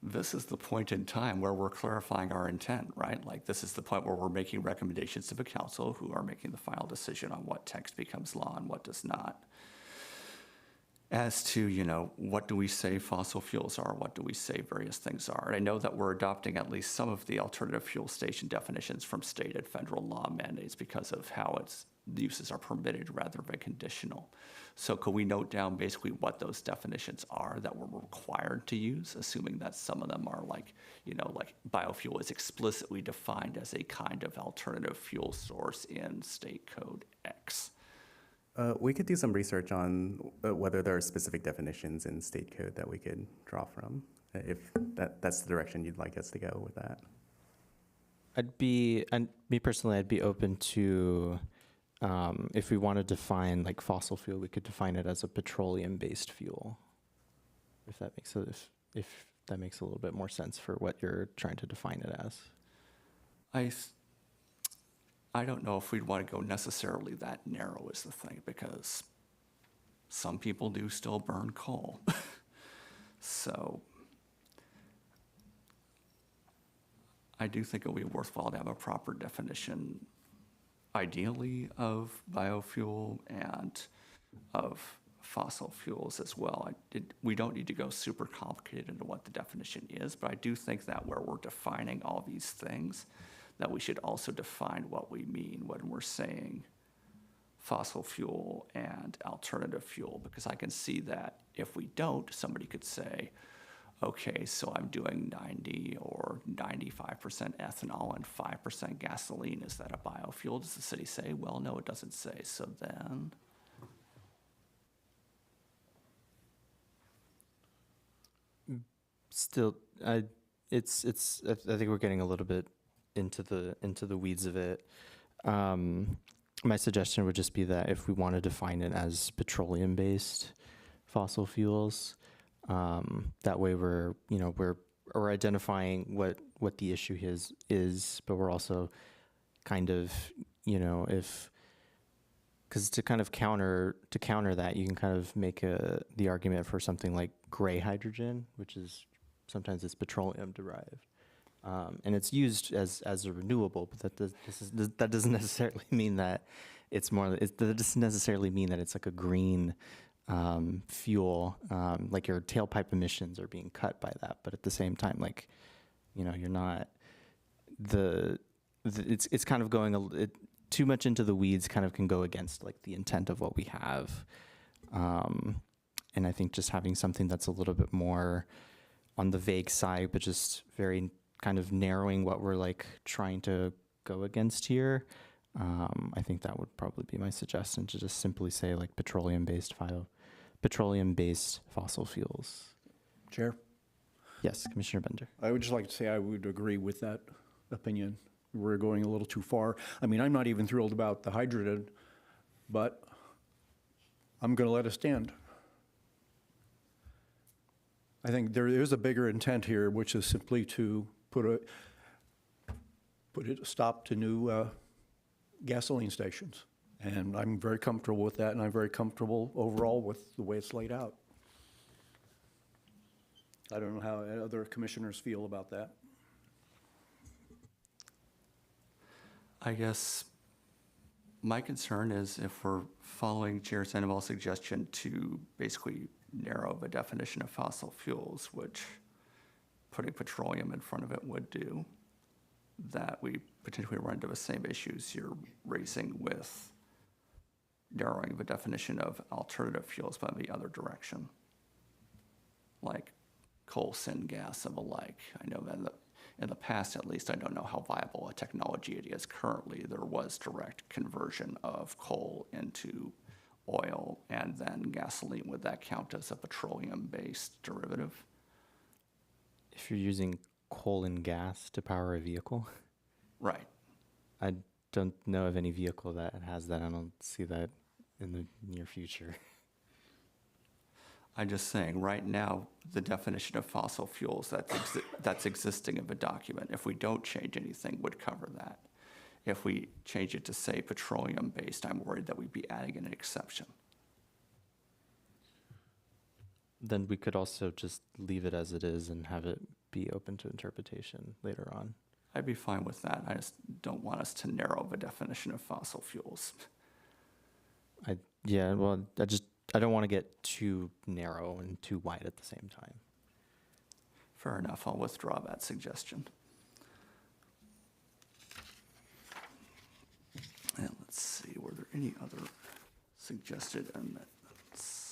the point in time where we're clarifying our intent, right? Like, this is the point where we're making recommendations to the council, who are making the final decision on what text becomes law and what does not. As to, you know, what do we say fossil fuels are? What do we say various things are? And I know that we're adopting at least some of the alternative fuel station definitions from state and federal law mandates because of how the uses are permitted rather than conditional. So could we note down basically what those definitions are that we're required to use, assuming that some of them are like, you know, like biofuel is explicitly defined as a kind of alternative fuel source in state code X? We could do some research on whether there are specific definitions in state code that we could draw from, if that's the direction you'd like us to go with that. Me personally, I'd be open to, if we want to define like fossil fuel, we could define it as a petroleum-based fuel. If that makes if that makes a little bit more sense for what you're trying to define it as. I don't know if we'd want to go necessarily that narrow is the thing, because some people do still burn coal. So I do think it would be worthwhile to have a proper definition, ideally, of biofuel and of fossil fuels as well. We don't need to go super complicated into what the definition is, but I do think that where we're defining all these things, that we should also define what we mean when we're saying fossil fuel and alternative fuel, because I can see that if we don't, somebody could say, okay, so I'm doing 90 or 95% ethanol and 5% gasoline. Is that a biofuel? Does the city say, well, no, it doesn't say. So then, Still, I think we're getting a little bit into the weeds of it. My suggestion would just be that if we want to define it as petroleum-based fossil fuels, that way we're identifying what the issue is, but we're also kind of, because to kind of counter that, you can kind of make the argument for something like gray hydrogen, which is sometimes it's petroleum derived. And it's used as a renewable, but that doesn't necessarily mean that it's that doesn't necessarily mean that it's like a green fuel. Like your tailpipe emissions are being cut by that, but at the same time, like, you're not it's kind of going too much into the weeds. Kind of can go against like the intent of what we have, and I think just having something that's a little bit more on the vague side, but just very kind of narrowing what we're like trying to go against here. I think that would probably be my suggestion, to just simply say like petroleum-based fossil fuels. Chair? Yes, Commissioner Bender. I would just like to say I would agree with that opinion. We're going a little too far. I mean, I'm not even thrilled about the hydrogen, but I'm going to let it stand. I think there is a bigger intent here, which is simply to put a stop to new gasoline stations. And I'm very comfortable with that, and I'm very comfortable overall with the way it's laid out. I don't know how other commissioners feel about that. I guess my concern is if we're following Chair Sandoval's suggestion to basically narrow the definition of fossil fuels, which putting petroleum in front of it would do, that we potentially run into the same issues you're raising with narrowing the definition of alternative fuels by the other direction, like coal, syngas, and the like. I know that In the past, at least, I don't know how viable a technology it is currently. There was direct conversion of coal into oil and then gasoline. Would that count as a petroleum-based derivative? If you're using coal and gas to power a vehicle, Right. I don't know of any vehicle that has that. I don't see that in the near future. I'm just saying, right now, the definition of fossil fuels that's existing in the document, if we don't change anything, would cover that. If we change it to, say, petroleum-based, I'm worried that we'd be adding an exception. Then we could also just leave it as it is and have it be open to interpretation later on. I'd be fine with that. I just don't want us to narrow the definition of fossil fuels. Yeah, well, I don't want to get too narrow and too wide at the same time. Fair enough, I'll withdraw that suggestion. And let's see, were there any other suggested amendments?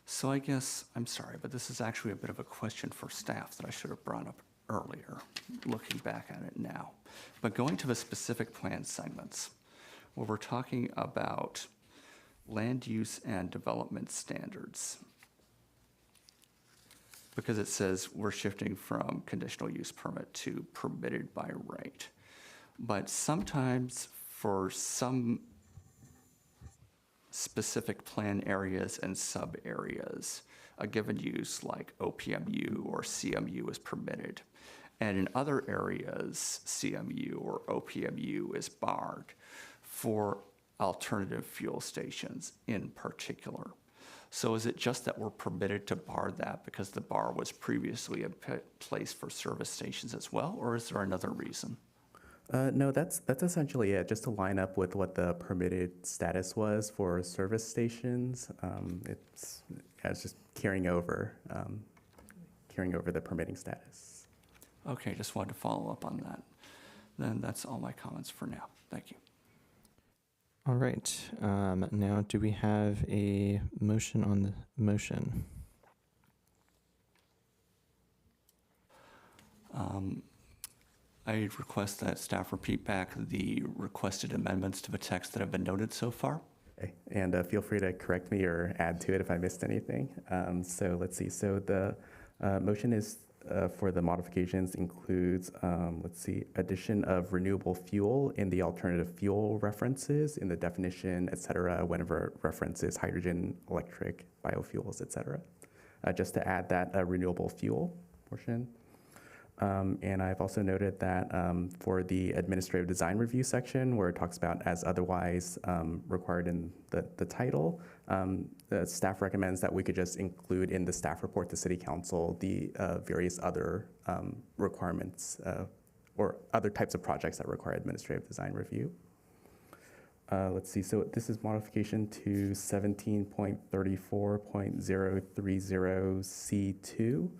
So I guess, I'm sorry, but this is actually a bit of a question for staff that I should have brought up earlier, looking back at it now. But going to the specific plan segments, where we're talking about land use and development standards, because it says we're shifting from conditional use permit to permitted by right. But sometimes for some specific plan areas and sub-areas, a given use like OPMU or CMU is permitted. And in other areas, CMU or OPMU is barred for alternative fuel stations in particular. So is it just that we're permitted to bar that because the bar was previously in place for service stations as well, or is there another reason? No, that's essentially it, just to line up with what the permitted status was for service stations. It's just carrying over the permitting status. Okay, just wanted to follow up on that. Then that's all my comments for now. Thank you. All right. Now, do we have a motion on the motion? I request that staff repeat back the requested amendments to the text that have been noted so far. Okay. And feel free to correct me or add to it if I missed anything. So let's see. So the motion is for the modifications includes, addition of renewable fuel in the alternative fuel references in the definition, et cetera, whenever it references hydrogen, electric, biofuels, et cetera. Just to add that renewable fuel portion. And I've also noted that for the administrative design review section, where it talks about as otherwise required in the title, the staff recommends that we could just include in the staff report to City Council the various other requirements or other types of projects that require administrative design review. Let's see, so this is modification to 17.34.030C2.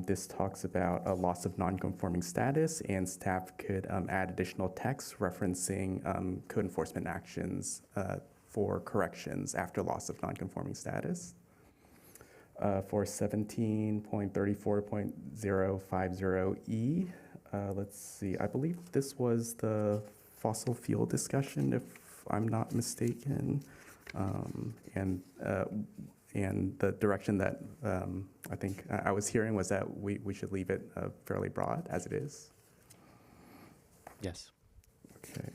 This talks about a loss of non-conforming status, and staff could add additional text referencing code enforcement actions for corrections after loss of non-conforming status. For 17.34.050E, let's see, I believe this was the fossil fuel discussion, if I'm not mistaken. And And the direction that I think I was hearing was that we should leave it fairly broad as it is. Yes. Okay.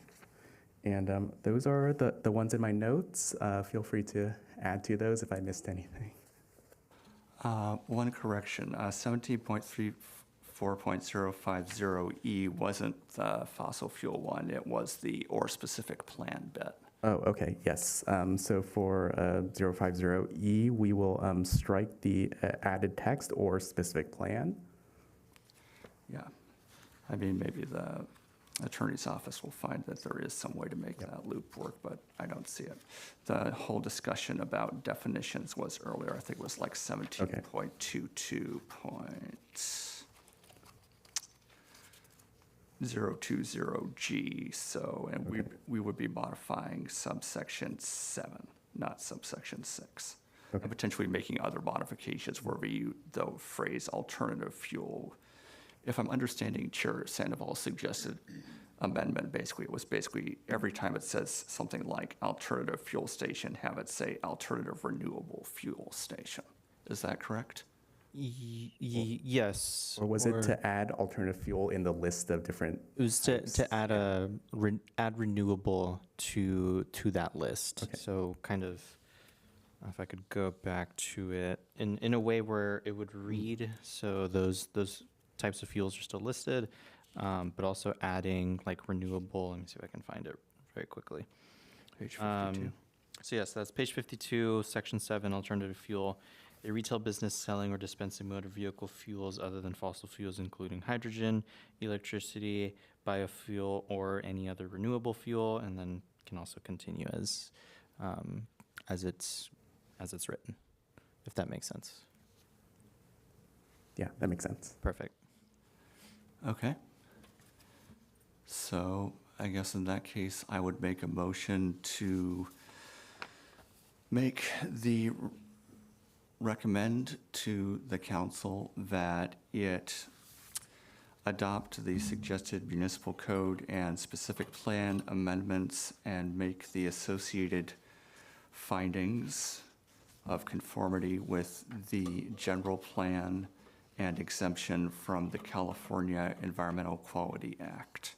And those are the ones in my notes. Feel free to add to those if I missed anything. One correction, 17.34.050E wasn't the fossil fuel one, it was the or specific plan bit. Oh, okay, yes. So for 050E, we will strike the added text or specific plan. Yeah, I mean, maybe the attorney's office will find that there is some way to make that loop work, but I don't see it. The whole discussion about definitions was earlier, I think it was like 17.22.020G, so, and we would be modifying subsection 7, not subsection 6. Okay. And potentially making other modifications where we the phrase alternative fuel. If I'm understanding Chair Sandoval's suggested amendment, basically, it was basically every time it says something like alternative fuel station, have it say alternative renewable fuel station. Is that correct? Yes. Or was it to add alternative fuel in the list of different? It was to add add renewable to that list. Okay. So kind of, if I could go back to it in a way where it would read, so those types of fuels are still listed, but also adding like renewable. Let me see if I can find it very quickly. Page 52. So yes, that's page 52, section 7, alternative fuel. A retail business selling or dispensing motor vehicle fuels other than fossil fuels, including hydrogen, electricity, biofuel, or any other renewable fuel, and then can also continue as it's written, if that makes sense. Yeah, that makes sense. Perfect. Okay. So I guess in that case, I would make a motion to recommend to the council that it adopt the suggested municipal code and specific plan amendments and make the associated findings of conformity with the general plan and exemption from the California Environmental Quality Act.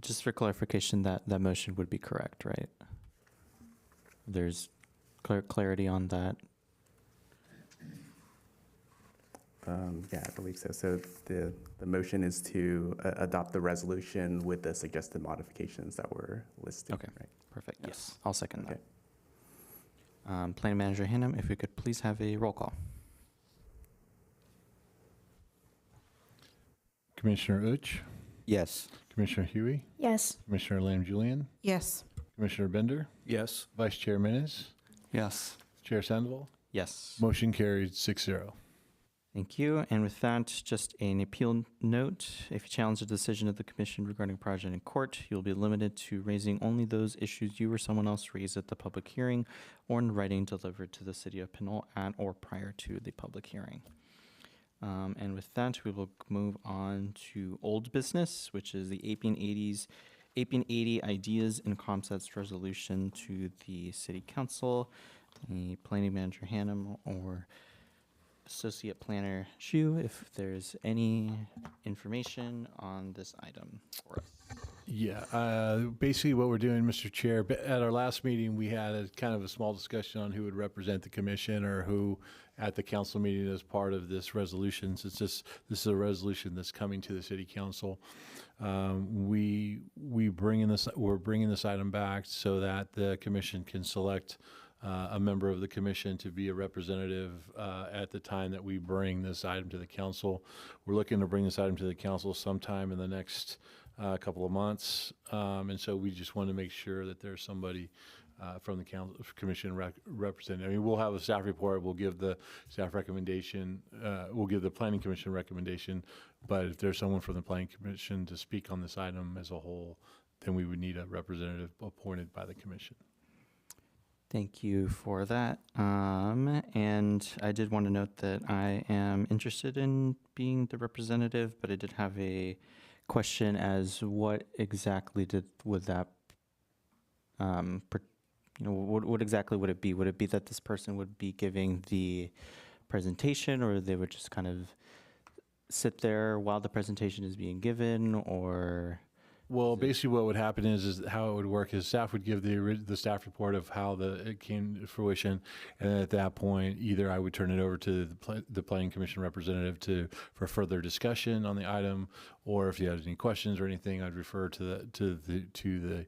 Just for clarification, that motion would be correct, right? There's clarity on that. Yeah, I believe so. So the motion is to adopt the resolution with the suggested modifications that were listed. Okay. Right? Perfect. Yes. Yes, I'll second Okay. that. Planning Manager Hannum, if we could please have a roll call. Commissioner Uch, Yes. Commissioner Huey, Yes. Commissioner Lam Julian, Yes. Commissioner Bender, Yes. Vice Chair Menes, Yes. Chair Sandoval. Yes. Motion carried 6-0. Thank you. And with that, just an appeal note. If you challenge a decision of the commission regarding a project in court, you'll be limited to raising only those issues you or someone else raised at the public hearing or in writing delivered to the city of Pinole at or prior to the public hearing. And with that, we will move on to old business, which is the 1880 Ideas and Concepts Resolution to the City Council. The Planning Manager Hannum or Associate Planner Shu, if there's any information on this item for us. Yeah, basically what we're doing, Mr. Chair, at our last meeting, we had a kind of a small discussion on who would represent the commission or who at the council meeting as part of this resolution. Since this is a resolution that's coming to the city council, we're bringing this item back so that the commission can select a member of the commission to be a representative at the time that we bring this item to the council. We're looking to bring this item to the council sometime in the next couple of months, and so we just want to make sure that there's somebody from the commission represented. I mean, we'll have a staff report. We'll give the staff recommendation. We'll give the planning commission recommendation. But if there's someone from the planning commission to speak on this item as a whole, then we would need a representative appointed by the commission. Thank you for that. And I did want to note that I am interested in being the representative, but I did have a question as what exactly would that, what exactly would it be? Would it be that this person would be giving the presentation, or they would just kind of sit there while the presentation is being given, or? Well, basically what would happen is how it would work is staff would give the staff report of how it came to fruition. And at that point, either I would turn it over to the Planning Commission representative for further discussion on the item, or if you had any questions or anything, I'd refer to the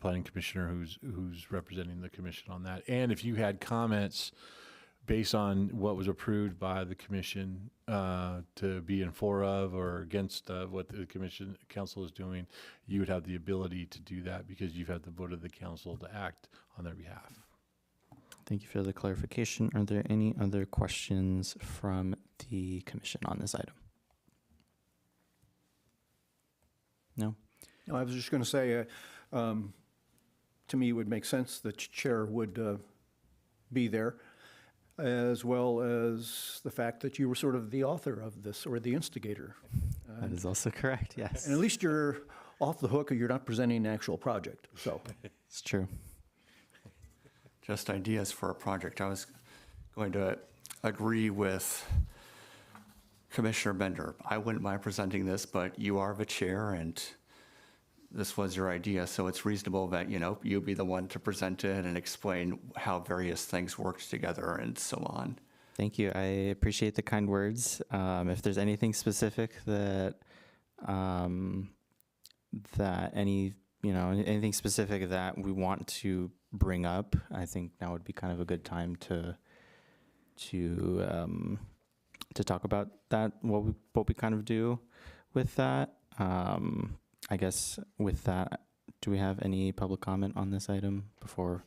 Planning Commissioner who's representing the commission on that. And if you had comments based on what was approved by the commission to be in favor of or against what the council is doing, you would have the ability to do that because you've had the vote of the council to act on their behalf. Thank you for the clarification. Are there any other questions from the commission on this item? No? No, I was just going to say, to me, it would make sense that chair would be there, as well as the fact that you were sort of the author of this, or the instigator. That is also correct, yes. And at least you're off the hook, or you're not presenting an actual project, so. It's true. Just ideas for a project. I was going to agree with Commissioner Bender. I wouldn't mind presenting this, but you are the chair, and this was your idea, so it's reasonable that, you be the one to present it and explain how various things worked together and so on. Thank you. I appreciate the kind words. If there's anything specific anything specific that we want to bring up, I think now would be kind of a good time to talk about that, what we kind of do with that. I guess with that, do we have any public comment on this item before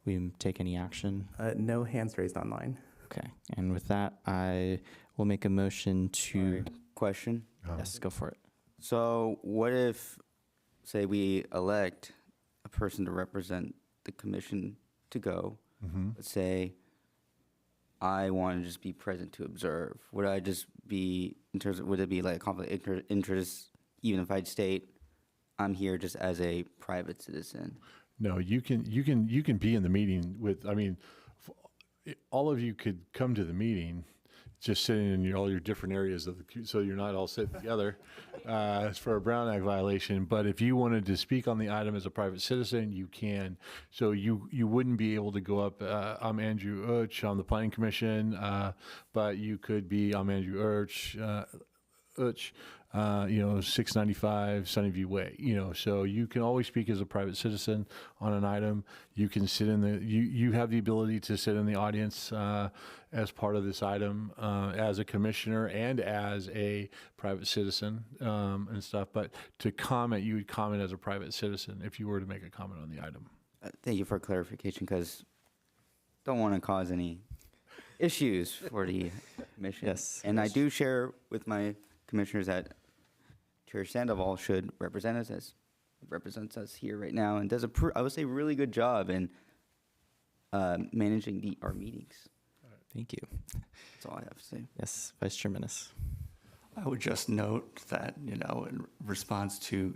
we take any action? No hands raised online. Okay, and with that, I will make a motion to. Question? Yes, go for it. So what if, say, we elect a person to represent the commission to go? Let's say I want to just be present to observe. Would I just be, would it be like a conflict of interest, even if I'd state I'm here just as a private citizen? No, you can be in the meeting all of you could come to the meeting, just sitting in all your different areas so you're not all sitting together for a Brown Act violation. But if you wanted to speak on the item as a private citizen, you can. So you wouldn't be able to go up, I'm Andrew Urch on the Planning Commission, but you could be, I'm Andrew Urch, 695 Sunnyview Way, so you can always speak as a private citizen on an item. You can sit you have the ability to sit in the audience as part of this item as a commissioner and as a private citizen and stuff. But to comment, you would comment as a private citizen if you were to make a comment on the item. Thank you for clarification, because don't want to cause any issues for the commission. Yes. And I do share with my commissioners that Chair Sandoval should represent us as represents us here right now and does I would say really good job in managing our meetings. Thank you. That's all I have to say. Yes, Vice Chair Minnis. I would just note that, in response to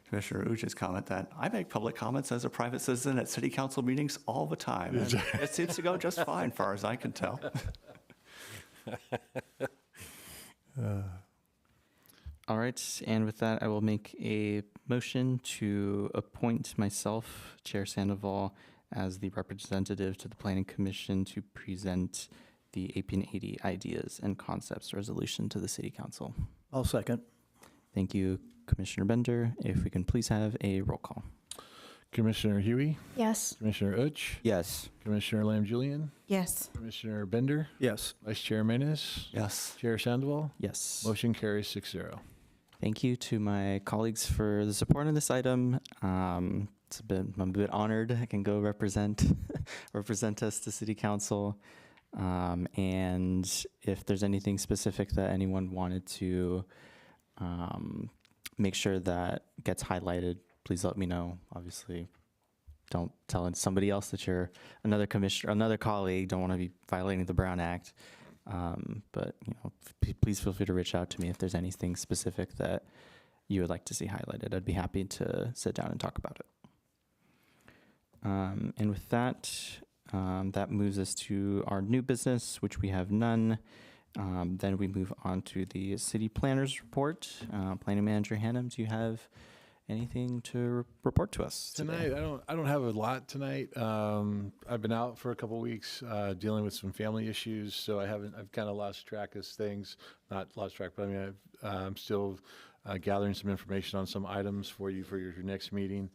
Commissioner Uch's comment, that I make public comments as a private citizen at city council meetings all the time. And it seems to go just fine, far as I can tell. All right, and with that, I will make a motion to appoint myself, Chair Sandoval, as the representative to the Planning Commission to present the AP 80 ideas and concepts resolution to the City Council. I'll second. Thank you, Commissioner Bender. If we can please have a roll call. Commissioner Huey, Yes. Commissioner Uch, Yes. Commissioner Lamb-Julian, Yes. Commissioner Bender, Yes. Vice Chair Menes, Yes. Chair Sandoval. Yes. Motion carries 6-0. Thank you to my colleagues for the support on this item. I'm a bit honored I can go represent us to City Council. And if there's anything specific that anyone wanted to make sure that gets highlighted, please let me know. Obviously, don't tell somebody else that you're another commissioner, another colleague, don't want to be violating the Brown Act. But please feel free to reach out to me if there's anything specific that you would like to see highlighted. I'd be happy to sit down and talk about it. And with that, that moves us to our new business, which we have none. Then we move on to the city planners report. Planning Manager Hannum, do you have anything to report to us Tonight, I don't have a lot tonight. I've been out for a couple weeks dealing with some family issues, so I've kind of lost track of things. Not lost track, but I mean, I'm still gathering some information on some items for you for your next meeting.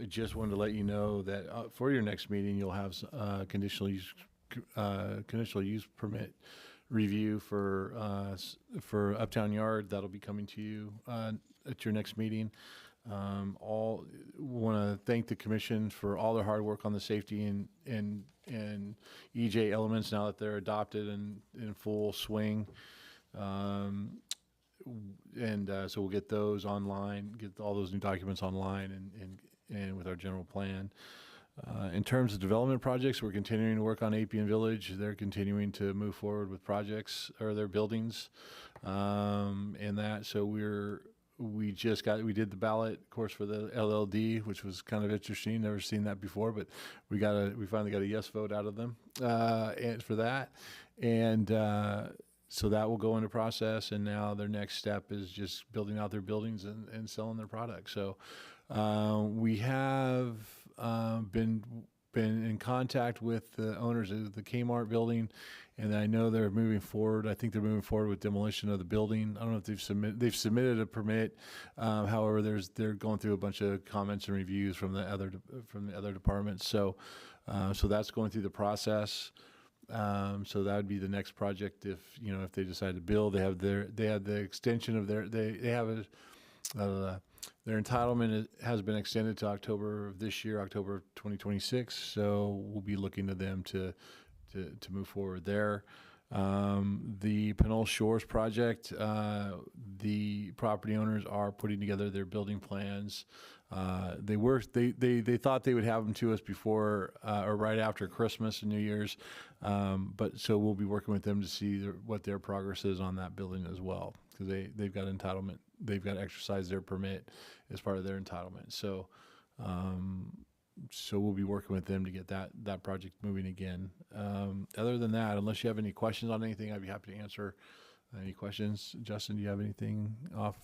Just wanted to let you know that for your next meeting, you'll have conditional use permit review for Uptown Yard. That'll be coming to you at your next meeting. All want to thank the commission for all their hard work on the safety and EJ elements now that they're adopted and in full swing. So we'll get those online, get all those new documents online and with our general plan. In terms of development projects, we're continuing to work on Appian Village. They're continuing to move forward with projects or their buildings, and that. So we did the ballot, of course, for the LLD, which was kind of interesting. Never seen that before, but we finally got a yes vote out of them and for that, and so that will go into process. And now their next step is just building out their buildings and selling their products. So we have been in contact with the owners of the Kmart building, and I know they're moving forward. I think they're moving forward with demolition of the building. I don't know if they've submitted a permit. However, they're going through a bunch of comments and reviews from the other departments. So that's going through the process. So that would be the next project if they decide to build. They have the extension of their entitlement has been extended to October of this year, October 2026. So we'll be looking to them to move forward there. The Pinole Shores project, the property owners are putting together their building plans. They thought they would have them to us before or right after Christmas and New Year's, but so we'll be working with them to see what their progress is on that building as well, because they've got entitlement. They've got to exercise their permit as part of their entitlement. So we'll be working with them to get that project moving again. Other than that, unless you have any questions on anything, I'd be happy to answer any questions. Justin, do you have anything off?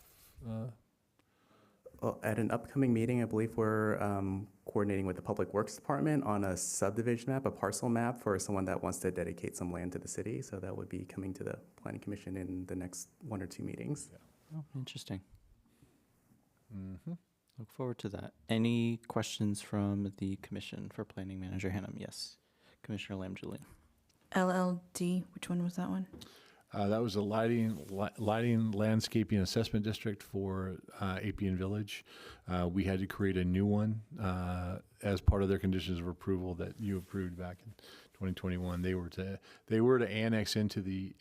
Well, at an upcoming meeting, I believe we're coordinating with the Public Works Department on a subdivision map, a parcel map for someone that wants to dedicate some land to the city. So that would be coming to the Planning Commission in the next 1 or 2 meetings. Yeah. Oh, interesting. Mm-hmm. Look forward to that. Any questions from the commission for Planning Manager Hannum? Yes. Commissioner Lamb-Julian. LLD, which one was that one? That was a lighting landscaping assessment district for Appian Village. We had to create a new one as part of their conditions of approval that you approved back in 2021. They were to annex into the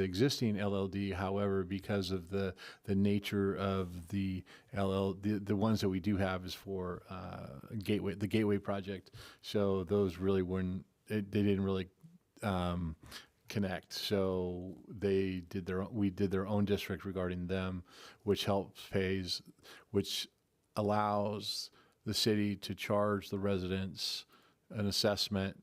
existing LLD. However, because of the nature of the the ones that we do have is for the Gateway project. So those really weren't. They didn't really connect. So we did their own district regarding them, which allows the city to charge the residents an assessment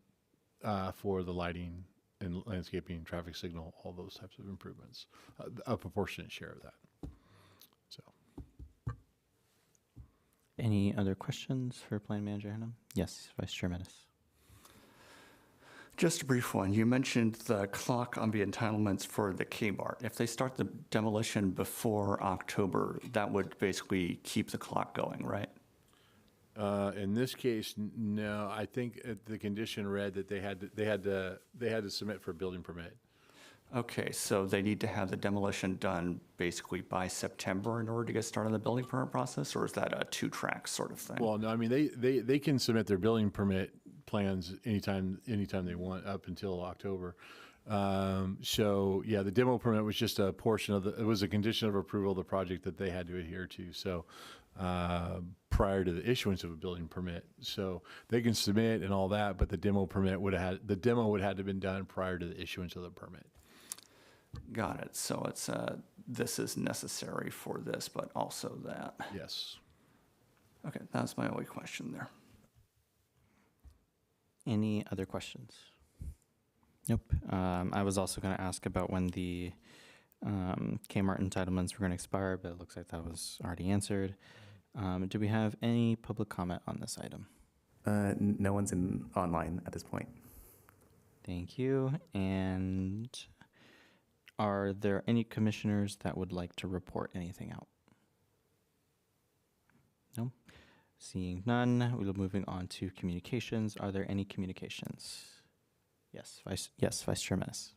for the lighting and landscaping, traffic signal, all those types of improvements, a proportionate share of that. So, Any other questions for Planning Manager Hannum? Yes, Vice Chair Menace. Just a brief one. You mentioned the clock on the entitlements for the Kmart. If they start the demolition before October, that would basically keep the clock going, right? In this case, no. I think the condition read that they had to submit for a building permit. Okay, so they need to have the demolition done basically by September in order to get started on the building permit process, or is that a two-track sort of thing? Well, no. I mean, they can submit their building permit plans anytime they want up until October. So yeah, the demo permit was just a portion of it was a condition of approval of the project that they had to adhere to. So prior to the issuance of a building permit, so they can submit and all that, but the demo would have had to been done prior to the issuance of the permit. Got it. So it's, this is necessary for this, but also that. Yes. Okay, that's my only question there. Any other questions? Nope. I was also going to ask about when the Kmart entitlements were going to expire, but it looks like that was already answered. Do we have any public comment on this item? No one's online at this point. Thank you. And are there any commissioners that would like to report anything out? No? Seeing none, we'll be moving on to communications. Are there any communications? Yes, Vice Chair Menace.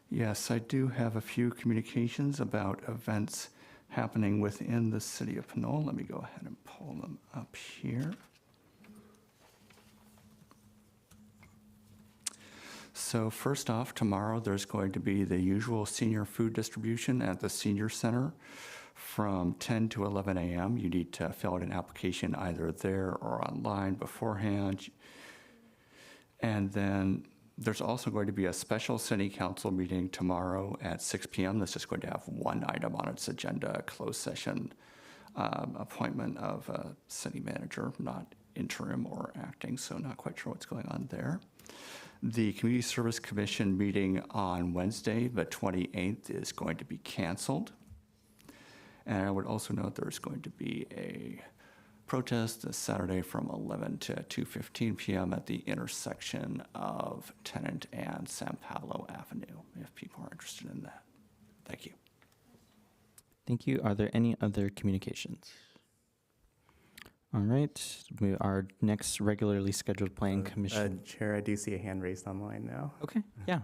Yes, I do have a few communications about events happening within the city of Pinole. Let me go ahead and pull them up here. So first off, tomorrow there's going to be the usual senior food distribution at the Senior Center from 10 to 11 a.m. You need to fill out an application either there or online beforehand. And then there's also going to be a special city council meeting tomorrow at 6 p.m. This is going to have one item on its agenda, a closed session appointment of a city manager, not interim or acting, so not quite sure what's going on there. The Community Service Commission meeting on Wednesday, the 28th, is going to be canceled. And I would also note there's going to be a protest this Saturday from 11 to 2:15 p.m. at the intersection of Tennant and San Paulo Avenue, if people are interested in that. Thank you. Thank you. Are there any other communications? All right. Our next regularly scheduled planning commission. Chair, I do see a hand raised online now. Okay. Yeah.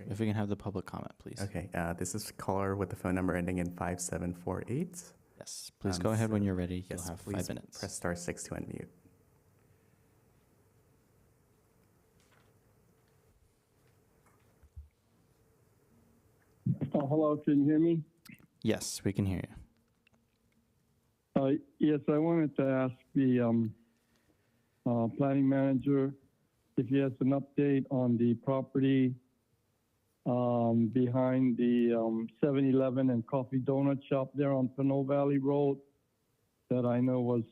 If we can have the public comment, please. Okay. This is caller with the phone number ending in 5748. Yes. Please go ahead when you're ready. Yes, You'll have please 5 minutes. press *6 to unmute. Hello, can you hear me? Yes, we can hear you. Yes, I wanted to ask the planning manager if he has an update on the property behind the 7-Eleven and Coffee Donut Shop there on Pinole Valley Road that I know was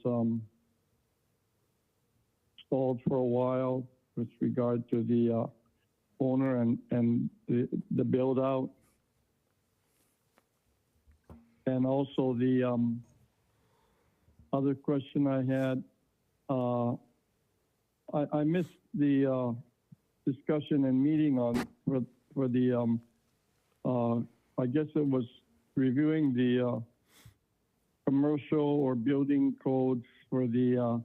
stalled for a while with regard to the owner and the build out. And also the other question I had, I missed the discussion and meeting on for the I guess it was reviewing the commercial or building codes for the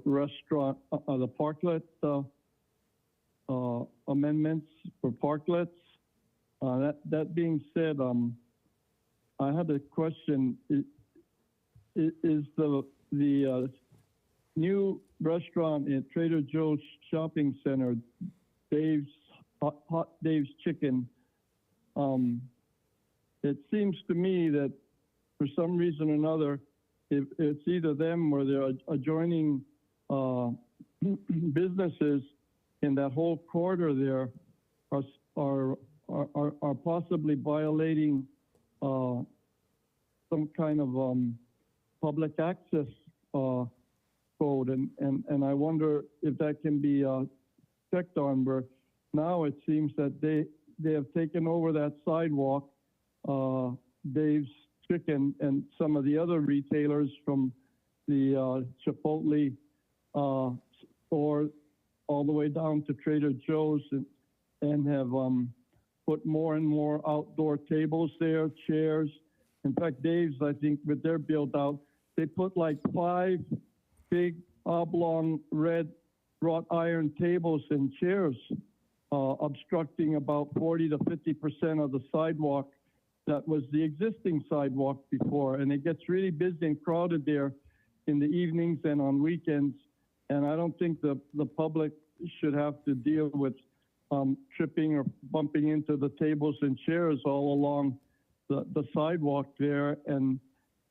restaurant, the parklet amendments for parklets. That being said, I had a question. Is the new restaurant at Trader Joe's Shopping Center, Dave's Hot Dave's Chicken? It seems to me that for some reason or another, it's either them or they're adjoining businesses in that whole corridor there are possibly violating some kind of public access code, and I wonder if that can be checked on. Where now it seems that they have taken over that sidewalk, Dave's Chicken, and some of the other retailers from the Chipotle store all the way down to Trader Joe's, and have put more and more outdoor tables there, chairs. In fact, Dave's, I think, with their build out, they put like 5 big oblong red wrought iron tables and chairs, obstructing about 40 to 50% of the sidewalk that was the existing sidewalk before. And it gets really busy and crowded there in the evenings and on weekends. And I don't think the public should have to deal with tripping or bumping into the tables and chairs all along the sidewalk there. And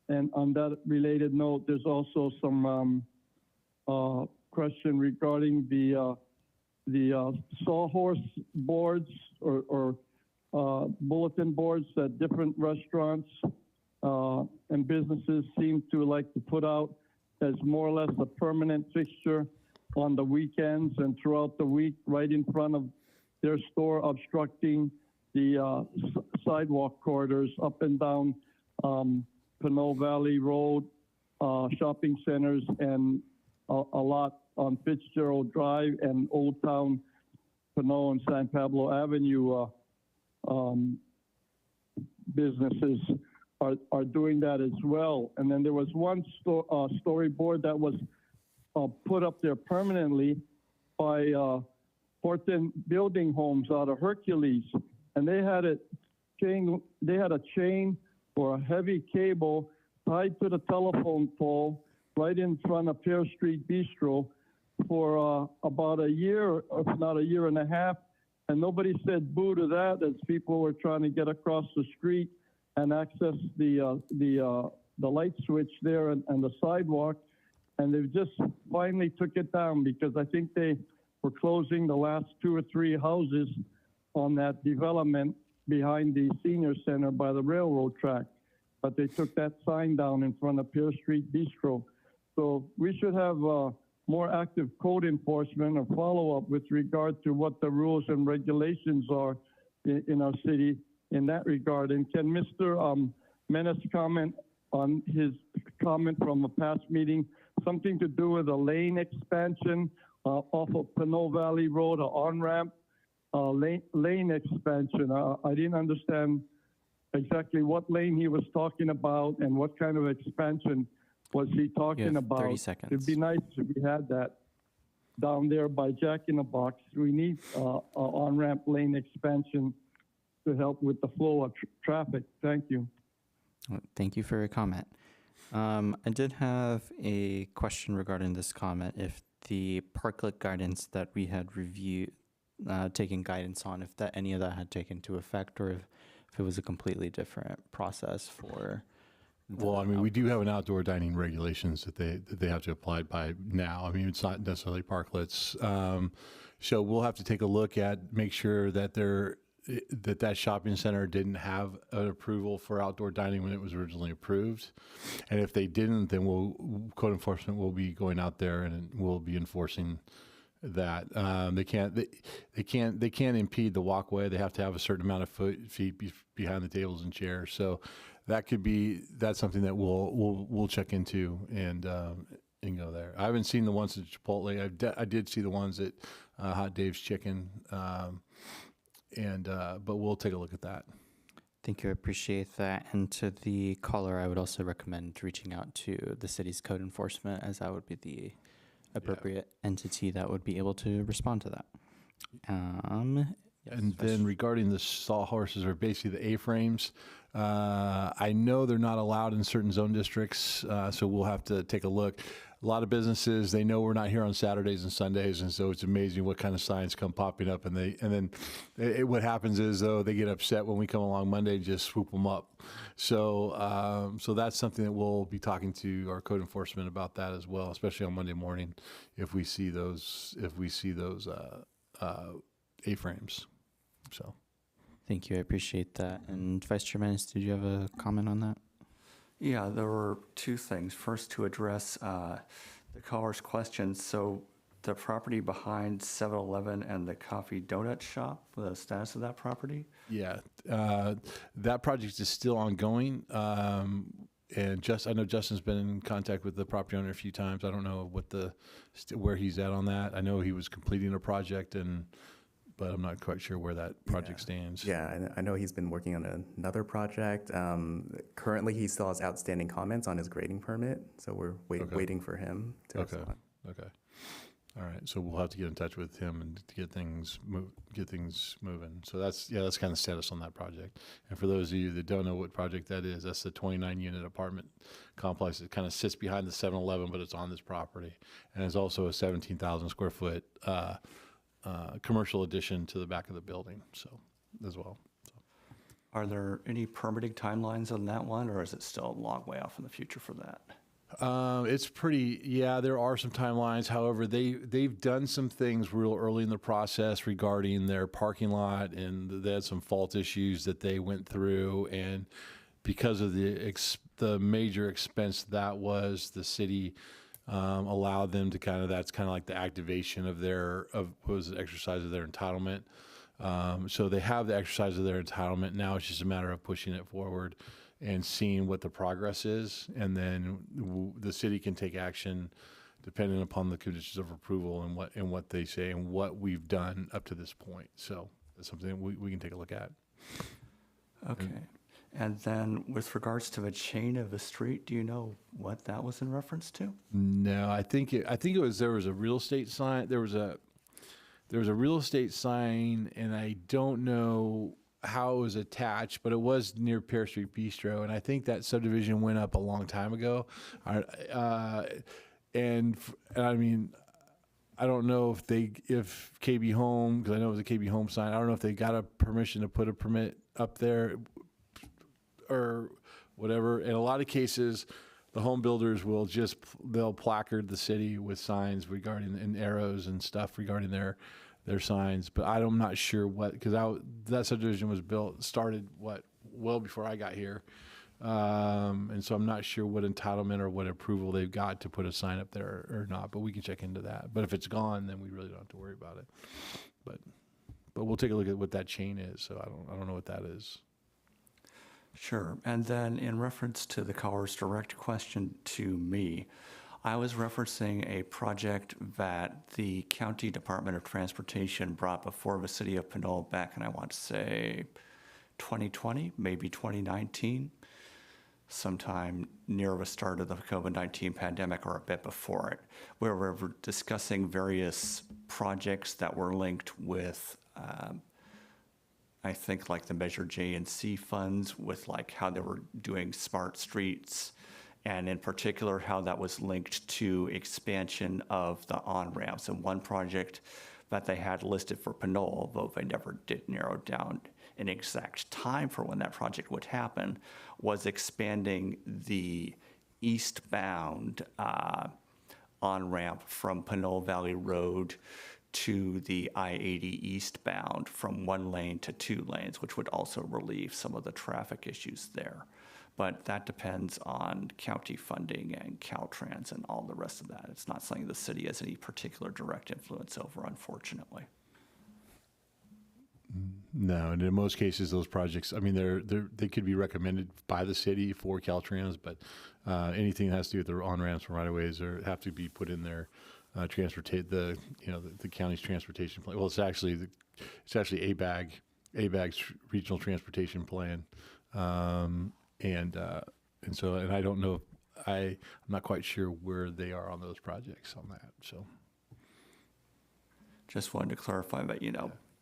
on that related note, there's also some question regarding the sawhorse boards or bulletin boards that different restaurants and businesses seem to like to put out as more or less a permanent fixture on the weekends and throughout the week, right in front of their store, obstructing the sidewalk corridors up and down Pinole Valley Road, shopping centers, and a lot on Fitzgerald Drive and Old Town Pinole and San Pablo Avenue businesses are doing that as well. And then there was one storyboard that was put up there permanently by Horton Building Homes out of Hercules, and they had a chain or a heavy cable tied to the telephone pole right in front of Pear Street Bistro for about a year, if not a year and a half, and nobody said boo to that as people were trying to get across the street and access the light switch there and the sidewalk. And they've just finally took it down because I think they were closing the last 2 or 3 houses on that development behind the senior center by the railroad track. But they took that sign down in front of Pear Street Bistro. So we should have more active code enforcement or follow-up with regard to what the rules and regulations are in our city in that regard. And can Mr. Menace comment on his comment from a past meeting, something to do with a lane expansion off of Pinole Valley Road, an on-ramp lane expansion? I didn't understand exactly what lane he was talking about and what kind of expansion was he talking about. 30 seconds. It'd be nice if we had that down there by Jack in the Box. We need an on-ramp lane expansion to help with the flow of traffic. Thank you. Thank you for your comment. I did have a question regarding this comment. If the parklet guidance that we had reviewed, taken guidance on, if that any of that had taken into effect, or if it was a completely different process for. Well, I mean, we do have an outdoor dining regulations that they have to apply by now. I mean, it's not necessarily parklets. So we'll have to take a look at, make sure that that shopping center didn't have an approval for outdoor dining when it was originally approved. And if they didn't, then code enforcement will be going out there and we'll be enforcing that. They can't impede the walkway. They have to have a certain amount of feet behind the tables and chairs. So that's something that we'll check into and go there. I haven't seen the ones at Chipotle. I did see the ones at Hot Dave's Chicken. But we'll take a look at that. Thank you. I appreciate that. And to the caller, I would also recommend reaching out to the city's code enforcement, as that would be the appropriate entity that would be able to respond to that. And then regarding the sawhorses, or basically the A-frames, I know they're not allowed in certain zone districts, so we'll have to take a look. A lot of businesses, they know we're not here on Saturdays and Sundays, and so it's amazing what kind of signs come popping up. And then what happens is, though, they get upset when we come along Monday and just swoop them up. So that's something that we'll be talking to our code enforcement about that as well, especially on Monday morning if we see those A-frames. So. Thank you. I appreciate that. And Vice Chair Menace, did you have a comment on that? Yeah, there were 2 things. First, to address the caller's questions. So the property behind 7-Eleven and the coffee donut shop, the status of that property? Yeah, that project is still ongoing. And I know Justin's been in contact with the property owner a few times. I don't know where he's at on that. I know he was completing a project, but I'm not quite sure where that project stands. Yeah, I know he's been working on another project. Currently, he still has outstanding comments on his grading permit, so we're waiting for him to respond. Okay. All right. So we'll have to get in touch with him and to get things moving. So that's kind of status on that project. And for those of you that don't know what project that is, that's the 29-unit apartment complex that kind of sits behind the 7-Eleven, but it's on this property, and it's also a 17,000 square foot commercial addition to the back of the building, so, as well. So. Are there any permitting timelines on that one, or is it still a long way off in the future for that? It's pretty, yeah, there are some timelines. However, they've done some things real early in the process regarding their parking lot, and they had some fault issues that they went through. And because of the major expense that was, the city allowed them to that's kind of like the activation of the exercise of their entitlement. So they have the exercise of their entitlement. Now it's just a matter of pushing it forward and seeing what the progress is, and then the city can take action depending upon the conditions of approval and what they say and what we've done up to this point. So that's something we can take a look at. Okay. And then with regards to the chain of the street, do you know what that was in reference to? No, I think it was, there was a real estate sign. There was a real estate sign, and I don't know how it was attached, but it was near Pear Street Bistro, and I think that subdivision went up a long time ago. And I mean, I don't know if KB Home, because I know it was a KB Home sign, I don't know if they got a permission to put a permit up there or whatever. In a lot of cases, the home builders they'll placard the city with signs regarding, and arrows and stuff regarding their signs. But I'm not sure because that subdivision was started well before I got here. And so I'm not sure what entitlement or what approval they've got to put a sign up there or not, but we can check into that. But if it's gone, then we really don't have to worry about it. But we'll take a look at what that chain is. So I don't know what that is. Sure. And then in reference to the caller's direct question to me, I was referencing a project that the County Department of Transportation brought before the city of Pinole back in, I want to say, 2020, maybe 2019, sometime near the start of the COVID-19 pandemic or a bit before it, where we were discussing various projects that were linked with I think like the Measure J and C funds, with like how they were doing smart streets, and in particular how that was linked to expansion of the on-ramps. And one project that they had listed for Pinole, though they never did narrow down an exact time for when that project would happen, was expanding the eastbound on-ramp from Pinole Valley Road to the I-80 eastbound from 1 lane to 2 lanes, which would also relieve some of the traffic issues there. But that depends on county funding and Caltrans and all the rest of that. It's not something the city has any particular direct influence over, unfortunately. No, and in most cases, those projects, I mean, they could be recommended by the city for Caltrans, but anything that has to do with their on-ramps and right-of-ways have to be put in their the county's transportation plan. Well, it's actually ABAG's regional transportation plan, and I don't know. I'm not quite sure where they are on those projects on that. So, just wanted to clarify that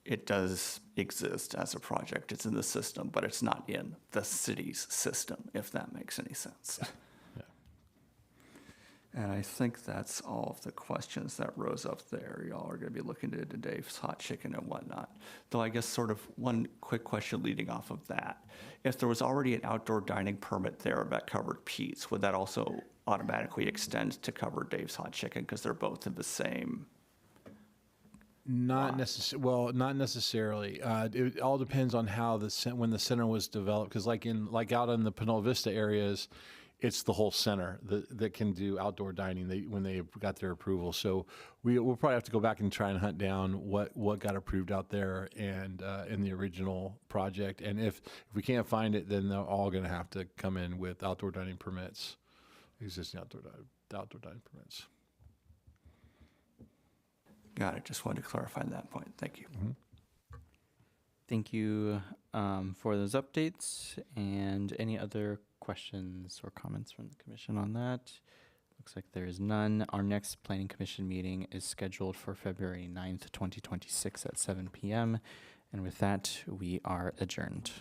it does exist as a project. It's in the system, but it's not in the city's system, if that makes any sense. Yeah. And I think that's all of the questions that rose up there. Y'all are going to be looking into Dave's Hot Chicken and whatnot. Though I guess sort of one quick question leading off of that. If there was already an outdoor dining permit there that covered Pete's, would that also automatically extend to cover Dave's Hot Chicken because they're both in the same? Not necessarily. It all depends on how when the center was developed. Because like out in the Pinole Vista areas, it's the whole center that can do outdoor dining when they got their approval. So we'll probably have to go back and try and hunt down what got approved out there and in the original project. And if we can't find it, then they're all going to have to come in with outdoor dining permits, existing outdoor dining permits. Got it. Just wanted to clarify that point. Thank you. Mm-hmm. Thank you for those updates. And any other questions or comments from the commission on that? Looks like there is none. Our next Planning Commission meeting is scheduled for February 9th, 2026 at 7 p.m. And with that, we are adjourned.